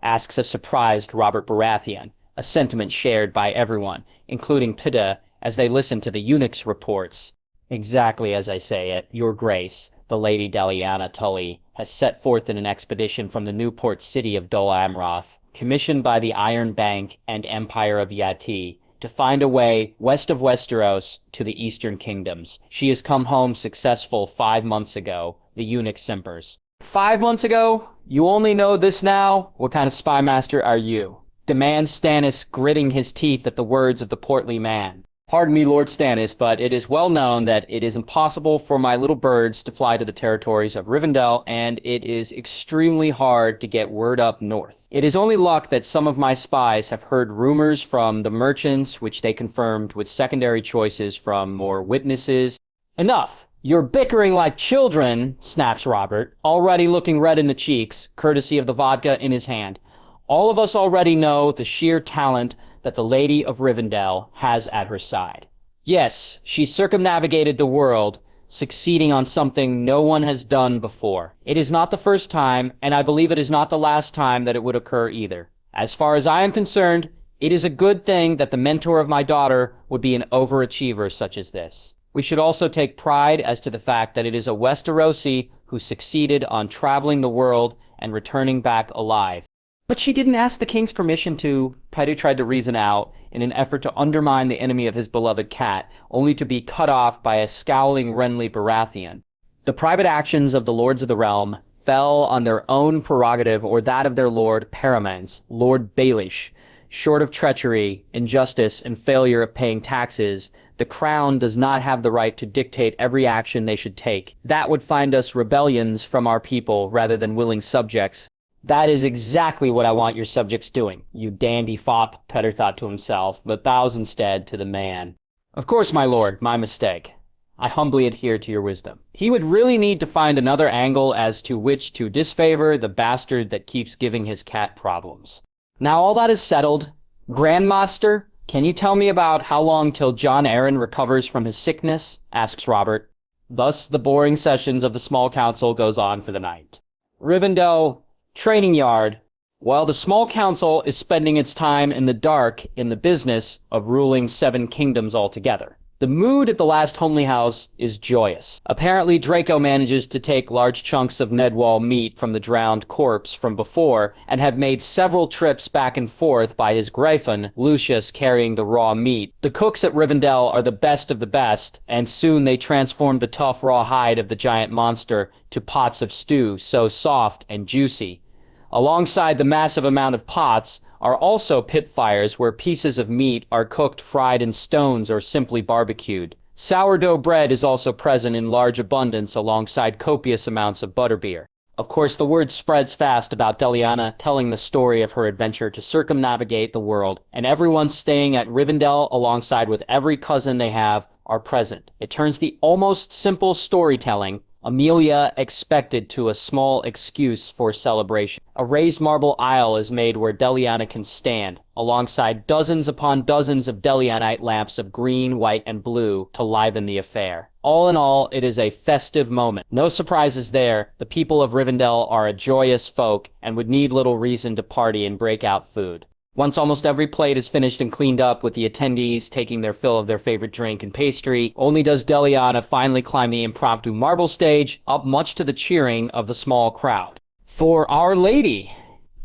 asks a surprised Robert Baratheon, a sentiment shared by everyone, including Pida, as they listen to the eunuch's reports. "Exactly as I say it, Your Grace, the Lady Deliana Tully, has set forth in an expedition from the Newport city of Dol Amroth, commissioned by the Iron Bank and Empire of Yati, to find a way west of Westeros to the Eastern Kingdoms. She has come home successful 5 months ago," the eunuch simpers. 5 months ago? You only know this now? What kind of spy master are you?" demands Stannis, gritting his teeth at the words of the portly man. "Pardon me, Lord Stannis, but it is well known that it is impossible for my little birds to fly to the territories of Rivendell, and it is extremely hard to get word up north. It is only luck that some of my spies have heard rumors from the merchants, which they confirmed with secondary choices from more witnesses." "Enough! You're bickering like children," snaps Robert, already looking red in the cheeks, courtesy of the vodka in his hand. "All of us already know the sheer talent that the Lady of Rivendell has at her side. Yes, she circumnavigated the world, succeeding on something no one has done before. It is not the first time, and I believe it is not the last time that it would occur either. As far as I am concerned, it is a good thing that the mentor of my daughter would be an overachiever such as this. We should also take pride as to the fact that it is a Westerosi who succeeded on traveling the world and returning back alive." "But she didn't ask the king's permission to," Petyr tried to reason out, in an effort to undermine the enemy of his beloved cat, only to be cut off by a scowling Renly Baratheon. "The private actions of the Lords of the Realm fell on their own prerogative or that of their lord Paramount, Lord Baelish. Short of treachery, injustice, and failure of paying taxes, the crown does not have the right to dictate every action they should take. That would find us rebellions from our people rather than willing subjects." "That is exactly what I want your subjects doing, you dandy fop," Petyr thought to himself, but bows instead to the man. "Of course, my lord, my mistake. I humbly adhere to your wisdom." He would really need to find another angle as to which to disfavor the bastard that keeps giving his cat problems. "Now all that is settled, Grandmaster, can you tell me about how long till Jon Arryn recovers from his sickness?" asks Robert. Thus the boring sessions of the small council goes on for the night. Rivendell Training Yard. While the small council is spending its time in the dark in the business of ruling 7 kingdoms altogether. The mood at the last homely house is joyous. Apparently Draco manages to take large chunks of Nedwall meat from the drowned corpse from before, and have made several trips back and forth by his Griffin, Lucius, carrying the raw meat. The cooks at Rivendell are the best of the best, and soon they transform the tough raw hide of the giant monster to pots of stew so soft and juicy. Alongside the massive amount of pots are also pit fires where pieces of meat are cooked, fried in stones, or simply barbecued. Sourdough bread is also present in large abundance alongside copious amounts of butterbeer. Of course, the word spreads fast about Deliana telling the story of her adventure to circumnavigate the world, and everyone staying at Rivendell alongside with every cousin they have are present. It turns the almost simple storytelling Amelia expected to a small excuse for celebration. A raised marble aisle is made where Deliana can stand, alongside dozens upon dozens of Delianite lamps of green, white, and blue to liven the affair. All in all, it is a festive moment. No surprises there. The people of Rivendell are a joyous folk and would need little reason to party and break out food. Once almost every plate is finished and cleaned up with the attendees taking their fill of their favorite drink and pastry, only does Deliana finally climb the impromptu marble stage, up much to the cheering of the small crowd. "For Our Lady!"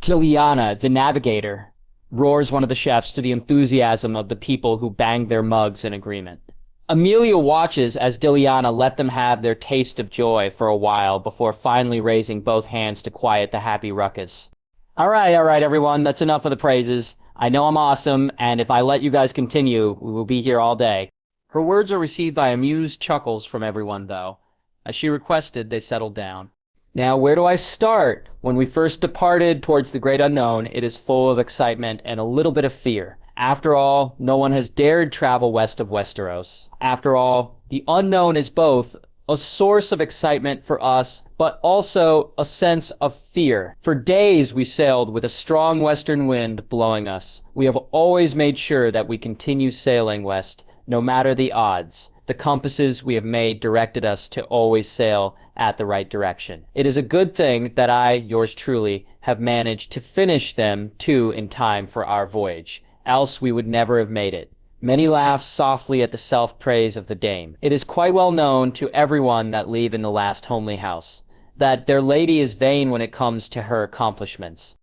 Deliana, the navigator, roars one of the chefs to the enthusiasm of the people who bang their mugs in agreement. Amelia watches as Deliana let them have their taste of joy for a while before finally raising both hands to quiet the happy ruckus. All right, everyone, that's enough of the praises. I know I'm awesome, and if I let you guys continue, we will be here all day. Her words are received by amused chuckles from everyone, though. As she requested, they settled down. Now, where do I start? When we first departed towards the great unknown, it is full of excitement and a little bit of fear. After all, no one has dared travel west of Westeros. After all, the unknown is both a source of excitement for us, but also a sense of fear. For days we sailed with a strong western wind blowing us. We have always made sure that we continue sailing west, no matter the odds. The compasses we have made directed us to always sail at the right direction. It is a good thing that I, yours truly, have managed to finish them too in time for our voyage. Else we would never have made it. Many laugh softly at the self-praise of the dame. It is quite well known to everyone that leave in the last homely house, that their lady is vain when it comes to her accomplishments.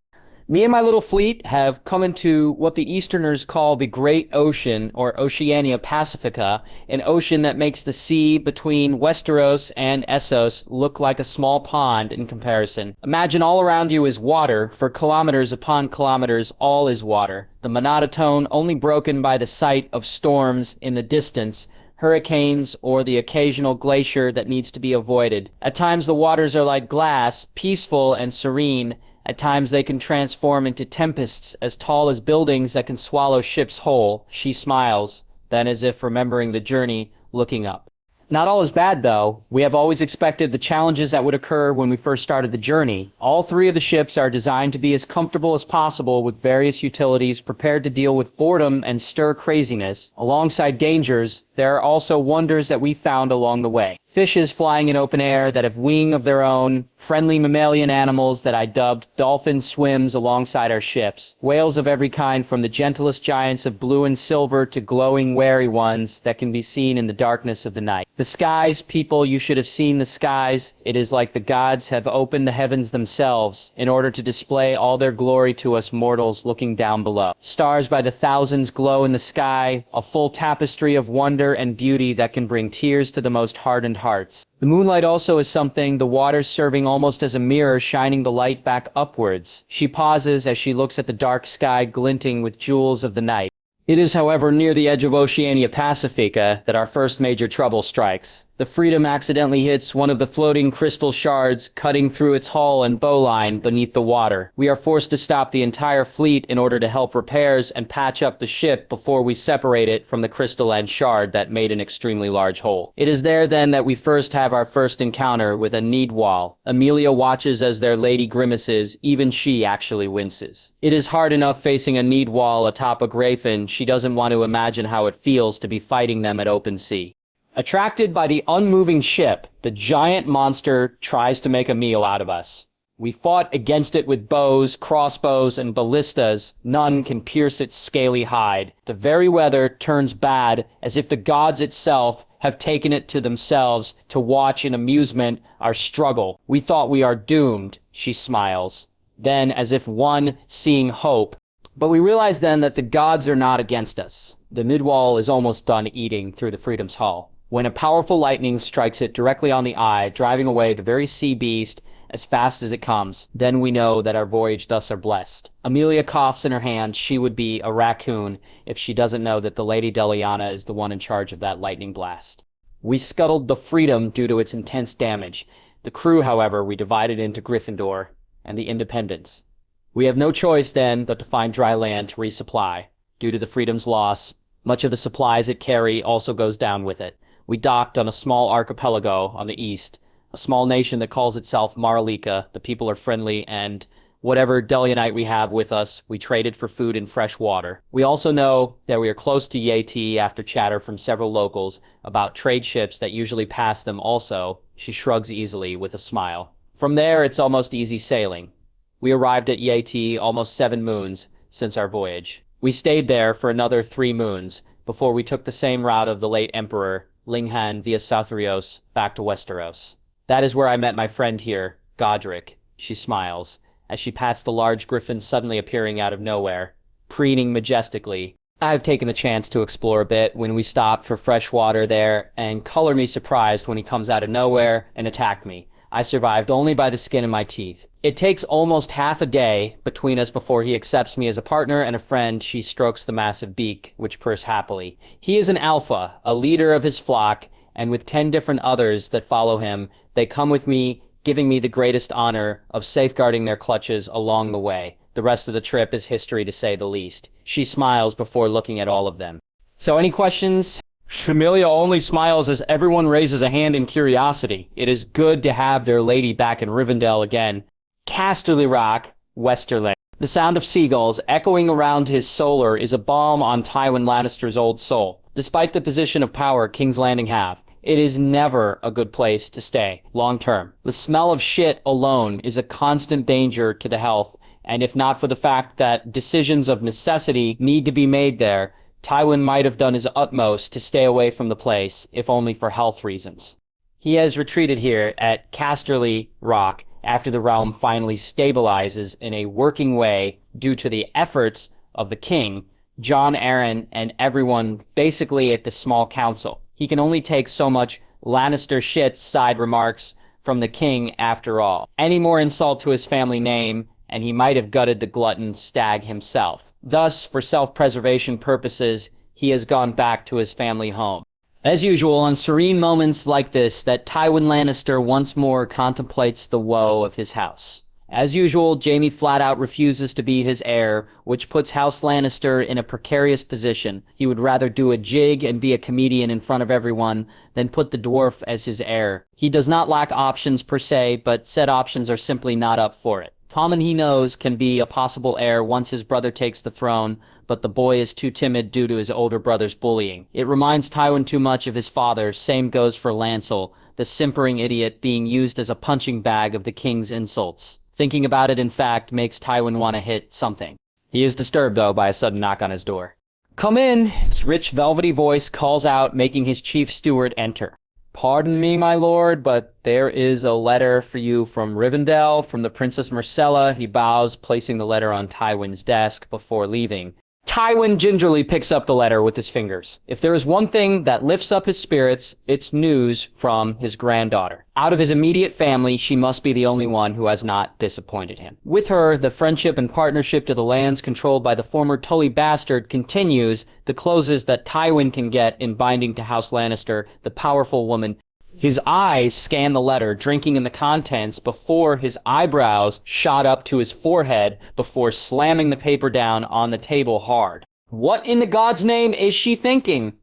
Me and my little fleet have come into what the Easterners call the Great Ocean, or Oceania Pacifica, an ocean that makes the sea between Westeros and Essos look like a small pond in comparison. Imagine all around you is water. For kilometers upon kilometers, all is water. The monotone only broken by the sight of storms in the distance, hurricanes, or the occasional glacier that needs to be avoided. At times the waters are like glass, peaceful and serene. At times they can transform into tempests as tall as buildings that can swallow ships whole. She smiles, then as if remembering the journey, looking up. Not all is bad, though. We have always expected the challenges that would occur when we first started the journey. All three of the ships are designed to be as comfortable as possible with various utilities prepared to deal with boredom and stir craziness. Alongside dangers, there are also wonders that we found along the way. Fishes flying in open air that have wing of their own, friendly mammalian animals that I dubbed dolphin swims alongside our ships, whales of every kind from the gentlest giants of blue and silver to glowing wary ones that can be seen in the darkness of the night. The skies, people, you should have seen the skies. It is like the gods have opened the heavens themselves in order to display all their glory to us mortals looking down below. Stars by the thousands glow in the sky, a full tapestry of wonder and beauty that can bring tears to the most hardened hearts. The moonlight also is something, the water serving almost as a mirror, shining the light back upwards. She pauses as she looks at the dark sky glinting with jewels of the night. It is, however, near the edge of Oceania Pacifica that our first major trouble strikes. The Freedom accidentally hits one of the floating crystal shards, cutting through its hull and bowline beneath the water. We are forced to stop the entire fleet in order to help repairs and patch up the ship before we separate it from the crystalline shard that made an extremely large hole. It is there then that we first have our first encounter with a need wall. Amelia watches as their lady grimaces, even she actually winces. It is hard enough facing a need wall atop a Griffin. She doesn't want to imagine how it feels to be fighting them at open sea. Attracted by the unmoving ship, the giant monster tries to make a meal out of us. We fought against it with bows, crossbows, and ballistas. None can pierce its scaly hide. The very weather turns bad, as if the gods itself have taken it to themselves to watch in amusement our struggle. We thought we are doomed, she smiles. Then, as if one seeing hope. But we realize then that the gods are not against us. The midwall is almost done eating through the Freedom's hull, when a powerful lightning strikes it directly on the eye, driving away the very sea beast as fast as it comes. Then we know that our voyage thus are blessed. Amelia coughs in her hand. She would be a raccoon if she doesn't know that the Lady Deliana is the one in charge of that lightning blast. We scuttled the Freedom due to its intense damage. The crew, however, we divided into Gryffindor and the Independents. We have no choice then but to find dry land to resupply. Due to the Freedom's loss, much of the supplies it carry also goes down with it. We docked on a small archipelago on the east, a small nation that calls itself Maralika. The people are friendly, and whatever Delianite we have with us, we traded for food and fresh water. We also know that we are close to Yeti after chatter from several locals about trade ships that usually pass them also. She shrugs easily with a smile. From there, it's almost easy sailing. We arrived at Yeti almost 7 moons since our voyage. We stayed there for another 3 moons before we took the same route of the late Emperor, Linghan via Southrios, back to Westeros. That is where I met my friend here, Godric. She smiles, as she pats the large griffin suddenly appearing out of nowhere, preening majestically. I've taken the chance to explore a bit when we stopped for fresh water there, and color me surprised when he comes out of nowhere and attacked me. I survived only by the skin of my teeth. It takes almost half a day between us before he accepts me as a partner and a friend. She strokes the massive beak, which purrs happily. He is an alpha, a leader of his flock, and with 10 different others that follow him, they come with me, giving me the greatest honor of safeguarding their clutches along the way. The rest of the trip is history, to say the least. She smiles before looking at all of them. So any questions? Amelia only smiles as everyone raises a hand in curiosity. It is good to have their lady back in Rivendell again. Casterly Rock, Westerland. The sound of seagulls echoing around his solar is a balm on Tywin Lannister's old soul. Despite the position of power King's Landing have, it is never a good place to stay, long term. The smell of shit alone is a constant danger to the health, and if not for the fact that decisions of necessity need to be made there, Tywin might have done his utmost to stay away from the place, if only for health reasons. He has retreated here at Casterly Rock after the realm finally stabilizes in a working way due to the efforts of the king, Jon Arryn, and everyone basically at the small council. He can only take so much Lannister shit side remarks from the king after all. Any more insult to his family name, and he might have gutted the glutton stag himself. Thus, for self-preservation purposes, he has gone back to his family home. As usual, on serene moments like this, that Tywin Lannister once more contemplates the woe of his house. As usual, Jaime flat out refuses to be his heir, which puts House Lannister in a precarious position. He would rather do a jig and be a comedian in front of everyone than put the dwarf as his heir. He does not lack options per se, but said options are simply not up for it. Tommen, he knows, can be a possible heir once his brother takes the throne, but the boy is too timid due to his older brother's bullying. It reminds Tywin too much of his father. Same goes for Lancel, the simpering idiot being used as a punching bag of the king's insults. Thinking about it, in fact, makes Tywin want to hit something. He is disturbed, though, by a sudden knock on his door. "Come in!" His rich, velvety voice calls out, making his chief steward enter. "Pardon me, my lord, but there is a letter for you from Rivendell, from the Princess Myrcella." He bows, placing the letter on Tywin's desk before leaving. Tywin gingerly picks up the letter with his fingers. If there is one thing that lifts up his spirits, it's news from his granddaughter. Out of his immediate family, she must be the only one who has not disappointed him. With her, the friendship and partnership to the lands controlled by the former Tully bastard continues, the closest that Tywin can get in binding to House Lannister, the powerful woman. His eyes scan the letter, drinking in the contents before his eyebrows shot up to his forehead before slamming the paper down on the table hard. What in the God's name is she thinking?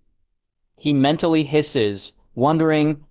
He mentally hisses, wondering,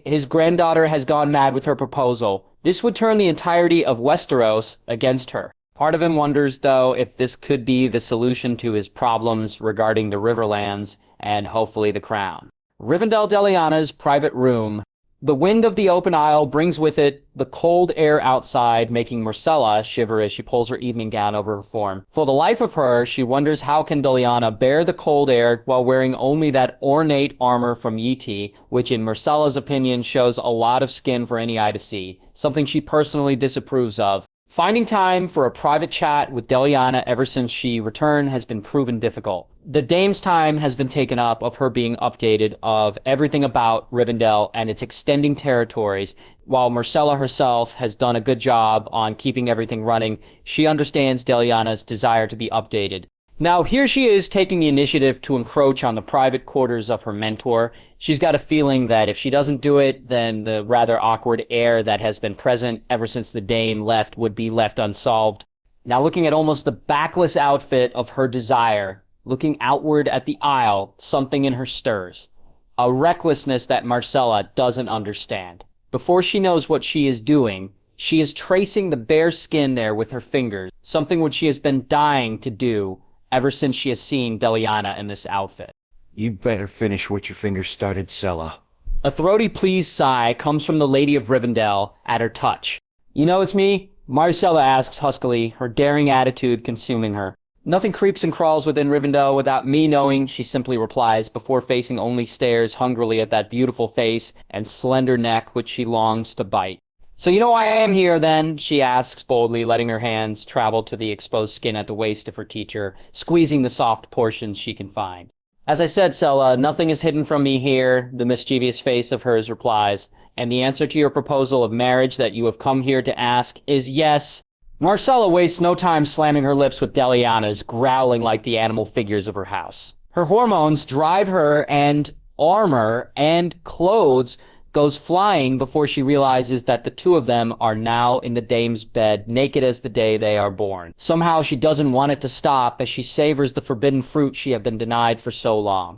his granddaughter has gone mad with her proposal. This would turn the entirety of Westeros against her. Part of him wonders, though, if this could be the solution to his problems regarding the Riverlands and hopefully the crown. Rivendell Deliana's private room. The wind of the open aisle brings with it the cold air outside, making Myrcella shiver as she pulls her evening gown over her form. For the life of her, she wonders how can Deliana bear the cold air while wearing only that ornate armor from Yeti, which in Myrcella's opinion shows a lot of skin for any eye to see, something she personally disapproves of. Finding time for a private chat with Deliana ever since she returned has been proven difficult. The dame's time has been taken up of her being updated of everything about Rivendell and its extending territories, while Myrcella herself has done a good job on keeping everything running. She understands Deliana's desire to be updated. Now, here she is taking the initiative to encroach on the private quarters of her mentor. She's got a feeling that if she doesn't do it, then the rather awkward air that has been present ever since the Dame left would be left unsolved. Now, looking at almost the backless outfit of her desire, looking outward at the Isle, something in her stirs. A recklessness that Myrcella doesn't understand. Before she knows what she is doing, she is tracing the bare skin there with her fingers, something which she has been dying to do ever since she has seen Deliana in this outfit. You'd better finish what your fingers started, Sella. A throaty pleased sigh comes from the Lady of Rivendell at her touch. You know it's me? Myrcella asks huskily, her daring attitude consuming her. Nothing creeps and crawls within Rivendell without me knowing, she simply replies, before facing only stares hungrily at that beautiful face and slender neck which she longs to bite. So you know why I am here, then? She asks boldly, letting her hands travel to the exposed skin at the waist of her teacher, squeezing the soft portions she can find. As I said, Sella, nothing is hidden from me here, the mischievous face of hers replies, and the answer to your proposal of marriage that you have come here to ask is yes. Myrcella wastes no time slamming her lips with Deliana's, growling like the animal figures of her house. Her hormones drive her, and armor and clothes goes flying before she realizes that the two of them are now in the dame's bed, naked as the day they are born. Somehow she doesn't want it to stop as she savors the forbidden fruit she had been denied for so long.